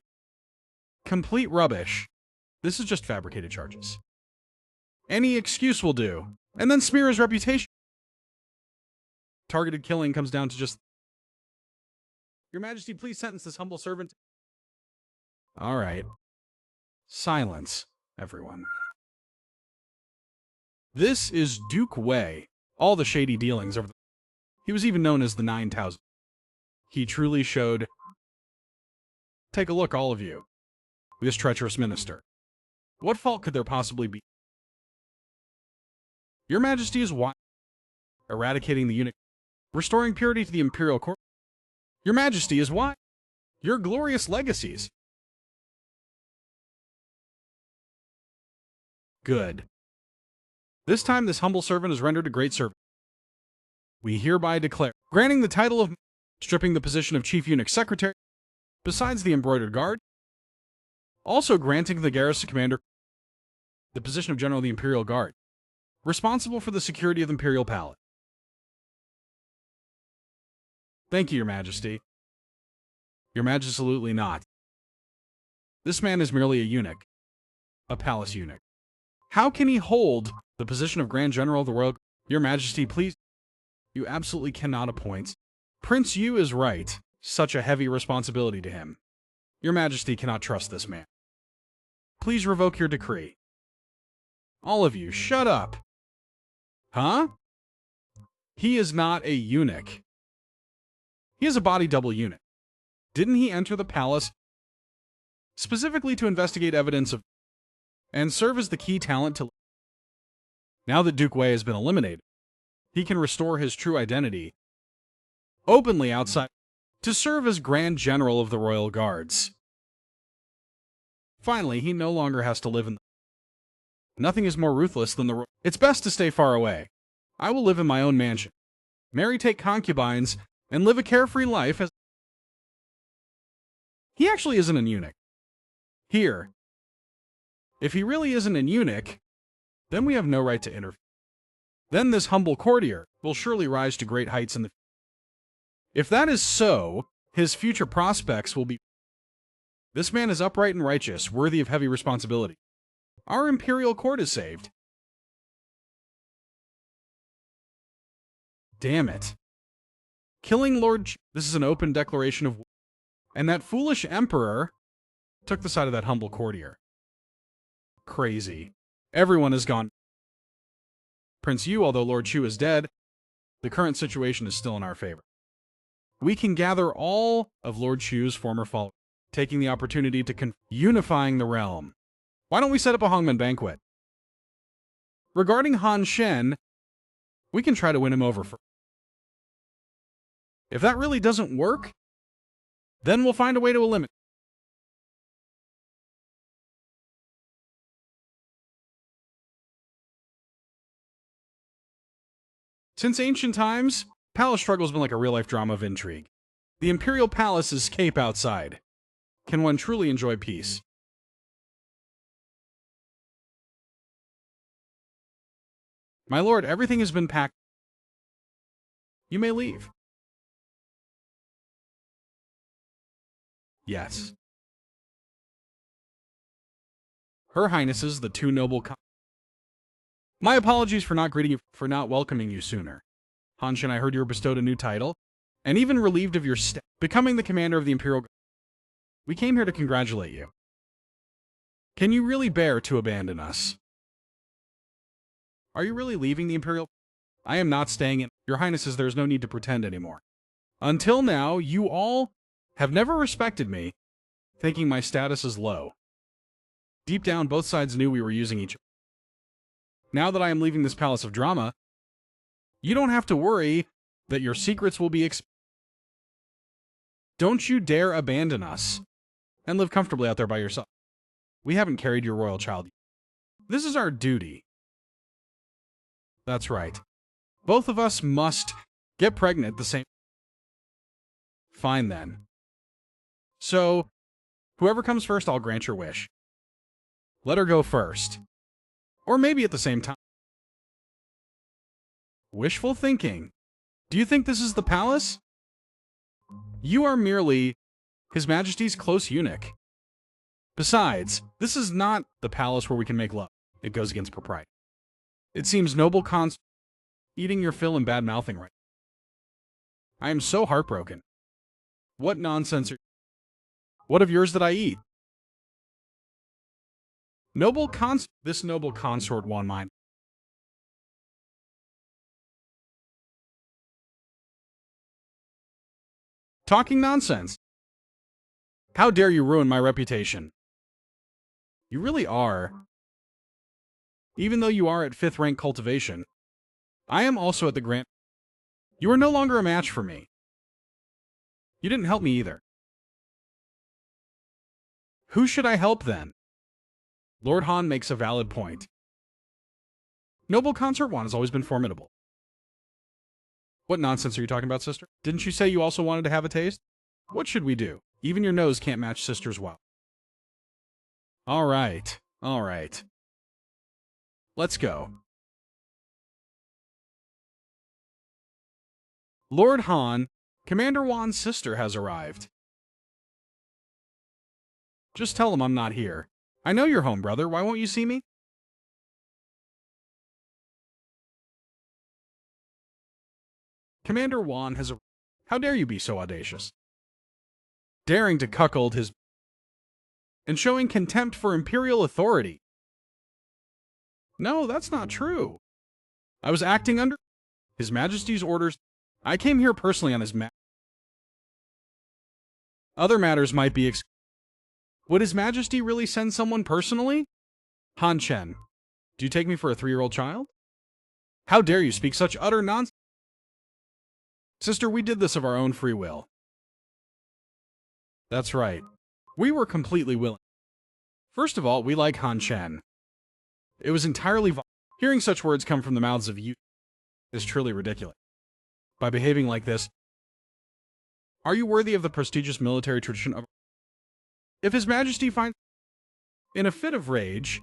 Complete rubbish. This is just fabricated charges. Any excuse will do, and then smear his reputation. Targeted killing comes down to just... Your Majesty, please sentence this humble servant. All right. Silence, everyone. This is Duke Wei. All the shady dealings over the... He was even known as the 9,000. He truly showed... Take a look, all of you. This treacherous minister. What fault could there possibly be? Your Majesty is why? Eradicating the eunuch. Restoring purity to the Imperial court. Your Majesty is why? Your glorious legacies. Good. This time this humble servant is rendered a great servant. We hereby declare, granting the title of stripping the position of Chief Eunuch Secretary, besides the embroidered guard, also granting the garrison commander the position of General of the Imperial Guard, responsible for the security of the Imperial Palace. Thank you, Your Majesty. Your Majesty, absolutely not. This man is merely a eunuch, a palace eunuch. How can he hold the position of Grand General of the Royal Guard? Your Majesty, please. You absolutely cannot appoint. Prince Yu is right. Such a heavy responsibility to him. Your Majesty cannot trust this man. Please revoke your decree. All of you, shut up. Huh? He is not a eunuch. He is a body double eunuch. Didn't he enter the palace specifically to investigate evidence of and serve as the key talent to... Now that Duke Wei has been eliminated, he can restore his true identity openly outside to serve as Grand General of the Royal Guards. Finally, he no longer has to live in... Nothing is more ruthless than the... It's best to stay far away. I will live in my own mansion, marry, take concubines, and live a carefree life as... He actually isn't an eunuch. Here, if he really isn't an eunuch, then we have no right to interfere. Then this humble courtier will surely rise to great heights in the... If that is so, his future prospects will be... This man is upright and righteous, worthy of heavy responsibility. Our imperial court is saved. Damn it. Killing Lord This is an open declaration of... And that foolish emperor took the side of that humble courtier. Crazy. Everyone is gone. Prince Yu, although Lord Chu is dead, the current situation is still in our favor. We can gather all of Lord Chu's former followers, taking the opportunity to unifying the realm. Why don't we set up a hangman banquet? Regarding Han Shen, we can try to win him over for... If that really doesn't work, then we'll find a way to eliminate. Since ancient times, palace struggle has been like a real-life drama of intrigue. The Imperial Palace is cape outside. Can one truly enjoy peace? My lord, everything has been packed. You may leave. Yes. Her Highnesses, the two noble... My apologies for not greeting you, for not welcoming you sooner. Han Shen, I heard you were bestowed a new title, and even relieved of your becoming the commander of the Imperial Guard. We came here to congratulate you. Can you really bear to abandon us? Are you really leaving the Imperial? I am not staying in. Your Highnesses, there is no need to pretend anymore. Until now, you all have never respected me, thinking my status is low. Deep down, both sides knew we were using each other. Now that I am leaving this palace of drama, you don't have to worry that your secrets will be Don't you dare abandon us and live comfortably out there by yourself. We haven't carried your royal child. This is our duty. That's right. Both of us must get pregnant the same... Fine then. So, whoever comes first, I'll grant your wish. Let her go first. Or maybe at the same time. Wishful thinking. Do you think this is the palace? You are merely His Majesty's close eunuch. Besides, this is not the palace where we can make love. It goes against propriety. It seems noble eating your fill and bad-mouthing right. I am so heartbroken. What nonsense are... What of yours did I eat? This noble consort won mine. Talking nonsense. How dare you ruin my reputation? You really are. Even though you are at 5th rank cultivation, I am also at the Grand... You are no longer a match for me. You didn't help me either. Who should I help then? Lord Han makes a valid point. Noble Consort 1 has always been formidable. What nonsense are you talking about, sister? Didn't you say you also wanted to have a taste? What should we do? Even your nose can't match sister's well. All right. Let's go. Lord Han, Commander Wan's sister has arrived. Just tell him I'm not here. I know you're home, brother. Why won't you see me? Commander Wan has arrived. How dare you be so audacious? Daring to cuckold his... and showing contempt for Imperial authority. No, that's not true. I was acting under His Majesty's orders. I came here personally on his Other matters might be Would His Majesty really send someone personally? Han Chen, do you take me for a 3-year-old child? How dare you speak such utter nonsense? Sister, we did this of our own free will. That's right. We were completely willing. First of all, we like Han Chen. It was entirely Hearing such words come from the mouths of you is truly ridiculous. By behaving like this, are you worthy of the prestigious military tradition of... If His Majesty finds... In a fit of rage,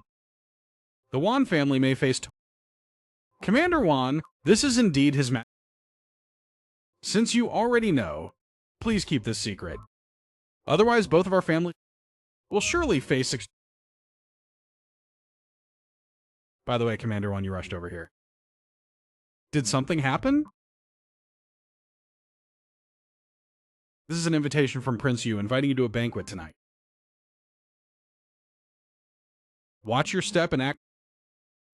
the Wan family may face... Commander Wan, this is indeed His Majesty. Since you already know, please keep this secret. Otherwise, both of our families will surely face... By the way, Commander Wan, you rushed over here. Did something happen? This is an invitation from Prince Yu inviting you to a banquet tonight. Watch your step and act.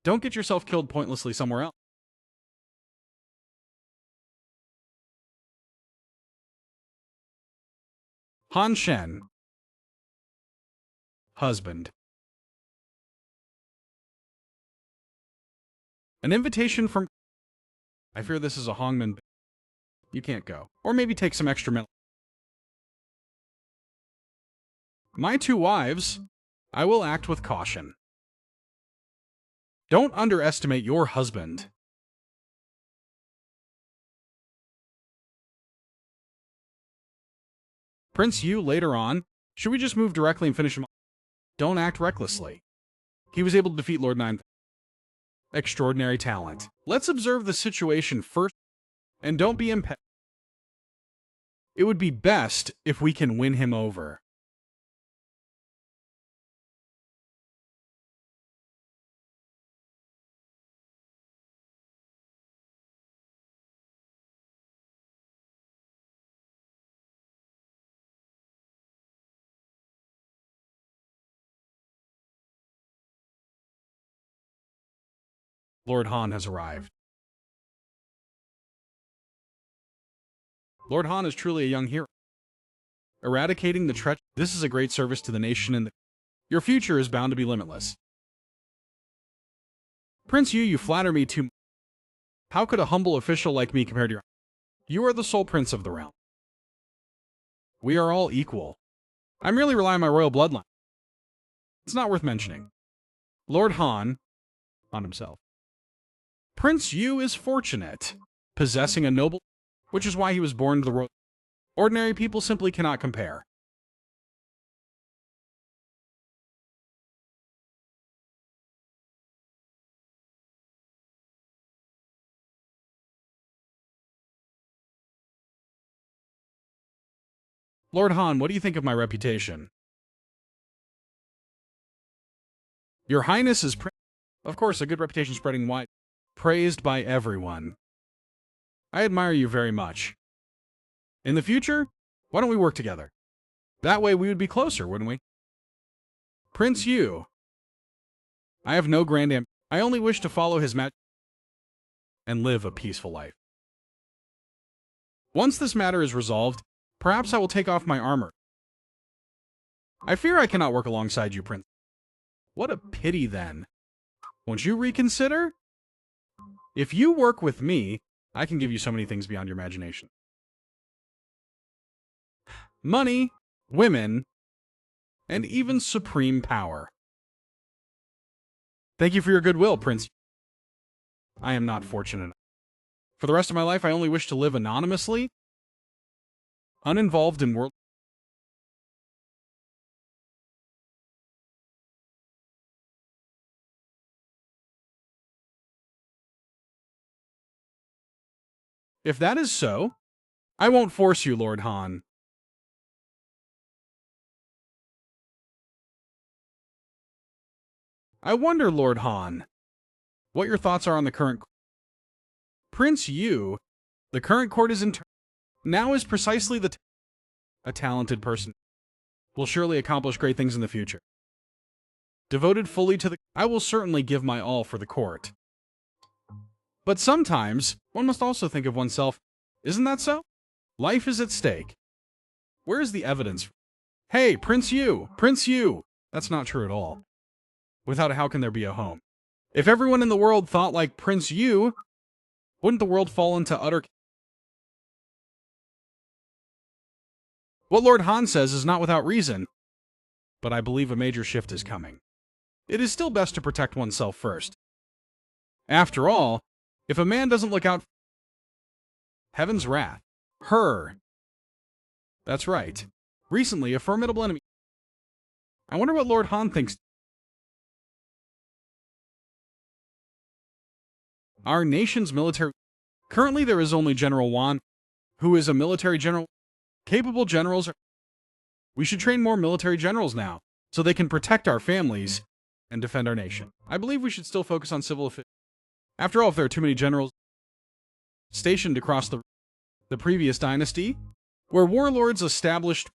Don't get yourself killed pointlessly somewhere else. Han Shen. Husband. An invitation from... I fear this is a Hongman. You can't go. Or maybe take some extra milk. My 2 wives, I will act with caution. Don't underestimate your husband. Prince Yu, later on, should we just move directly and finish him off? Don't act recklessly. He was able to defeat Lord Nine. Extraordinary talent. Let's observe the situation first, and don't be impatient. It would be best if we can win him over. Lord Han has arrived. Lord Han is truly a young hero. Eradicating the treachery. This is a great service to the nation, and your future is bound to be limitless. Prince Yu, you flatter me too much. How could a humble official like me compare to your... You are the sole prince of the realm. We are all equal. I merely rely on my royal bloodline. It's not worth mentioning. Lord Han, on himself. Prince Yu is fortunate, possessing a noble, which is why he was born to the royal. Ordinary people simply cannot compare. Lord Han, what do you think of my reputation? Your Highness is of course, a good reputation spreading wide. Praised by everyone. I admire you very much. In the future, why don't we work together? That way we would be closer, wouldn't we? Prince Yu. I have no grand ambition. I only wish to follow His Majesty and live a peaceful life. Once this matter is resolved, perhaps I will take off my armor. I fear I cannot work alongside you, Prince. What a pity, then. Won't you reconsider? If you work with me, I can give you so many things beyond your imagination. Money, women, and even supreme power. Thank you for your goodwill, Prince. I am not fortunate. For the rest of my life, I only wish to live anonymously, uninvolved in world... If that is so, I won't force you, Lord Han. I wonder, Lord Han, what your thoughts are on the current Prince Yu. The current court is in now is precisely a talented person will surely accomplish great things in the future. Devoted fully to I will certainly give my all for the court. But sometimes one must also think of oneself. Isn't that so? Life is at stake. Where is the evidence? Hey, Prince Yu! Prince Yu! That's not true at all. Without a how can there be a home? If everyone in the world thought like Prince Yu, wouldn't the world fall into utter... What Lord Han says is not without reason, but I believe a major shift is coming. It is still best to protect oneself first. After all, if a man doesn't look out... Heaven's wrath. Her. That's right. Recently, a formidable enemy... I wonder what Lord Han thinks... Our nation's military... Currently, there is only General Wan, who is a military general. Capable generals are... We should train more military generals now, so they can protect our families and defend our nation. I believe we should still focus on civil affairs. After all, if there are too many generals stationed across the previous dynasty, where warlords established,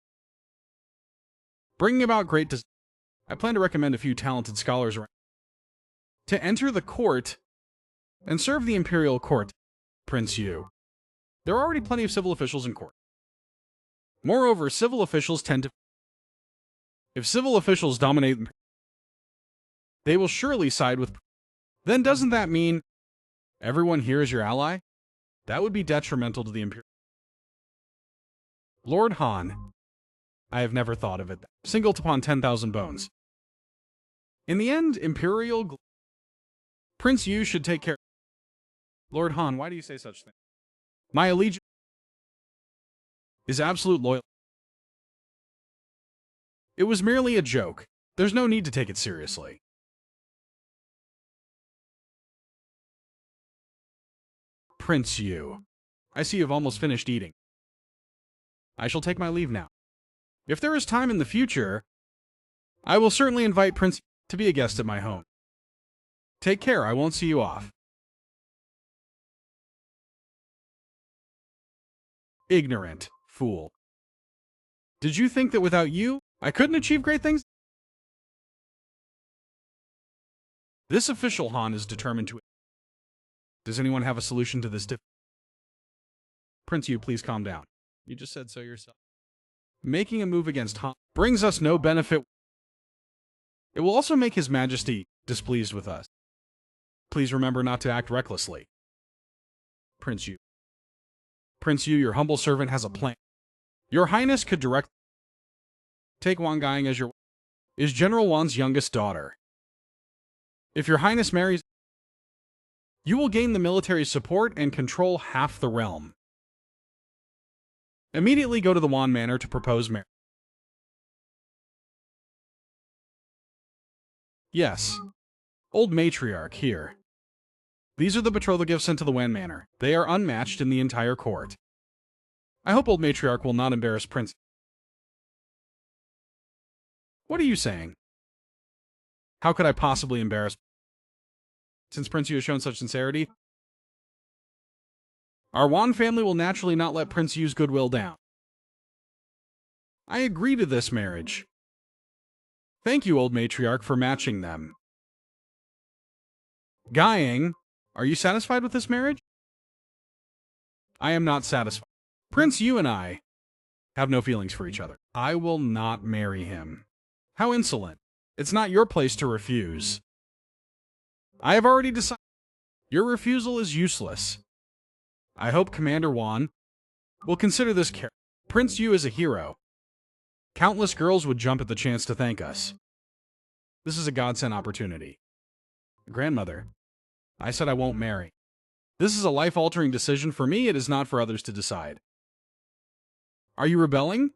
bringing about great I plan to recommend a few talented scholars around to enter the court and serve the Imperial court, Prince Yu. There are already plenty of civil officials in court. Moreover, civil officials tend to... If civil officials dominate, they will surely side with... Then doesn't that mean everyone here is your ally? That would be detrimental to the Imperial... Lord Han, I have never thought of it. Singled upon 10,000 bones. In the end, Imperial... Prince Yu should take care... Lord Han, why do you say such things? My allegiance is absolute loyalty. It was merely a joke. There's no need to take it seriously. Prince Yu, I see you've almost finished eating. I shall take my leave now. If there is time in the future, I will certainly invite Prince to be a guest at my home. Take care, I won't see you off. Ignorant fool. Did you think that without you, I couldn't achieve great things? This official Han is determined to... Does anyone have a solution to this Prince Yu, please calm down. You just said so yourself. Making a move against Han brings us no benefit. It will also make His Majesty displeased with us. Please remember not to act recklessly. Prince Yu. Prince Yu, your humble servant has a plan. Your Highness could direct... Take Wang Gang as your... Is General Wan's youngest daughter. If your Highness marries... You will gain the military support and control half the realm. Immediately go to the Wan Manor to propose marriage. Yes. Old matriarch, here. These are the betrothal gifts sent to the Wan Manor. They are unmatched in the entire court. I hope old matriarch will not embarrass Prince. What are you saying? How could I possibly embarrass... Since Prince Yu has shown such sincerity, our Wan family will naturally not let Prince Yu's goodwill down. I agree to this marriage. Thank you, old matriarch, for matching them. Guying, are you satisfied with this marriage? I am not satisfied. Prince Yu and I have no feelings for each other. I will not marry him. How insolent. It's not your place to refuse. I have already decided. Your refusal is useless. I hope Commander Wan will consider this care. Prince Yu is a hero. Countless girls would jump at the chance to thank us. This is a godsend opportunity. Grandmother, I said I won't marry. This is a life-altering decision for me. It is not for others to decide. Are you rebelling?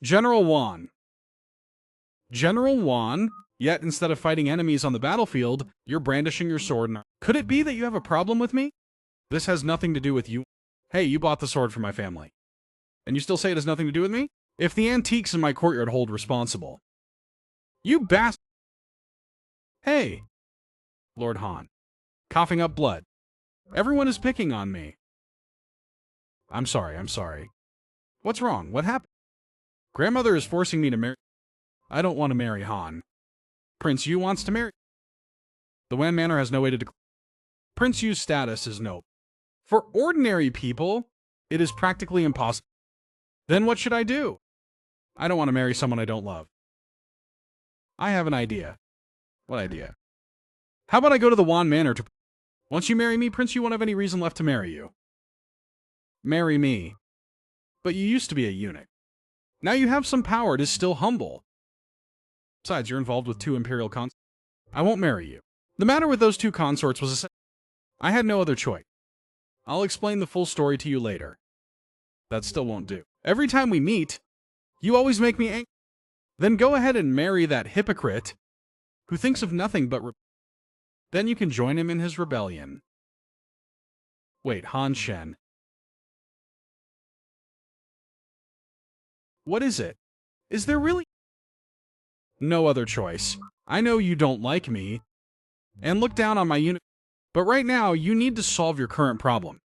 General Wan. General Wan? Yet, instead of fighting enemies on the battlefield, you're brandishing your sword and... Could it be that you have a problem with me? This has nothing to do with you. Hey, you bought the sword for my family. And you still say it has nothing to do with me? If the antiques in my courtyard hold responsible. You bastard! Hey! Lord Han. Coughing up blood. Everyone is picking on me. I'm sorry. What's wrong? What happened? Grandmother is forcing me to marry... I don't want to marry Han. Prince Yu wants to marry... The Wan Manor has no way to declare... Prince Yu's status is no... For ordinary people, it is practically impossible. Then what should I do? I don't want to marry someone I don't love. I have an idea. What idea? How about I go to the Wan Manor to... Once you marry me, Prince Yu won't have any reason left to marry you. Marry me. But you used to be a eunuch. Now you have some power, it is still humble. Besides, you're involved with 2 Imperial consorts. I won't marry you. The matter with those 2 consorts was I had no other choice. I'll explain the full story to you later. That still won't do. Every time we meet, you always make me angry. Then go ahead and marry that hypocrite who thinks of nothing but then you can join him in his rebellion. Wait, Han Shen. What is it? Is there really no other choice? I know you don't like me and look down on my unit, but right now you need to solve your current problem.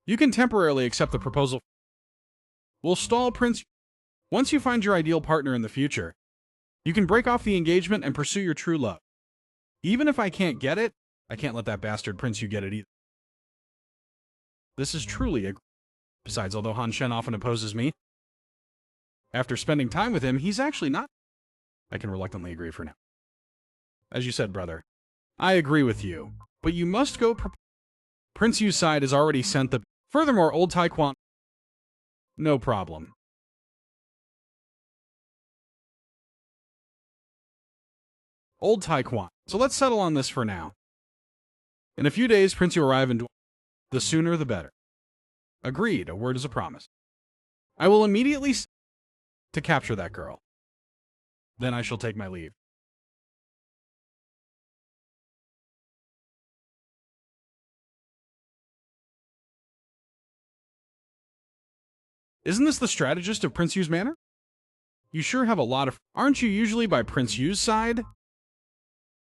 You can temporarily accept the proposal. We'll stall Prince. Once you find your ideal partner in the future, you can break off the engagement and pursue your true love. Even if I can't get it, I can't let that bastard Prince Yu get it either. This is truly a... Besides, although Han Shen often opposes me, after spending time with him, he's actually not... I can reluctantly agree for now. As you said, brother, I agree with you, but you must go... Prince Yu's side has already sent the... Furthermore, old Taekwon... No problem. Old Taekwon. So let's settle on this for now. In a few days, Prince Yu arrive and... The sooner the better. Agreed, a word is a promise. I will immediately... to capture that girl. Then I shall take my leave. Isn't this the strategist of Prince Yu's manor? You sure have a lot of... Aren't you usually by Prince Yu's side?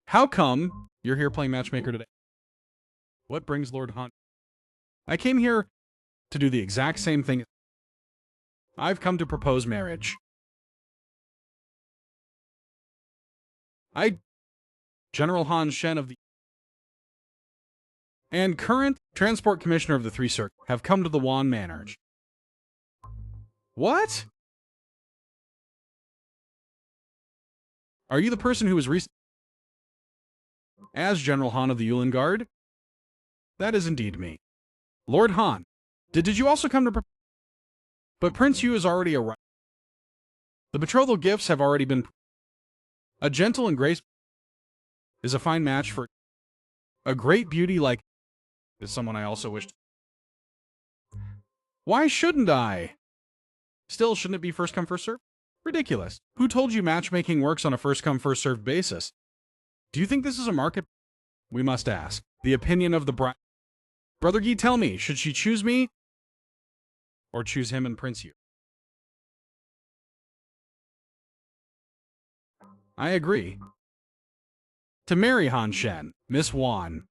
How come you're here playing matchmaker today? What brings Lord Han? I came here to do the exact same thing. I've come to propose marriage. General Han Shen of the... and current Transport Commissioner of the 3 Circuits have come to the Wan Manor. What? Are you the person who was recently... As General Han of the Yulin Guard? That is indeed me. Lord Han, did you also come to... But Prince Yu is already arrived. The betrothal gifts have already been... A gentle and graceful... is a fine match for... A great beauty like... is someone I also wish... Why shouldn't I? Still, shouldn't it be first come, first served? Ridiculous. Who told you matchmaking works on a first come, first served basis? Do you think this is a market? We must ask. The opinion of the bride... Brother Yi, tell me, should she choose me? Or choose him and Prince Yu? I agree. To marry Han Shen, Miss Wan.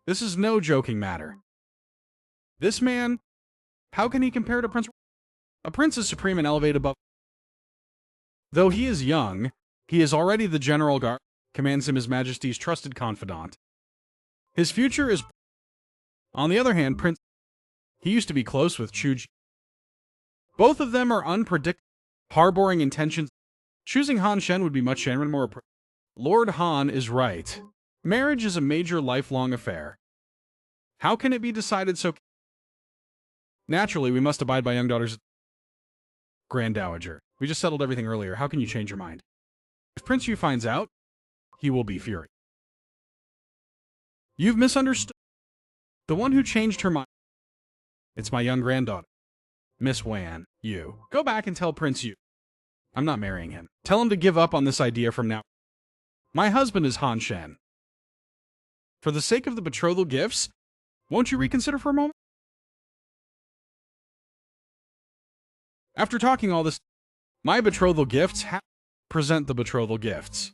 This is no joking matter. This man, how can he compare to Prince... A prince is supreme and elevated above... Though he is young, he is already the general guard, commands him His Majesty's trusted confidant. His future is... On the other hand, Prince... He used to be close with Chuji. Both of them are unpredictable, harboring intentions. Choosing Han Shen would be much more... Lord Han is right. Marriage is a major lifelong affair. How can it be decided so... Naturally, we must abide by young daughters... Grand Dowager. We just settled everything earlier. How can you change your mind? If Prince Yu finds out, he will be furious. You've misunderstood. The one who changed her mind... It's my young granddaughter, Miss Wan Yu. Go back and tell Prince Yu. I'm not marrying him. Tell him to give up on this idea from now. My husband is Han Shen. For the sake of the betrothal gifts, won't you reconsider for a moment? After talking all this, my betrothal gifts present the betrothal gifts.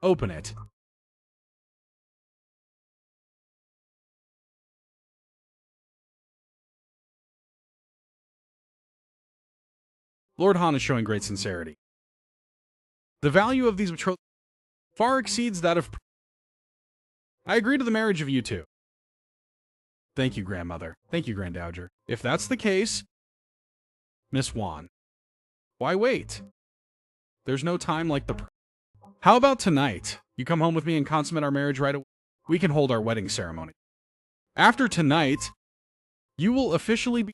Open it. Lord Han is showing great sincerity. The value of these betrothals far exceeds that of... I agree to the marriage of you two. Thank you, grandmother. Thank you, grand dowager. If that's the case, Miss Wan, why wait? There's no time like the... How about tonight? You come home with me and consummate our marriage right away. We can hold our wedding ceremony. After tonight, you will officially be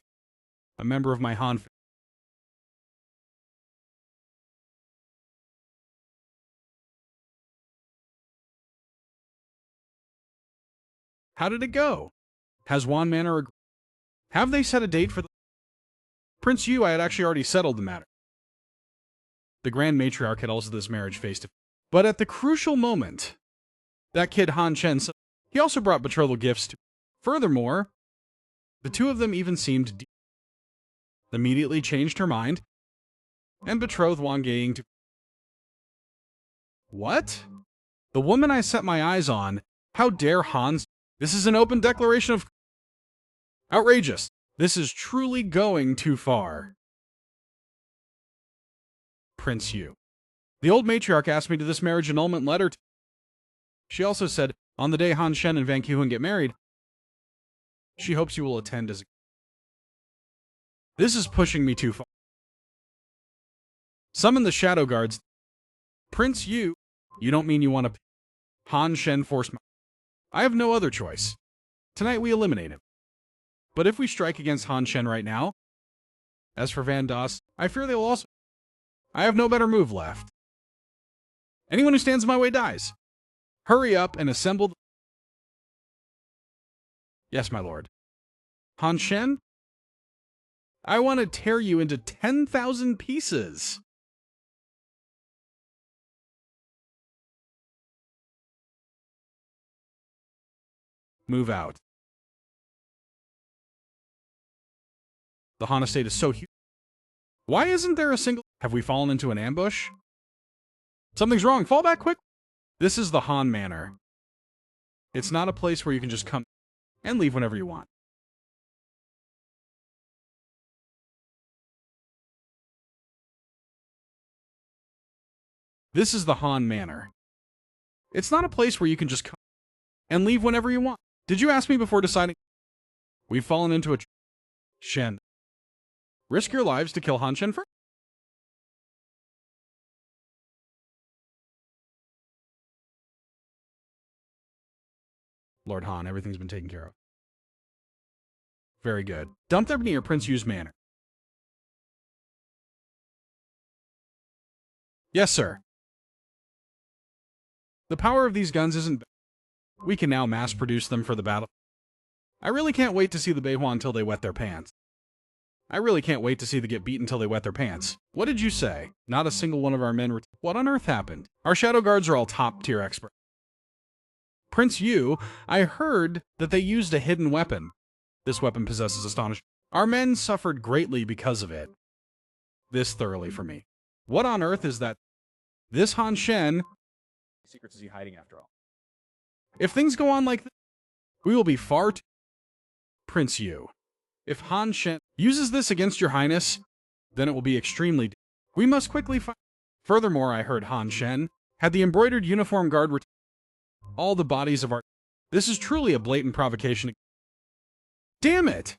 a member of my Han family. How did it go? Has Wan Manor agreed? Have they set a date for the... Prince Yu, I had actually already settled the matter. The Grand Matriarch had also this marriage face to face. But at the crucial moment, that kid Han Chen, he also brought betrothal gifts to... Furthermore, the two of them even seemed... Immediately changed her mind and betrothed Wang Ying to... What? The woman I set my eyes on, how dare Hans... This is an open declaration of... Outrageous. This is truly going too far. Prince Yu. The old matriarch asked me to this marriage annulment letter. She also said, on the day Han Shen and Van Qiuhun get married, she hopes you will attend as a... This is pushing me too far. Summon the Shadow Guards. Prince Yu, you don't mean you want to... Han Shen force... I have no other choice. Tonight we eliminate him. But if we strike against Han Shen right now, as for Van Das, I fear they will also... I have no better move left. Anyone who stands in my way dies. Hurry up and assemble... Yes, my lord. Han Shen? I want to tear you into 10,000 pieces. Move out. The Han estate is so huge. Why isn't there a single... Have we fallen into an ambush? Something's wrong. Fall back quick. This is the Han Manor. It's not a place where you can just come and leave whenever you want. This is the Han Manor. It's not a place where you can just come and leave whenever you want. Did you ask me before deciding? We've fallen into a... Shen. Risk your lives to kill Han Shen first? Lord Han, everything's been taken care of. Very good. Dump them near Prince Yu's manor. Yes, sir. The power of these guns isn't... We can now mass-produce them for the battle. I really can't wait to see the Beihua until they wet their pants. I really can't wait to see them get beat until they wet their pants. What did you say? Not a single one of our men... What on earth happened? Our shadow guards are all top-tier experts. Prince Yu, I heard that they used a hidden weapon. This weapon possesses astonishing... Our men suffered greatly because of it. This thoroughly for me. What on earth is that? This Han Shen... Secrets is he hiding after all? If things go on like this, we will be far too... Prince Yu. If Han Shen uses this against your highness, then it will be extremely... We must quickly find... Furthermore, I heard Han Shen had the embroidered uniform guard all the bodies of our... This is truly a blatant provocation. Damn it!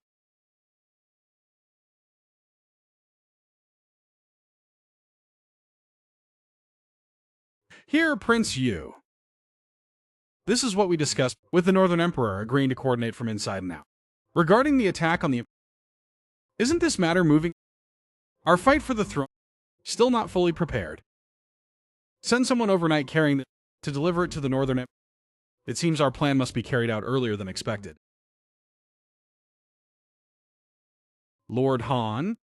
Here, Prince Yu. This is what we discussed with the Northern Emperor agreeing to coordinate from inside and out. Regarding the attack on the... Isn't this matter moving? Our fight for the throne still not fully prepared. Send someone overnight carrying the... to deliver it to the Northern Emperor. It seems our plan must be carried out earlier than expected. Lord Han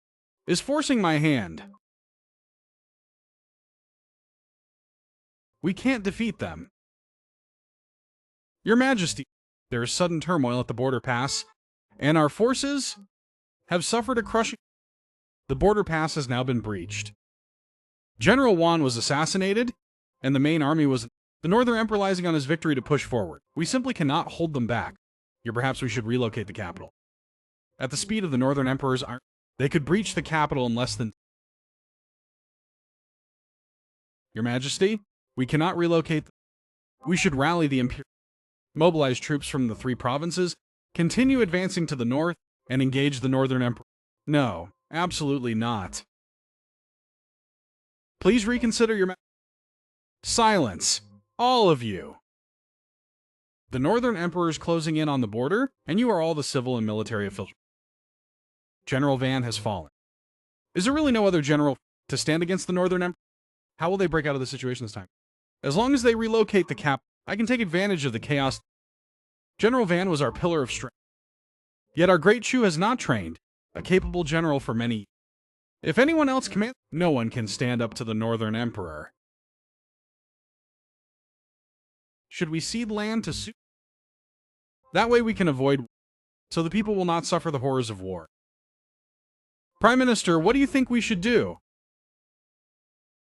is forcing my hand. We can't defeat them. Your Majesty, there is sudden turmoil at the border pass, and our forces have suffered a crushing... The border pass has now been breached. General Wan was assassinated, and the main army was... The Northern Emperor relying on his victory to push forward. We simply cannot hold them back. Perhaps we should relocate the capital. At the speed of the Northern Emperor's army, they could breach the capital in less than... Your Majesty, we cannot relocate... We should rally the Imperial... Mobilize troops from the 3 provinces, continue advancing to the north, and engage the Northern Emperor. No, absolutely not. Please reconsider your... Silence, all of you. The Northern Emperor is closing in on the border, and you are all the civil and military officials. General Van has fallen. Is there really no other general to stand against the Northern Emperor? How will they break out of the situation this time? As long as they relocate the cap, I can take advantage of the chaos. General Van was our pillar of strength. Yet our great Chu has not trained a capable general for many years. If anyone else commands, no one can stand up to the Northern Emperor. Should we cede land to Su? That way we can avoid, so the people will not suffer the horrors of war. Prime Minister, what do you think we should do?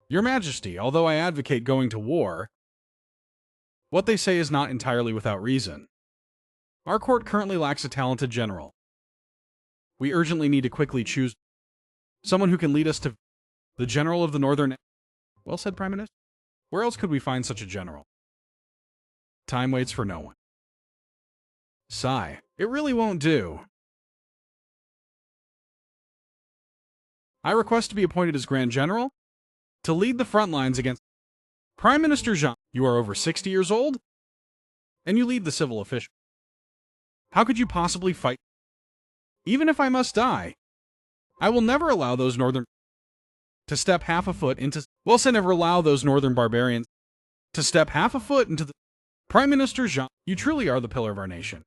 Your Majesty, although I advocate going to war, what they say is not entirely without reason. Our court currently lacks a talented general. We urgently need to quickly choose someone who can lead us to the general of the Northern... Well said, Prime Minister. Where else could we find such a general? Time waits for no one. Sigh. It really won't do. I request to be appointed as Grand General to lead the front lines against... Prime Minister Jean, you are over 60 years old, and you lead the civil official. How could you possibly fight? Even if I must die, I will never allow those northern... to step half a foot into... Well, say never allow those northern barbarians to step half a foot into the... Prime Minister Jean, you truly are the pillar of our nation.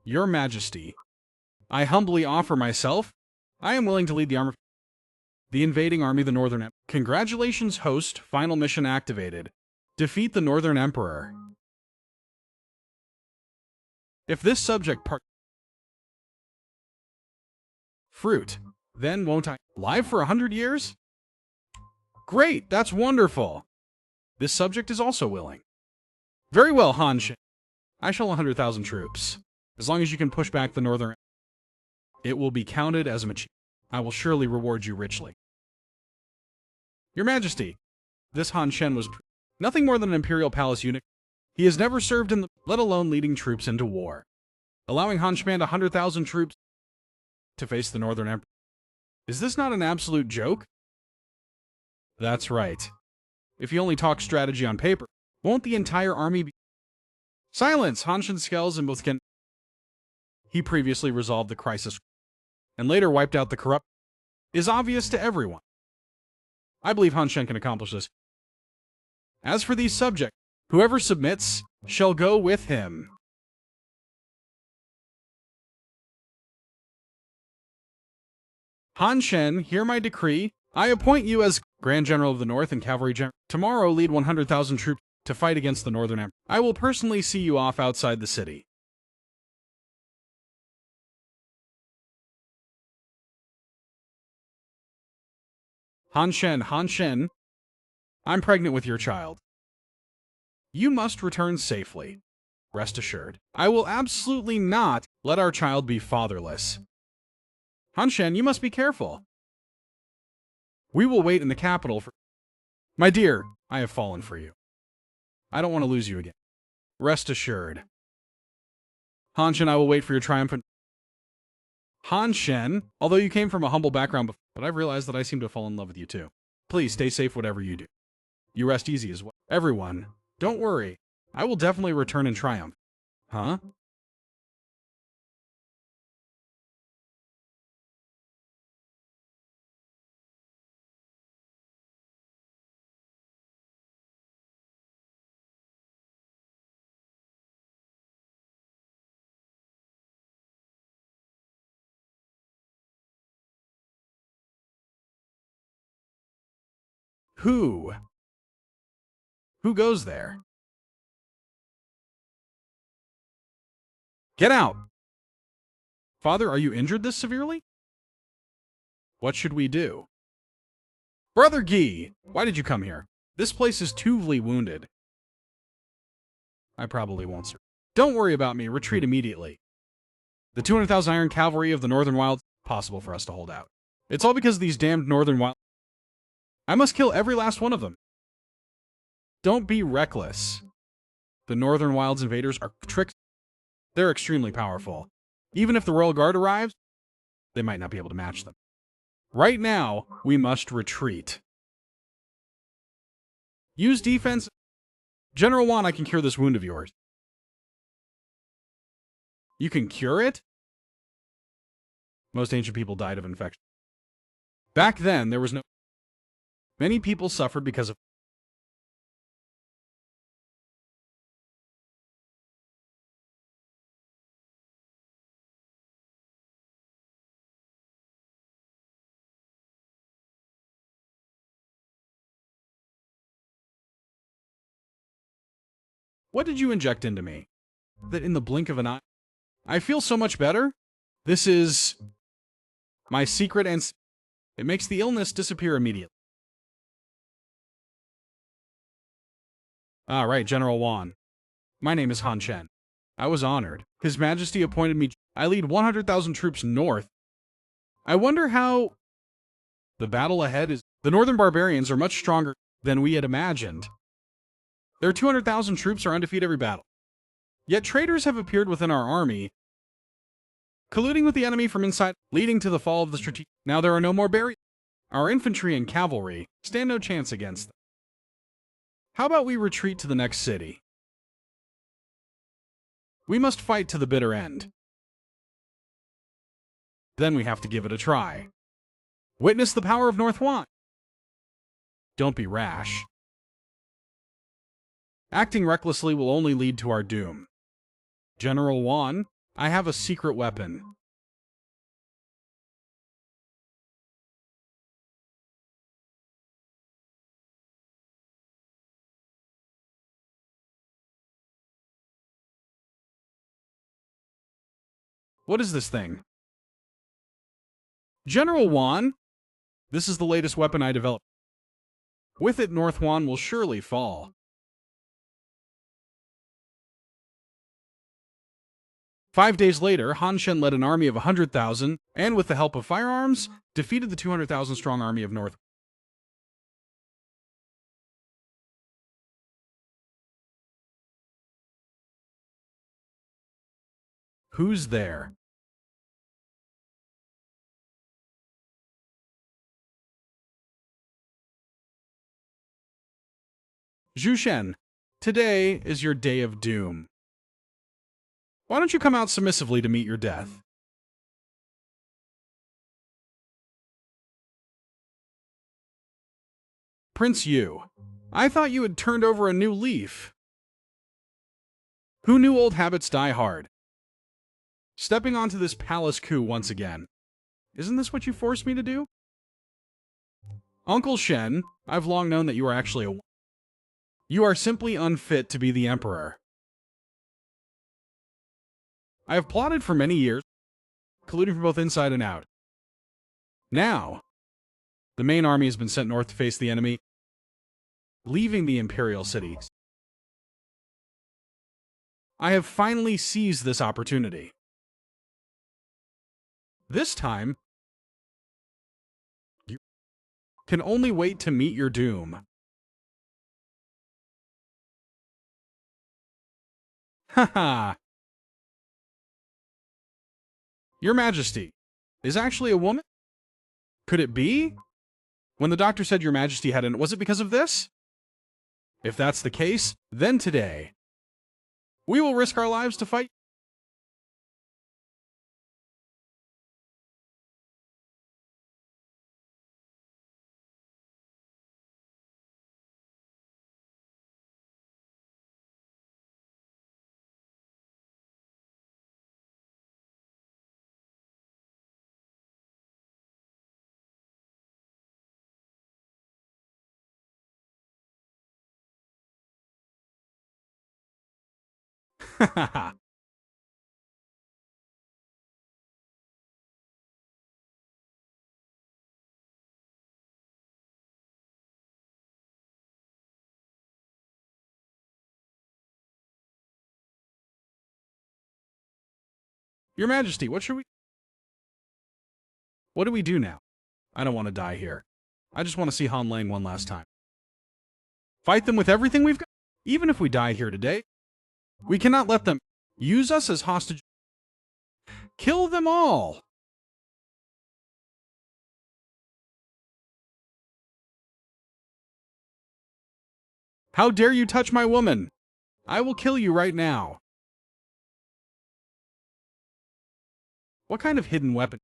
Your Majesty, I humbly offer myself. I am willing to lead the army. The invading army, the Northern Emperor. Congratulations, host. Final mission activated. Defeat the Northern Emperor. If this subject part... Fruit. Then won't I... Live for 100 years? Great, that's wonderful. This subject is also willing. Very well, Han Shin. I shall 100,000 troops. As long as you can push back the Northern... It will be counted as an achievement. I will surely reward you richly. Your Majesty, this Han Shen was nothing more than an Imperial Palace eunuch. He has never served in the... let alone leading troops into war. Allowing Han Shan 100,000 troops to face the Northern Emperor. Is this not an absolute joke? That's right. If you only talk strategy on paper, won't the entire army be... Silence! Han Shan Skels and both can... He previously resolved the crisis and later wiped out the corrupt... Is obvious to everyone. I believe Han Shen can accomplish this. As for these subjects, whoever submits shall go with him. Han Shen, hear my decree. I appoint you as Grand General of the North and Cavalry General. Tomorrow, lead 100,000 troops to fight against the Northern Emperor. I will personally see you off outside the city. Han Shen, I'm pregnant with your child. You must return safely. Rest assured, I will absolutely not let our child be fatherless. Han Shen, you must be careful. We will wait in the capital for... My dear, I have fallen for you. I don't want to lose you again. Rest assured. Han Shen, I will wait for your triumphant... Han Shen, although you came from a humble background before, but I've realized that I seem to fall in love with you too. Please stay safe whatever you do. You rest easy as well. Everyone, don't worry. I will definitely return in triumph. Huh? Who? Who goes there? Get out! Father, are you injured this severely? What should we do? Brother Guy, why did you come here? This place is tuvely wounded. I probably won't, sir. Don't worry about me. Retreat immediately. The 200,000 iron cavalry of the Northern Wilds, possible for us to hold out. It's all because of these damned Northern Wilds. I must kill every last one of them. Don't be reckless. The Northern Wilds invaders are tricks. They're extremely powerful. Even if the Royal Guard arrives, they might not be able to match them. Right now, we must retreat. Use defense. General Juan, I can cure this wound of yours. You can cure it? Most ancient people died of infection. Back then, there was no... Many people suffered because of... What did you inject into me? That in the blink of an eye... I feel so much better. This is... my secret and... It makes the illness disappear immediately. Ah, right, General Juan. My name is Han Chen. I was honored. His Majesty appointed me... I lead 100,000 troops north. I wonder how... The battle ahead is... The northern barbarians are much stronger than we had imagined. Their 200,000 troops are undefeated every battle. Yet traitors have appeared within our army, colluding with the enemy from inside, leading to the fall of the strategic... Now there are no more barriers. Our infantry and cavalry stand no chance against them. How about we retreat to the next city? We must fight to the bitter end. Then we have to give it a try. Witness the power of North Huan. Don't be rash. Acting recklessly will only lead to our doom. General Juan, I have a secret weapon. What is this thing? General Juan, this is the latest weapon I developed. With it, North Huan will surely fall. 5 days later, Han Shen led an army of 100,000, and with the help of firearms, defeated the 200,000 strong army of North. Who's there? Zhu Shen, today is your day of doom. Why don't you come out submissively to meet your death? Prince Yu, I thought you had turned over a new leaf. Who knew old habits die hard? Stepping onto this palace coup once again. Isn't this what you forced me to do? Uncle Shen, I've long known that you are actually a... You are simply unfit to be the emperor. I have plotted for many years, colluding from both inside and out. Now, the main army has been sent north to face the enemy, leaving the Imperial cities. I have finally seized this opportunity. This time, you can only wait to meet your doom. Haha. Your Majesty is actually a woman? Could it be? When the doctor said Your Majesty hadn't, was it because of this? If that's the case, then today, we will risk our lives to fight. Your Majesty, what do we do now? I don't want to die here. I just want to see Han Lang one last time. Fight them with everything we've got? Even if we die here today, we cannot let them use us as hostage. Kill them all! How dare you touch my woman? I will kill you right now. What kind of hidden weapon?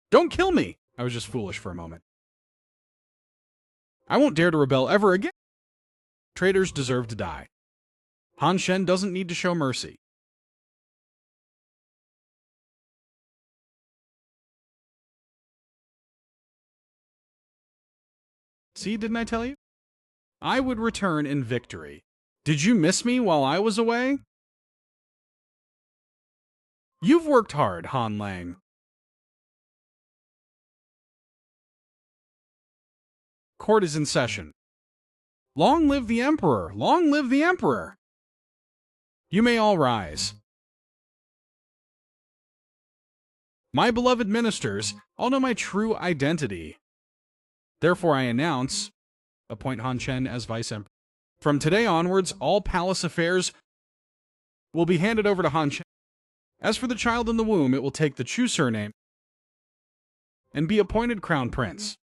Don't kill me! I was just foolish for a moment. I won't dare to rebel ever again. Traitors deserve to die. Han Shen doesn't need to show mercy. See, didn't I tell you? I would return in victory. Did you miss me while I was away? You've worked hard, Han Lang. Court is in session. Long live the Emperor! Long live the Emperor! You may all rise. My beloved ministers all know my true identity. Therefore I announce, appoint Han Chen as Vice Emperor. From today onwards, all palace affairs will be handed over to Han Chen. As for the child in the womb, it will take the Chu surname and be appointed Crown Prince.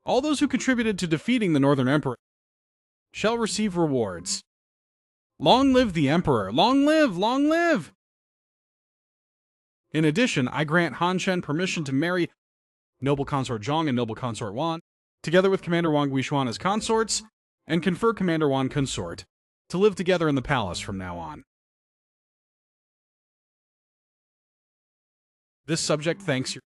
All those who contributed to defeating the Northern Emperor shall receive rewards. Long live the Emperor! Long live! Long live! In addition, I grant Han Chen permission to marry Noble Consort Zhong and Noble Consort Wan, together with Commander Wang Guishuan as consorts, and confer Commander Wan consort, to live together in the palace from now on. This subject thanks your